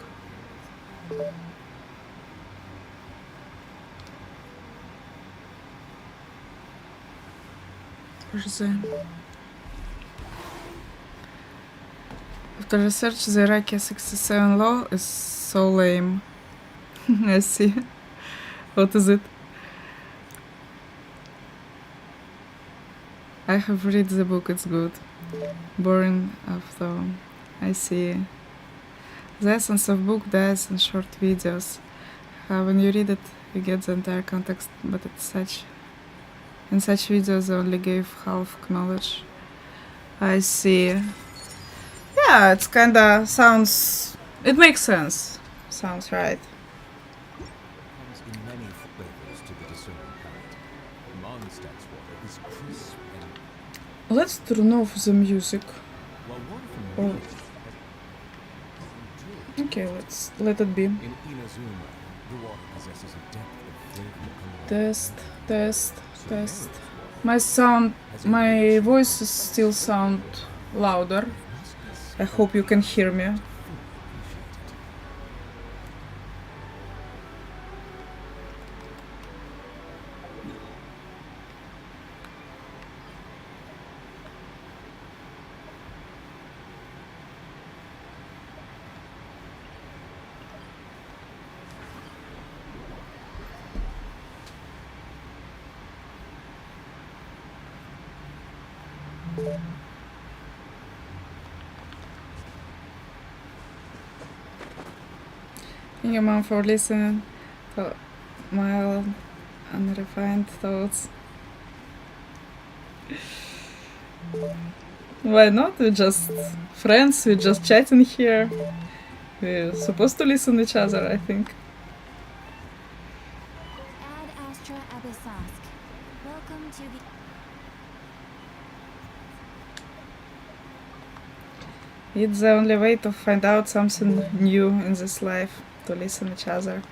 Speaker 5: After research, the Iraqi 67 law is so lame. I see. What is it? I have read the book, it's good. Boring after. I see. The essence of book dies in short videos. When you read it, you get the entire context, but in such videos they only gave half knowledge. I see. Yeah, it's kinda sounds... It makes sense. Sounds right.
Speaker 9: Comes in many flavors to the discerning palate. Mondstadt's water is crisp and
Speaker 5: Let's turn off the music.
Speaker 9: while water from
Speaker 5: Oh.
Speaker 9: Leaf has
Speaker 5: Okay, let it be.
Speaker 9: in Inazuma, the water possesses a depth of flavor and
Speaker 5: Test. My voice still sound louder. I hope you can hear me. Thank you, Mom, for listening to my unrefined thoughts. Why not? We're just friends, we're just chatting here. We're supposed to listen to each other, I think.
Speaker 10: Ad Astra Abyssosque. Welcome to the...
Speaker 5: It's the only way to find out something new in this life, to listen to each other.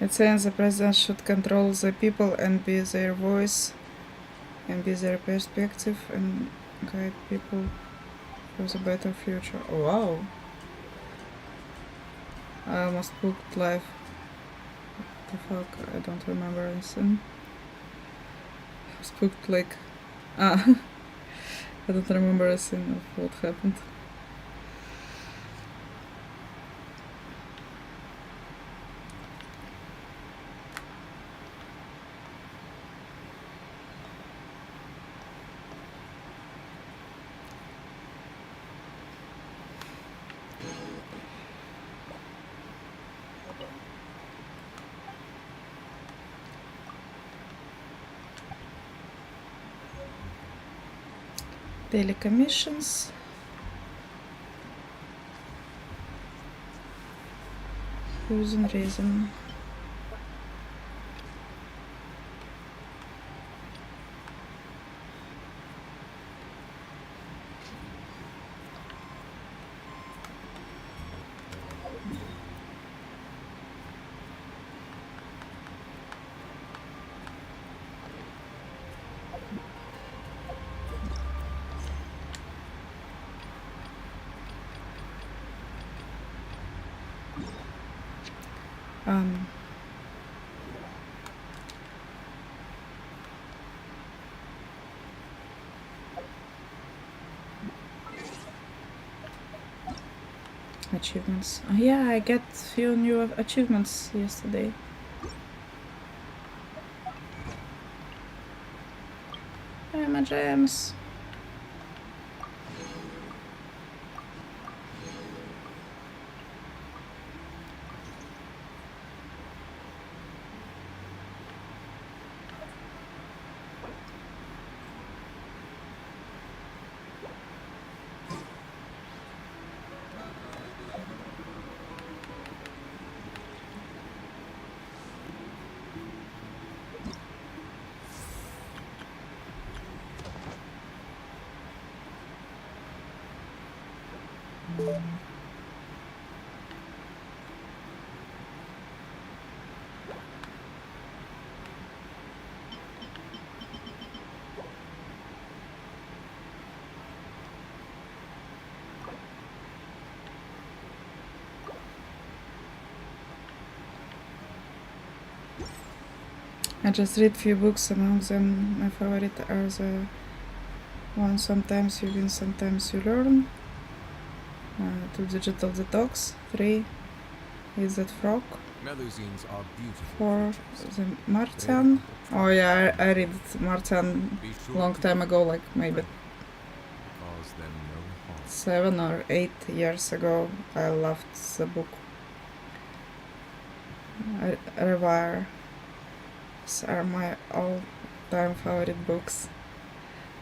Speaker 5: It's saying the president should control the people and be their voice and be their perspective and guide people for the better future. Oh, wow. I almost booked live. What the fuck? I don't remember anything. I was booked like... I don't remember a thing of what happened. Daily commissions. Using reason. Achievements. Yeah, I got few new achievements yesterday. Hey, my gems. I just read few books, among them my favorite are the one Sometimes You Win, Sometimes You Learn, 2 Digital Detox, 3 Is That Frog,
Speaker 9: Melusines are beautiful
Speaker 5: 4
Speaker 9: creatures.
Speaker 5: The Martian. Oh yeah, I read Martian
Speaker 9: Be sure
Speaker 5: long
Speaker 9: to
Speaker 5: time
Speaker 9: keep
Speaker 5: ago, like maybe
Speaker 9: cause them no harm.
Speaker 5: 7 or 8 years ago. I loved the book. Revire are my all-time favorite books.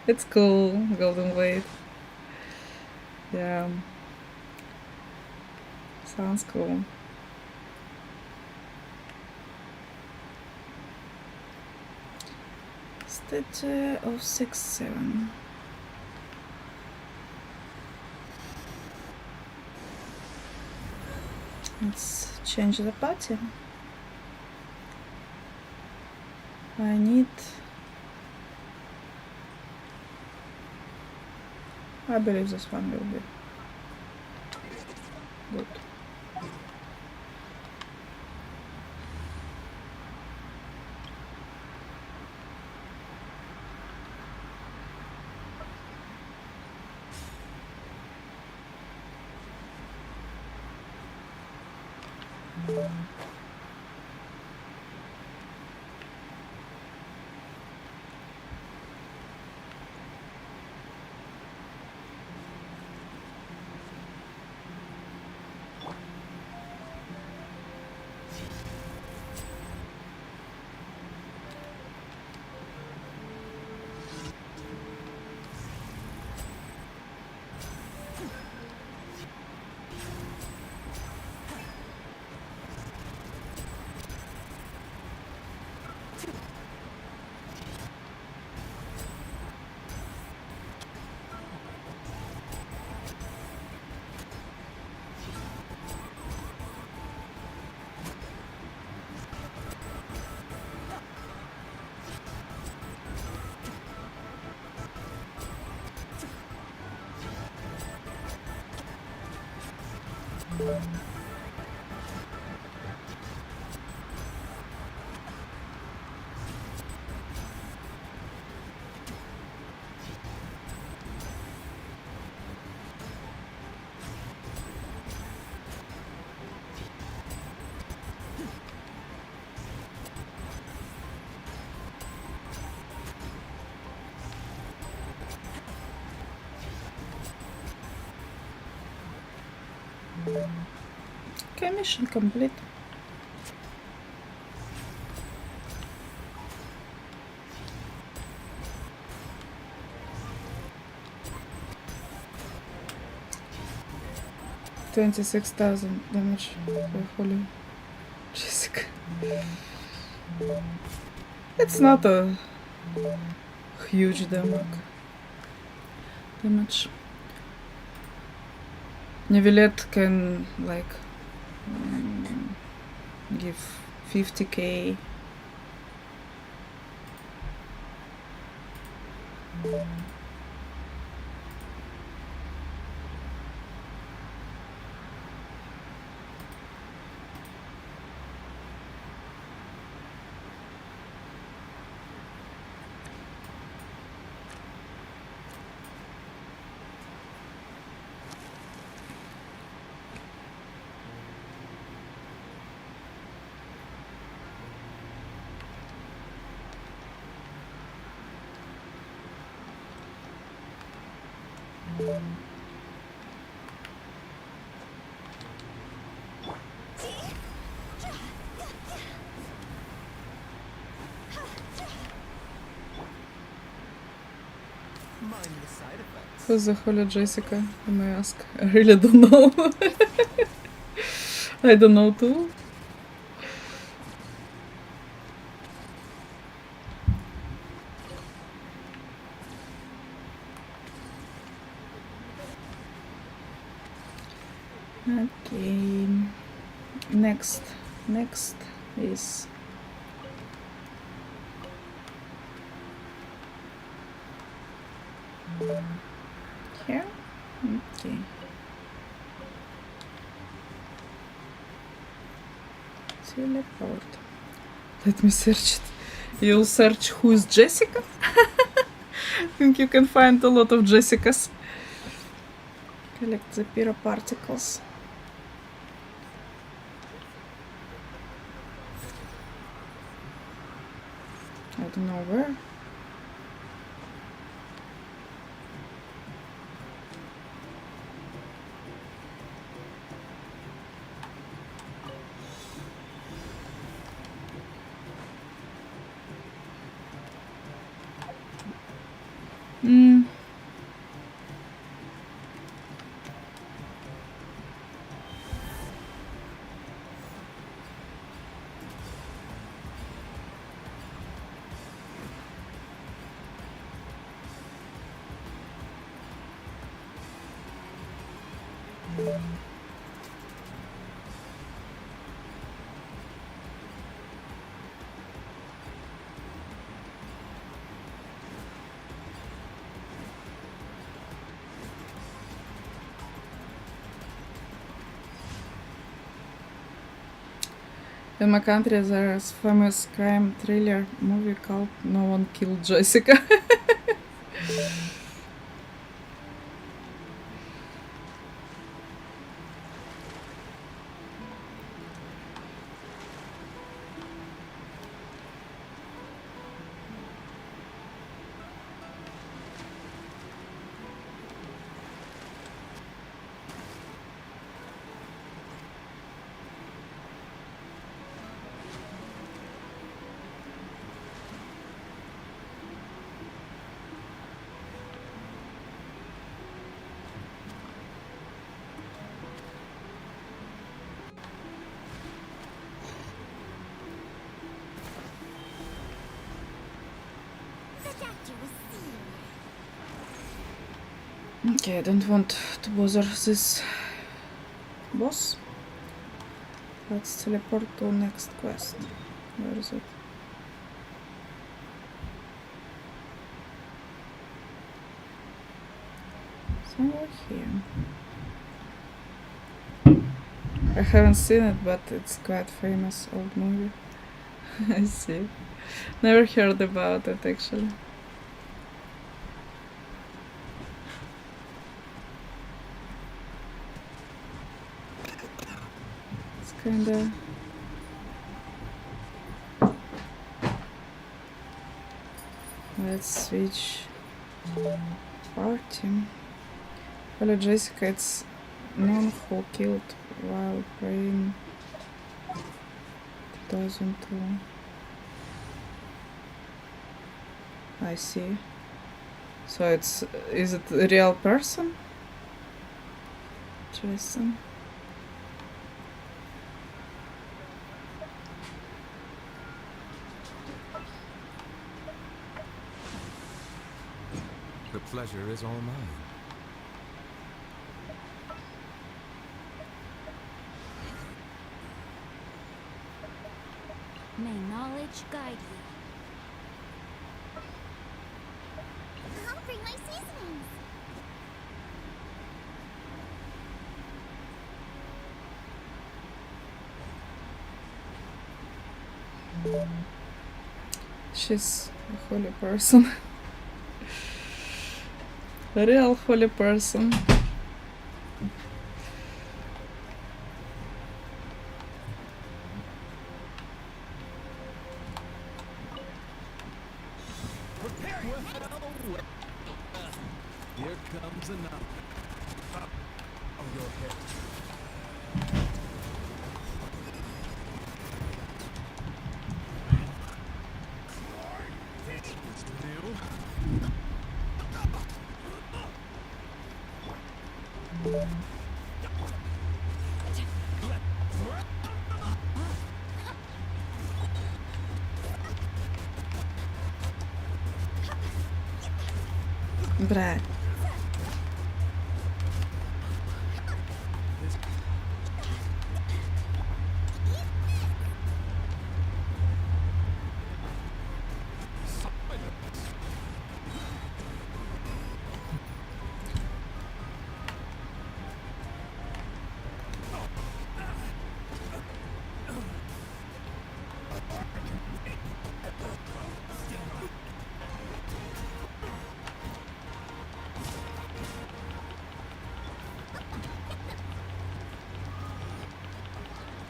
Speaker 5: It's cool, Golden Blade. Yeah, sounds cool. Statue of 6-7. Let's change the party. I need... I believe this one will be good. Okay, mission complete. $26,000 damage for Holy Jessica. It's not a huge damage. Nivelet can like give 50k.
Speaker 1: Who's the Holy Jessica? You may ask. I really don't know. I don't know too. Okay. Next is here. Okay. Teleport. Let me search it. You'll search who is Jessica? I think you can find a lot of Jessicas. Collect the pyro particles. I don't know where. In my country, there's a famous crime thriller movie called No One Killed Jessica. Okay, I don't want to bother this boss. Let's teleport to next quest. Where is it? Somewhere here. I haven't seen it, but it's quite famous old movie. I see. Never heard about it actually. Kinda let's switch party. Hello Jessica, it's known who killed while praying 2002. I see. So is it a real person? Interesting.
Speaker 9: The pleasure is all mine.
Speaker 10: May knowledge guide you. I'll bring my seasonings.
Speaker 1: She's a holy person. A real holy person.
Speaker 9: Here comes another. Oh, your head.
Speaker 5: Бля.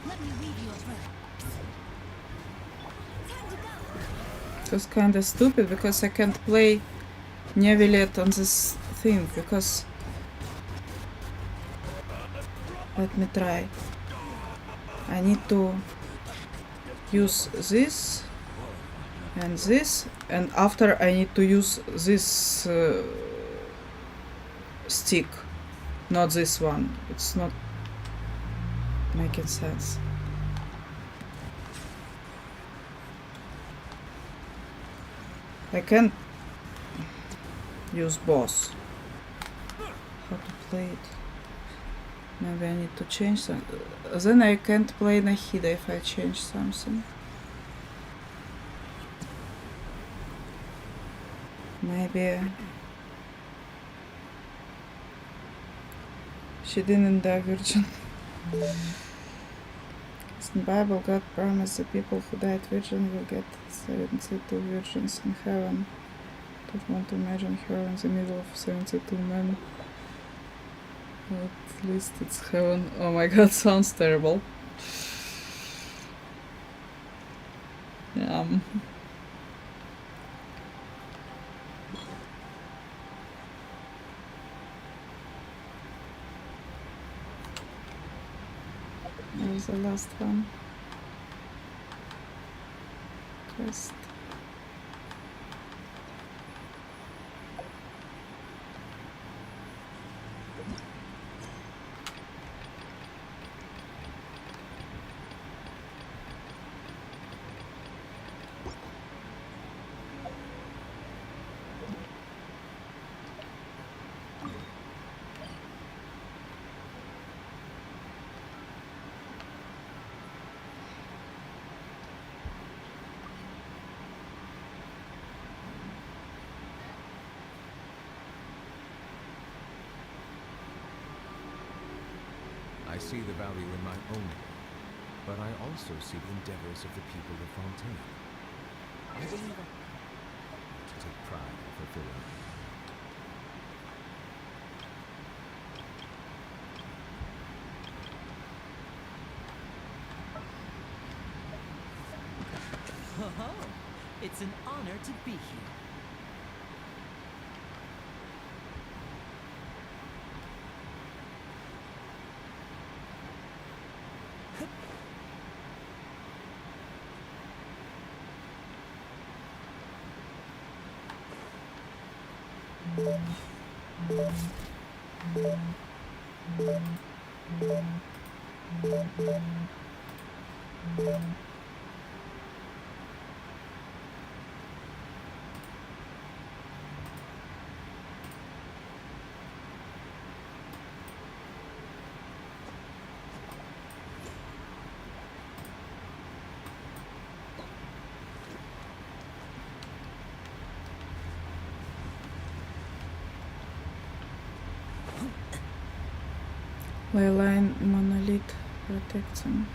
Speaker 10: Let me read your verse. Time to go.
Speaker 5: It was kinda stupid because I can't play Nevilet on this thing because... Let me try. I need to use this and after I need to use this stick, not this one. It's not making sense. I can't use both. How to play it? Maybe I need to change something. Then I can't play Nahida if I change something. Maybe she didn't die virgin. In the Bible, God promised the people who died virgin will get 72 virgins in heaven. Don't want to imagine her in the middle of 72 men. At least it's heaven. Oh my god, sounds terrible. There's the last one. Just
Speaker 9: I see the value in my own work, but I also see the endeavors of the people of Fontaine. I believe I to take pride in fulfilling them.
Speaker 11: Oh, it's an honor to be here.
Speaker 5: Leyline monolith protects him.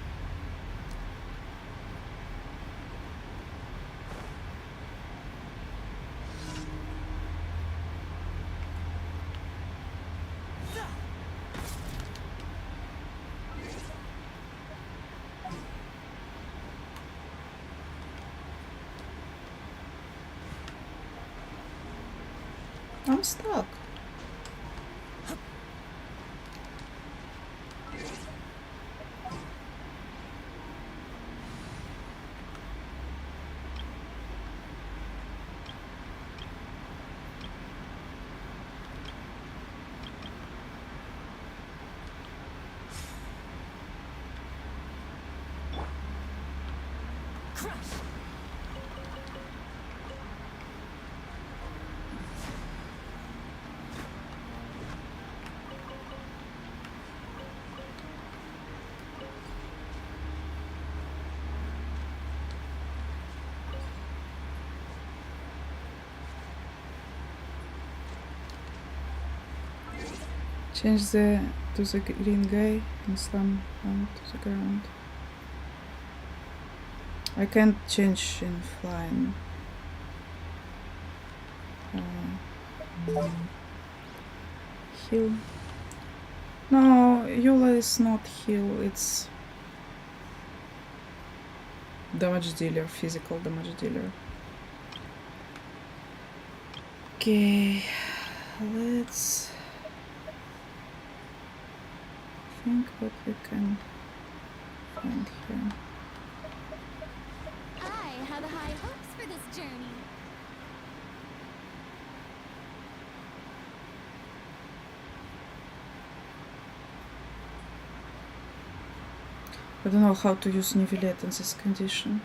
Speaker 5: I'm stuck. Change to the green guy and slam down to the ground. I can't change in flying. Heal. No, Yola is not heal, it's damage dealer, physical damage dealer. Okay, let's think what we can find here.
Speaker 10: I have high hopes for this journey.
Speaker 5: I don't know how to use Nivellate in this condition.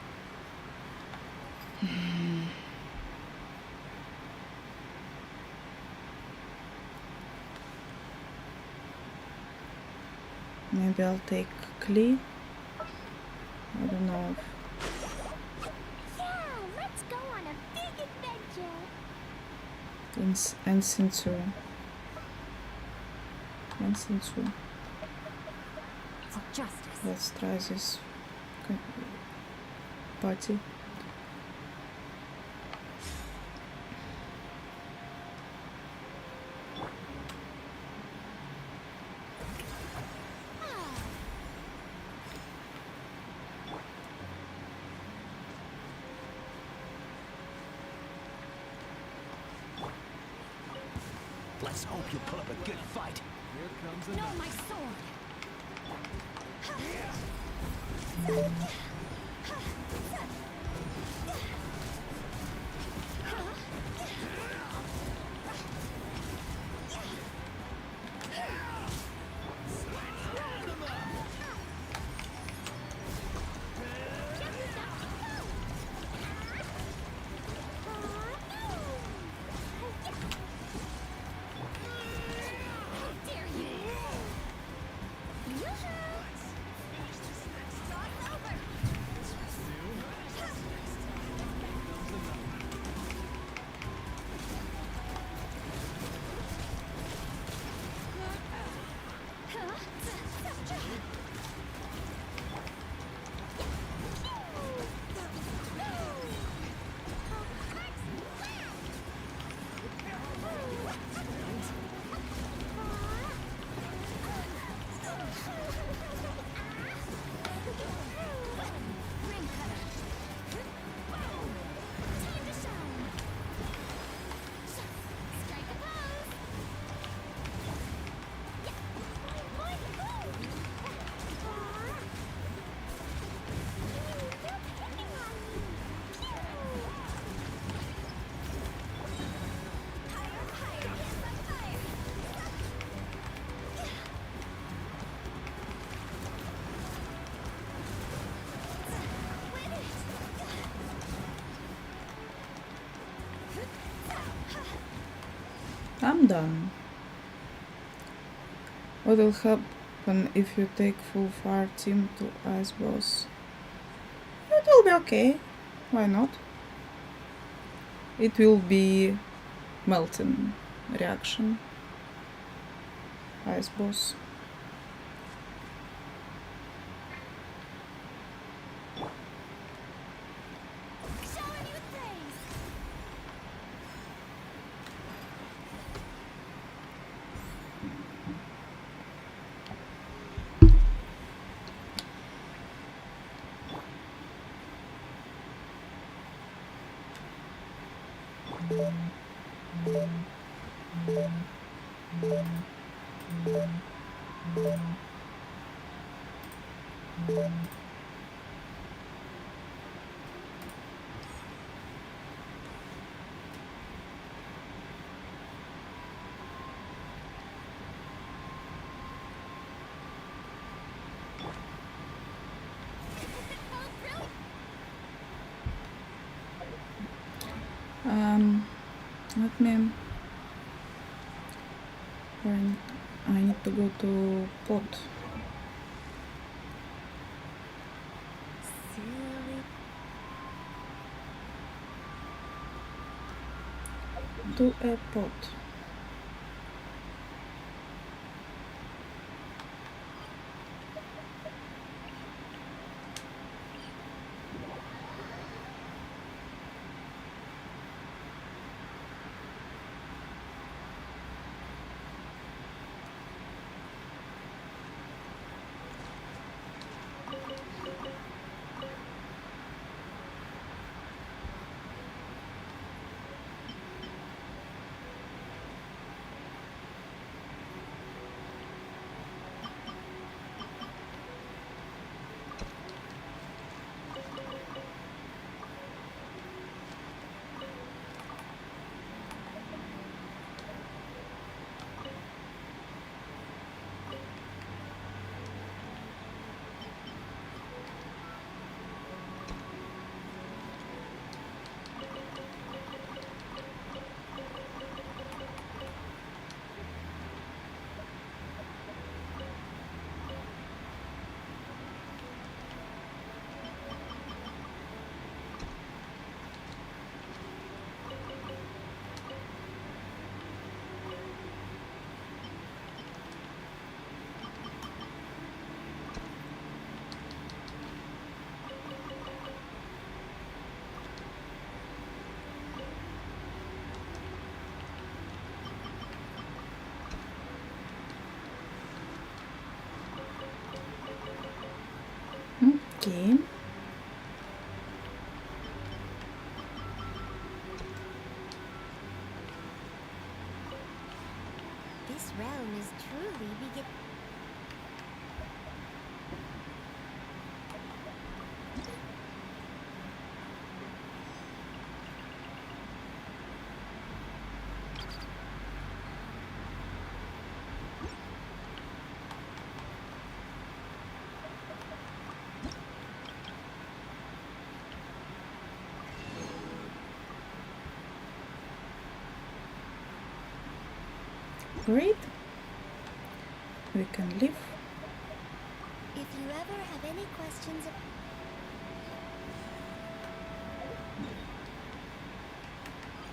Speaker 5: Maybe I'll take Klee. I don't know.
Speaker 10: Yeah, let's go on a big adventure.
Speaker 5: And Sintu.
Speaker 10: For justice.
Speaker 5: Let's try this party.
Speaker 9: Let's hope you'll put up a good fight. Here comes
Speaker 10: No, my sword.
Speaker 5: I'm done. What will happen if you take full fire team to ice boss? It will be okay. Why not? It will be melting reaction. Ice boss.
Speaker 10: Showering you with praise.
Speaker 5: Let me. I need to go to pot. To a pot.
Speaker 10: This realm is truly begin.
Speaker 5: Great. We can leave.
Speaker 10: If you ever have any questions,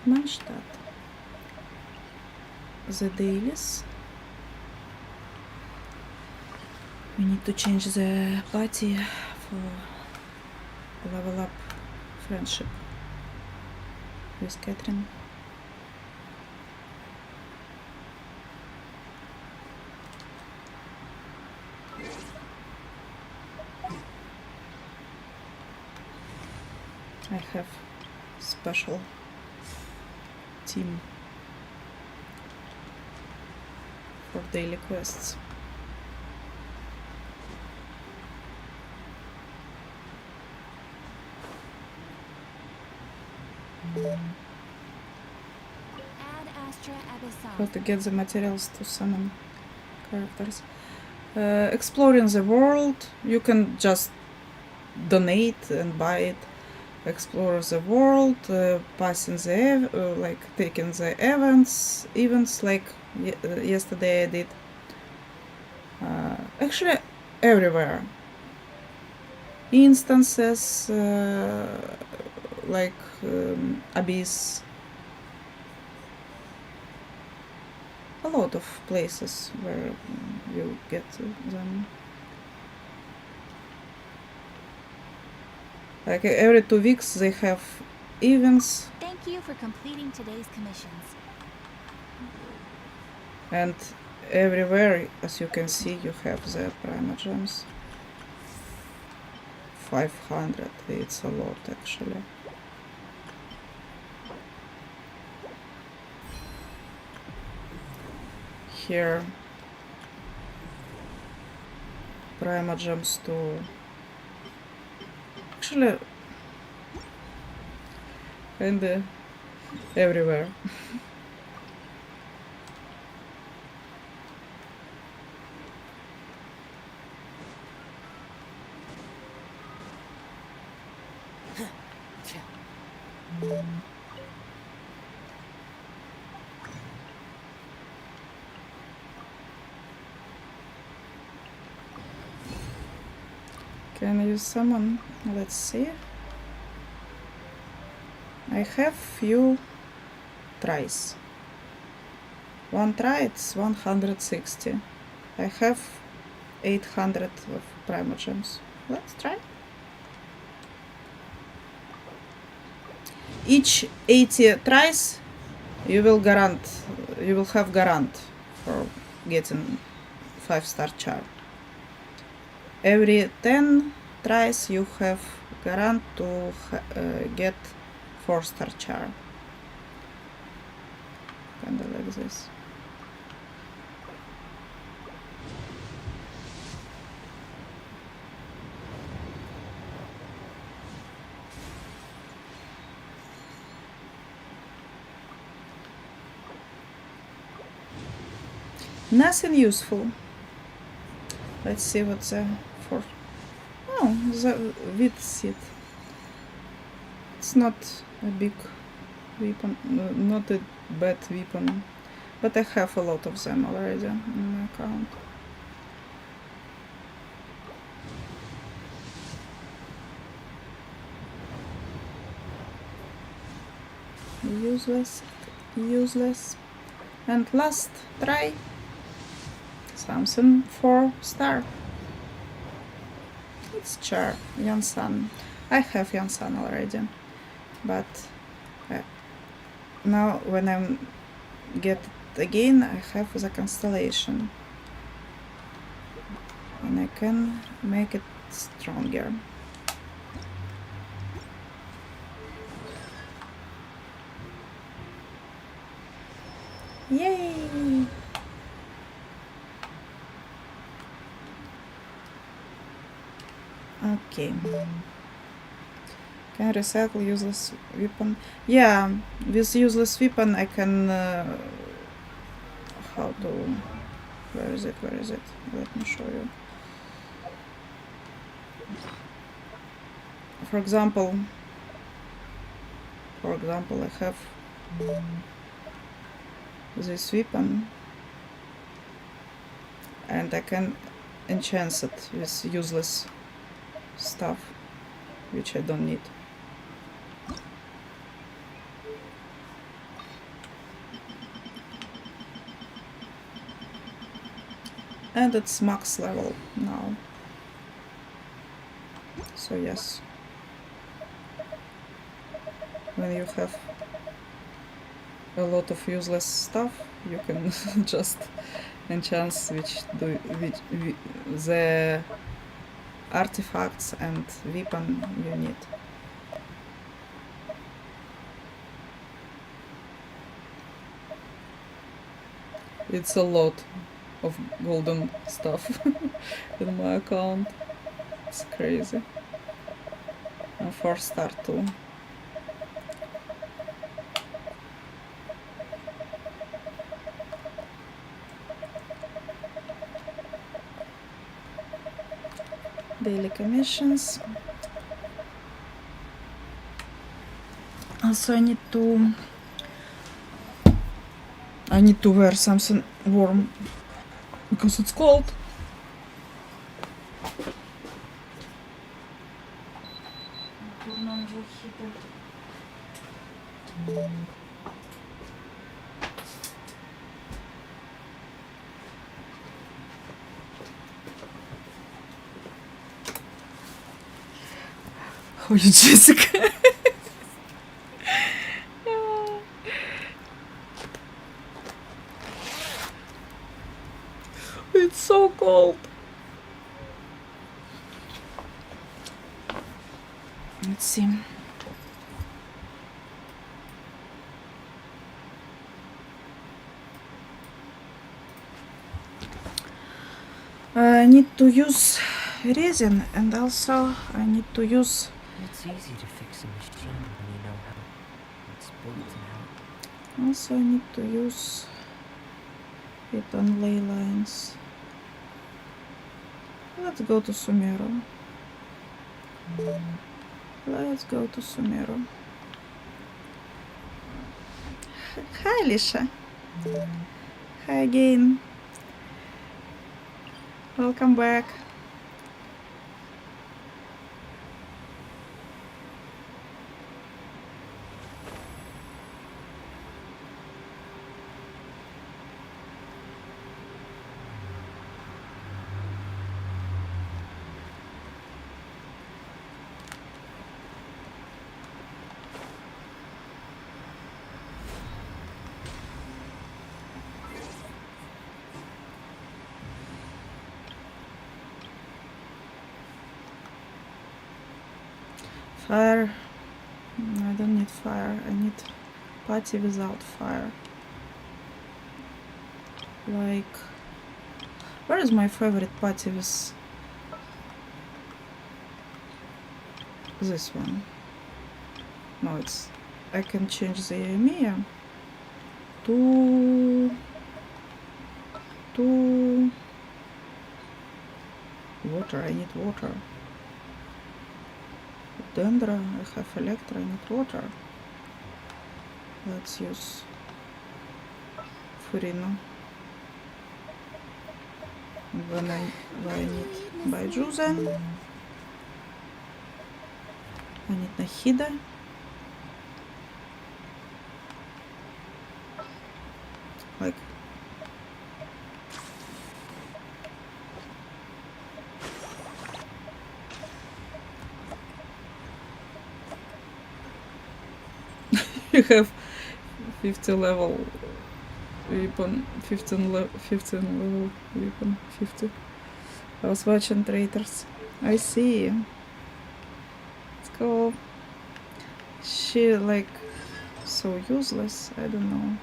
Speaker 5: Manstadt. The dailies. We need to change the party for level up friendship with Catherine. I have special team for daily quests.
Speaker 10: add Astra Abyssal.
Speaker 5: How to get the materials to summon characters. Exploring the world, you can just donate and buy it. Explore the world, passing the like taking the events like yesterday I did. Actually, everywhere. Instances like Abyss. A lot of places where you get them. Like every 2 weeks they have events.
Speaker 10: Thank you for completing today's commissions.
Speaker 5: And everywhere, as you can see, you have the primogems. 500, it's a lot actually. Here, primogems to actually and everywhere. Can you summon? Let's see. I have few tries. One try it's 160. I have 800 of primogems. Let's try. Each 80 tries you will have garant for getting 5-star char. Every 10 tries you have garant to get 4-star char. Kinda like this. Nothing useful. Let's see what's the for. Oh, the wheat seed. It's not a big weapon, not a bad weapon, but I have a lot of them already in my account. Useless. And last try. Something 4-star. It's char, Yansan. I have Yansan already, but now when I get it again, I have the constellation, and I can make it stronger. Yay! Okay. Can recycle useless weapon? Yeah, with useless weapon I can... how to... Where is it? Where is it? Let me show you. For example, I have this weapon and I can enchant it with useless stuff which I don't need. And it's max level now. So yes, when you have a lot of useless stuff, you can just enchant the artifacts and weapon you need. It's a lot of golden stuff in my account. It's crazy. And 4-star too. Daily commissions. Also I need to wear something warm because it's cold. Ой, Джессика. It's so cold. Let's see. I need to use resin and also I need to use...
Speaker 12: It's easy to fix a machine when you know how it's built and how...
Speaker 5: Also I need to use it on ley lines. Let's go to Sumero. Let's go to Sumero. Hi, Lisha. Hi again. Welcome back. Fire. I don't need fire. I need party without fire. Like, where is my favorite party with this one? No, it's... I can change the EMEA to water. I need water. Dendra, I have Electra, I need water. Let's use Furino. When I need Baijuzen. I need Nahida. Like, you have 50 level weapon, 15 level weapon, 50. I was watching traitors. I see. Let's go. She like so useless. I don't know.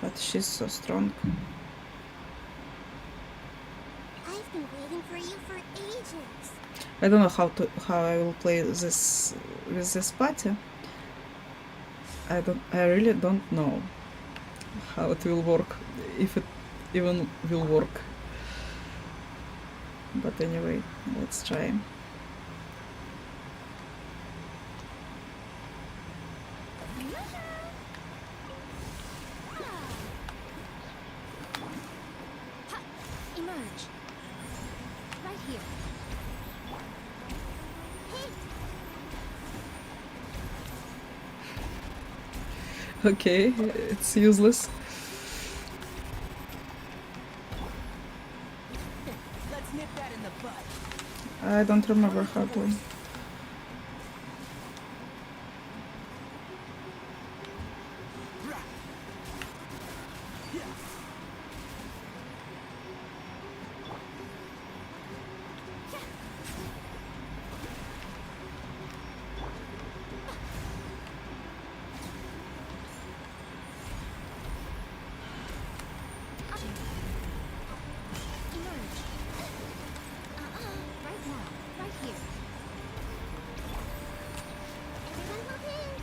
Speaker 5: but she's so strong.
Speaker 10: I've been waiting for you for ages.
Speaker 5: I don't know how I will play this with this party. I really don't know how it will work, if it even will work. But anyway, let's try.
Speaker 10: Emerge. Right here.
Speaker 5: Okay, it's useless.
Speaker 11: Let's nip that in the bud.
Speaker 5: I don't remember how to.
Speaker 10: Emerge. Right now. Right here. Everyone hop in.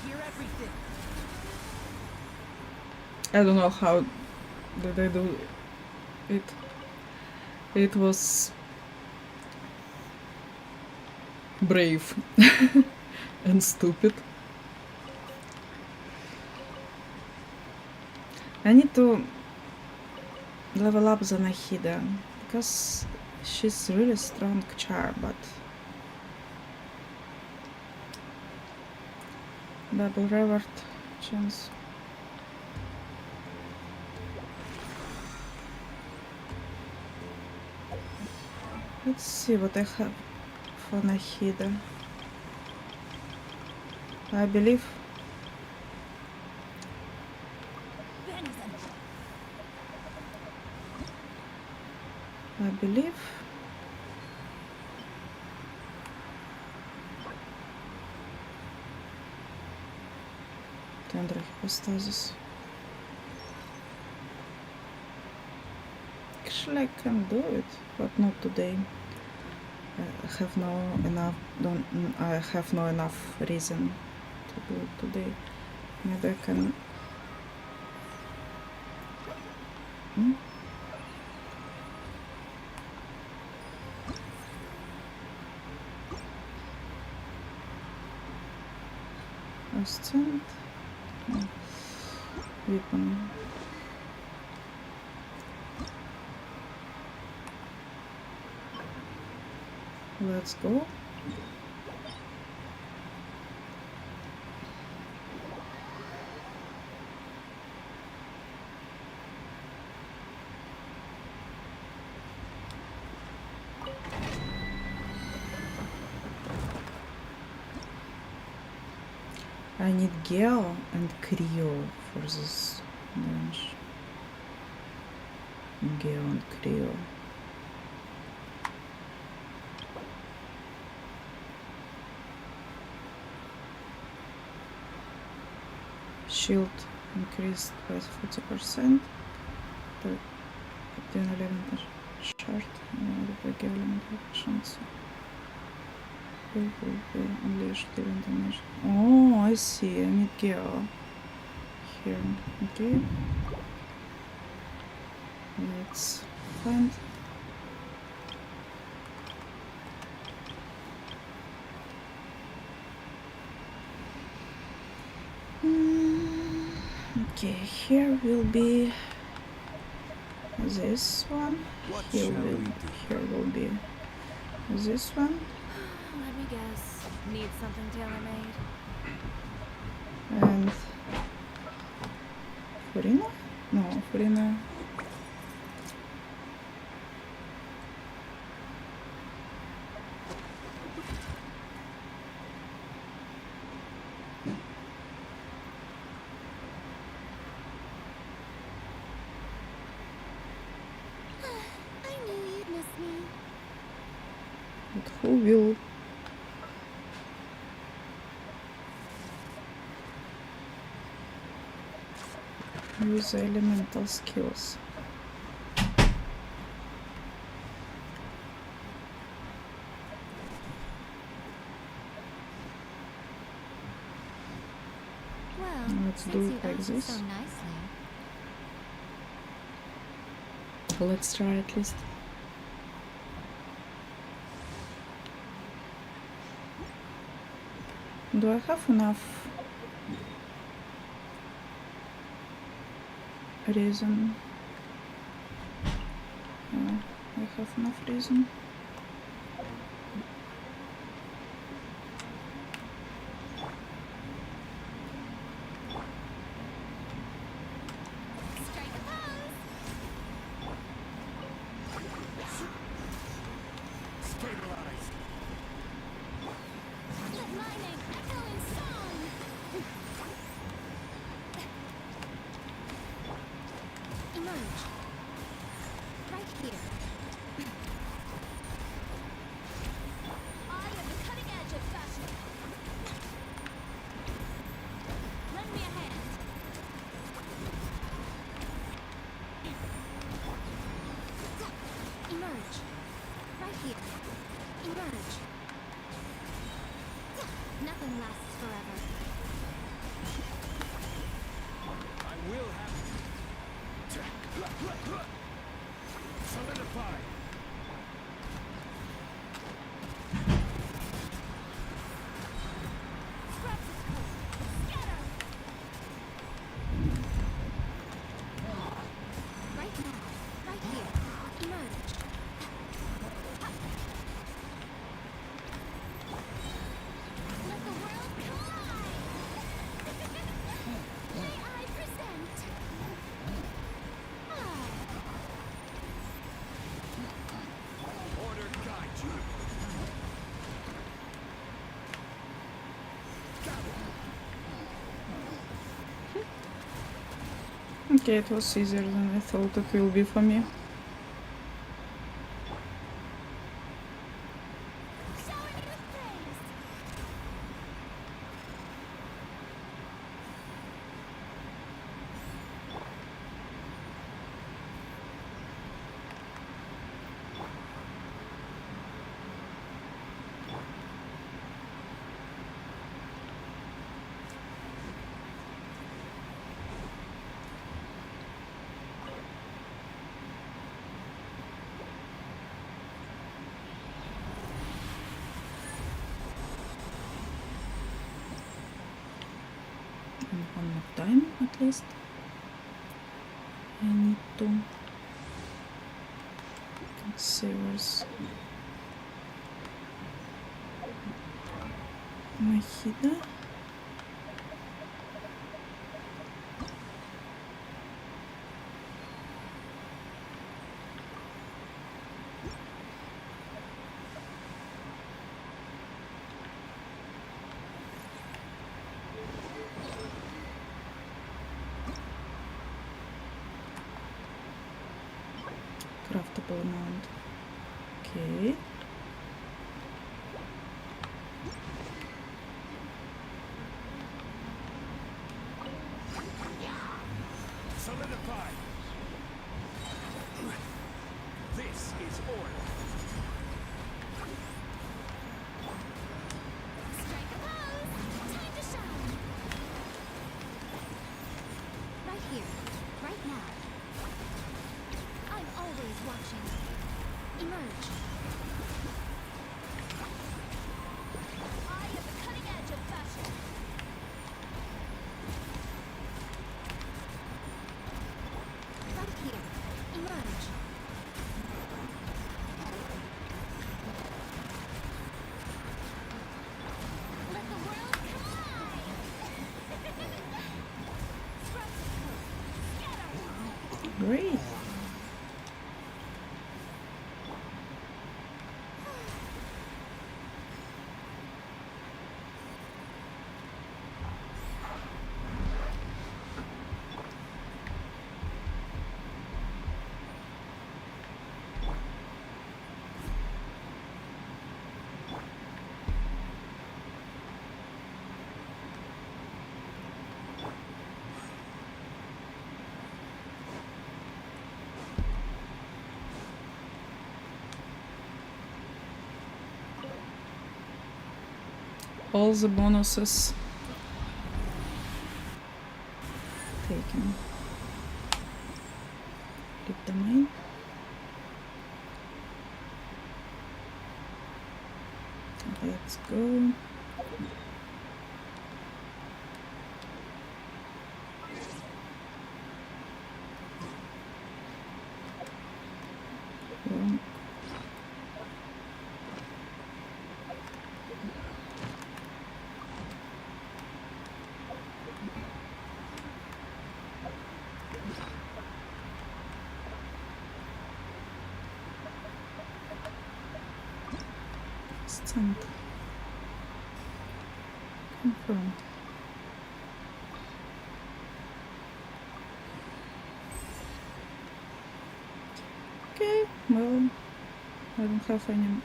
Speaker 11: Hear everything.
Speaker 5: I don't know how did I do it. It was brave and stupid. I need to level up the Nahida because she's really strong char, but double reward chance. Let's see what I have for Nahida. I believe Tender hypostasis. Actually, I can do it, but not today. I have no enough reason to do it today. Maybe I can. Ascend. Weapon. Let's go. I need Geo and Creo for this bench. Geo and Creo. Shield increased by 40%. The 10-11 shard. Chance. Unleash during damage. Oh, I see. I need Geo here. Okay. Let's find. Okay, here will be this one. Here will be this one.
Speaker 10: Let me guess. Need something tailor-made?
Speaker 5: And Furina? No, Furina.
Speaker 10: I knew you'd miss me.
Speaker 5: But who will? use the elemental skills.
Speaker 10: Well,
Speaker 5: Let's
Speaker 10: since
Speaker 5: do
Speaker 10: you
Speaker 5: it like
Speaker 10: answered
Speaker 5: this.
Speaker 10: so nicely.
Speaker 5: Let's try at least. Do I have enough reason? I have enough reason.
Speaker 10: Strike a pose.
Speaker 9: Stabilize.
Speaker 10: Let my name echo in song. Emerge. Right here. I am the cutting edge of fashion. Lend me a hand. Emerge. Right here. Emerge. Nothing lasts forever.
Speaker 9: I will have solidify.
Speaker 10: Scraps of code. Scatter. Right now. Right here. Emerge. Let the world collide. May I present?
Speaker 9: Order guide you.
Speaker 5: Okay, it was easier than I thought it will be for me.
Speaker 10: Showering you with praise.
Speaker 5: And one more time at least. I need to. Let's see where's Mahida. Craftable amount. Okay.
Speaker 9: Solidify. This is order.
Speaker 10: Strike a pose. Time to shine. Right here. Right now. I'm always watching. Emerge. I am the cutting edge of fashion. Right here. Emerge. Let the world collide. Scraps of code. Scatter.
Speaker 5: Great.
Speaker 1: All the bonuses taken. Leave the main. Let's go. One. Send. Confirm. Okay, well, I don't have any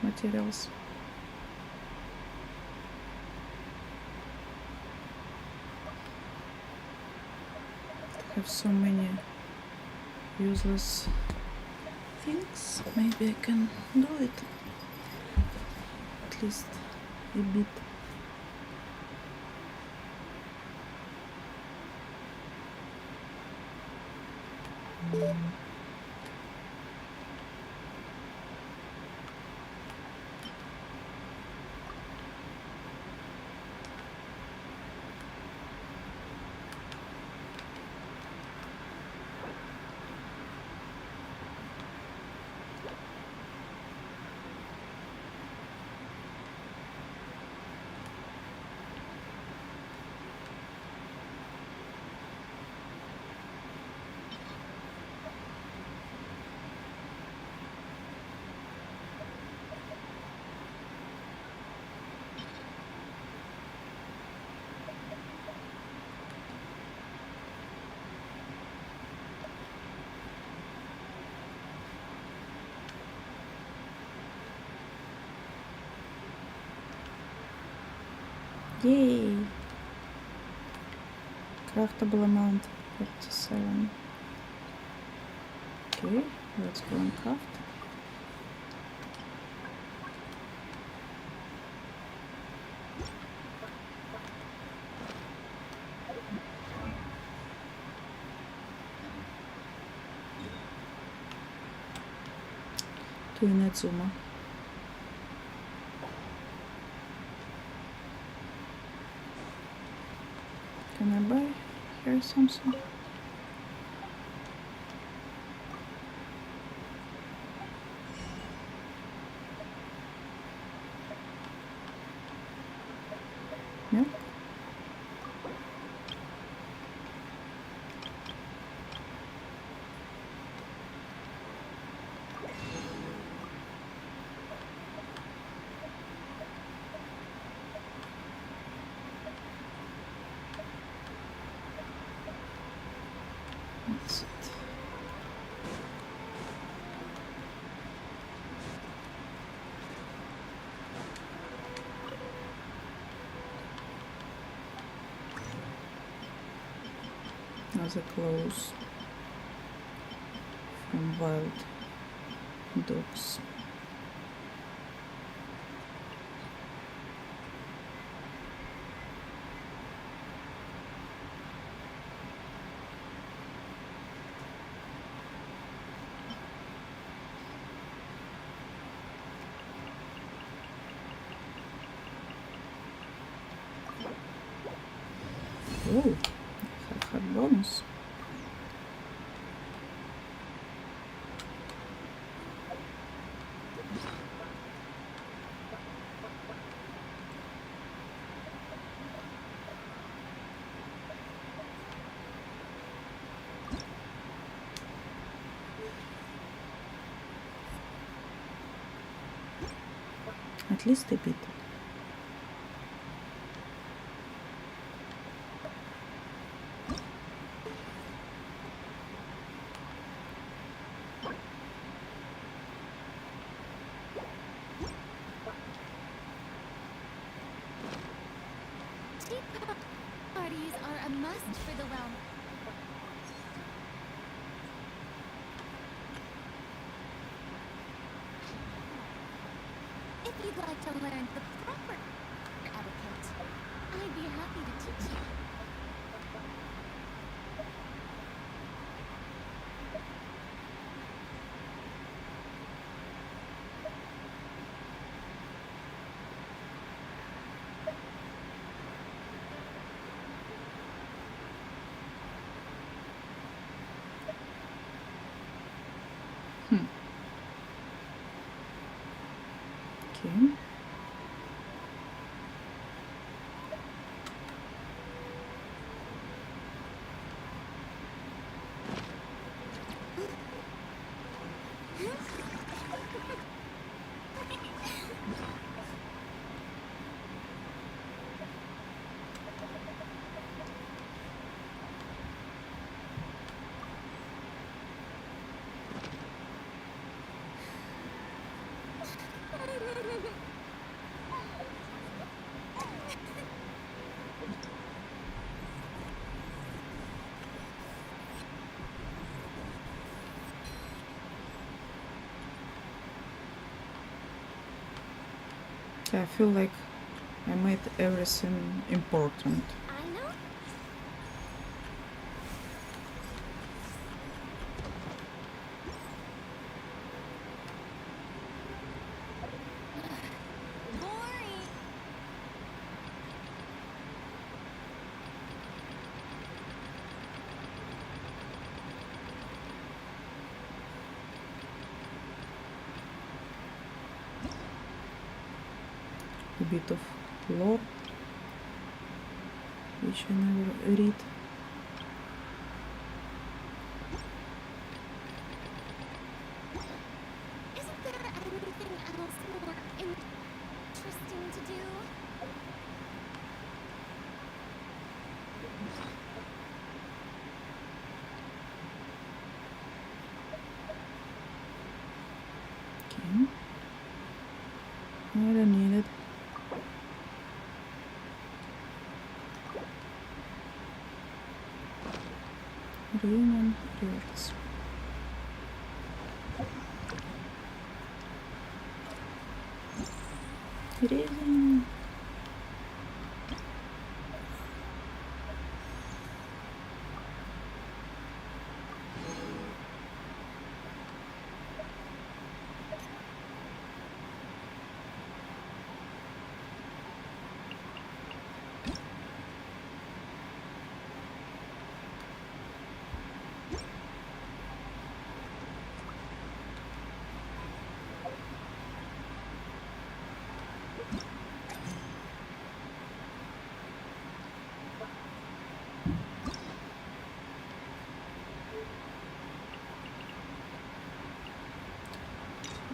Speaker 1: materials. I have so many useless things. Maybe I can do it. At least a bit. Yay! Craftable amount 47. Okay, let's go and craft. To Inazuma. Can I buy here something? No? That's it. Other clothes from wild dogs. Oh, I have had bonus. At least a bit.
Speaker 10: Tea parties are a must for the realm. If you'd like to learn the proper etiquette, I'd be happy to teach you.
Speaker 1: Okay. I feel like I made everything important.
Speaker 10: I know. Boring.
Speaker 1: A bit of lore, which I never read.
Speaker 10: Isn't there anything else more interesting to do?
Speaker 1: Okay. I don't need it. Reunion rewards. Reason.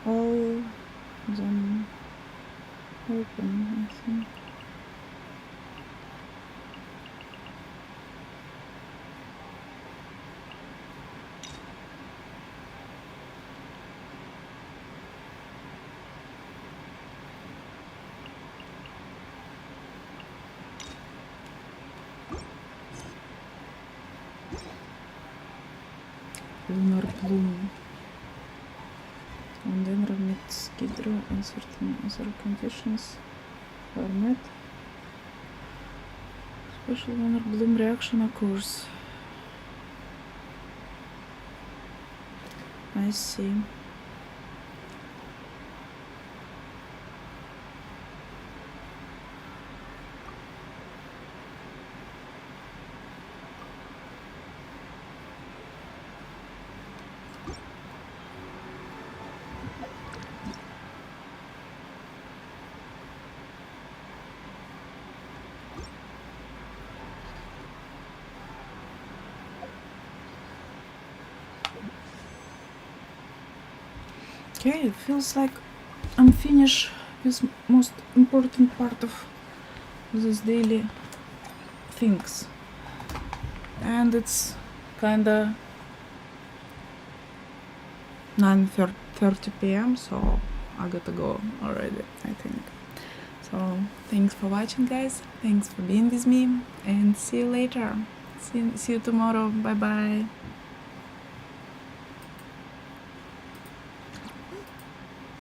Speaker 1: All them open, I think. Lunar bloom. And then remit Skidrow and certain other conditions are met. Special lunar bloom reaction occurs. I see. Okay, it feels like I'm finished with most important part of this daily things, and it's kinda 9:30 p.m. so I gotta go already, I think. So thanks for watching, guys. Thanks for being with me, and see you later. See you tomorrow. Bye bye.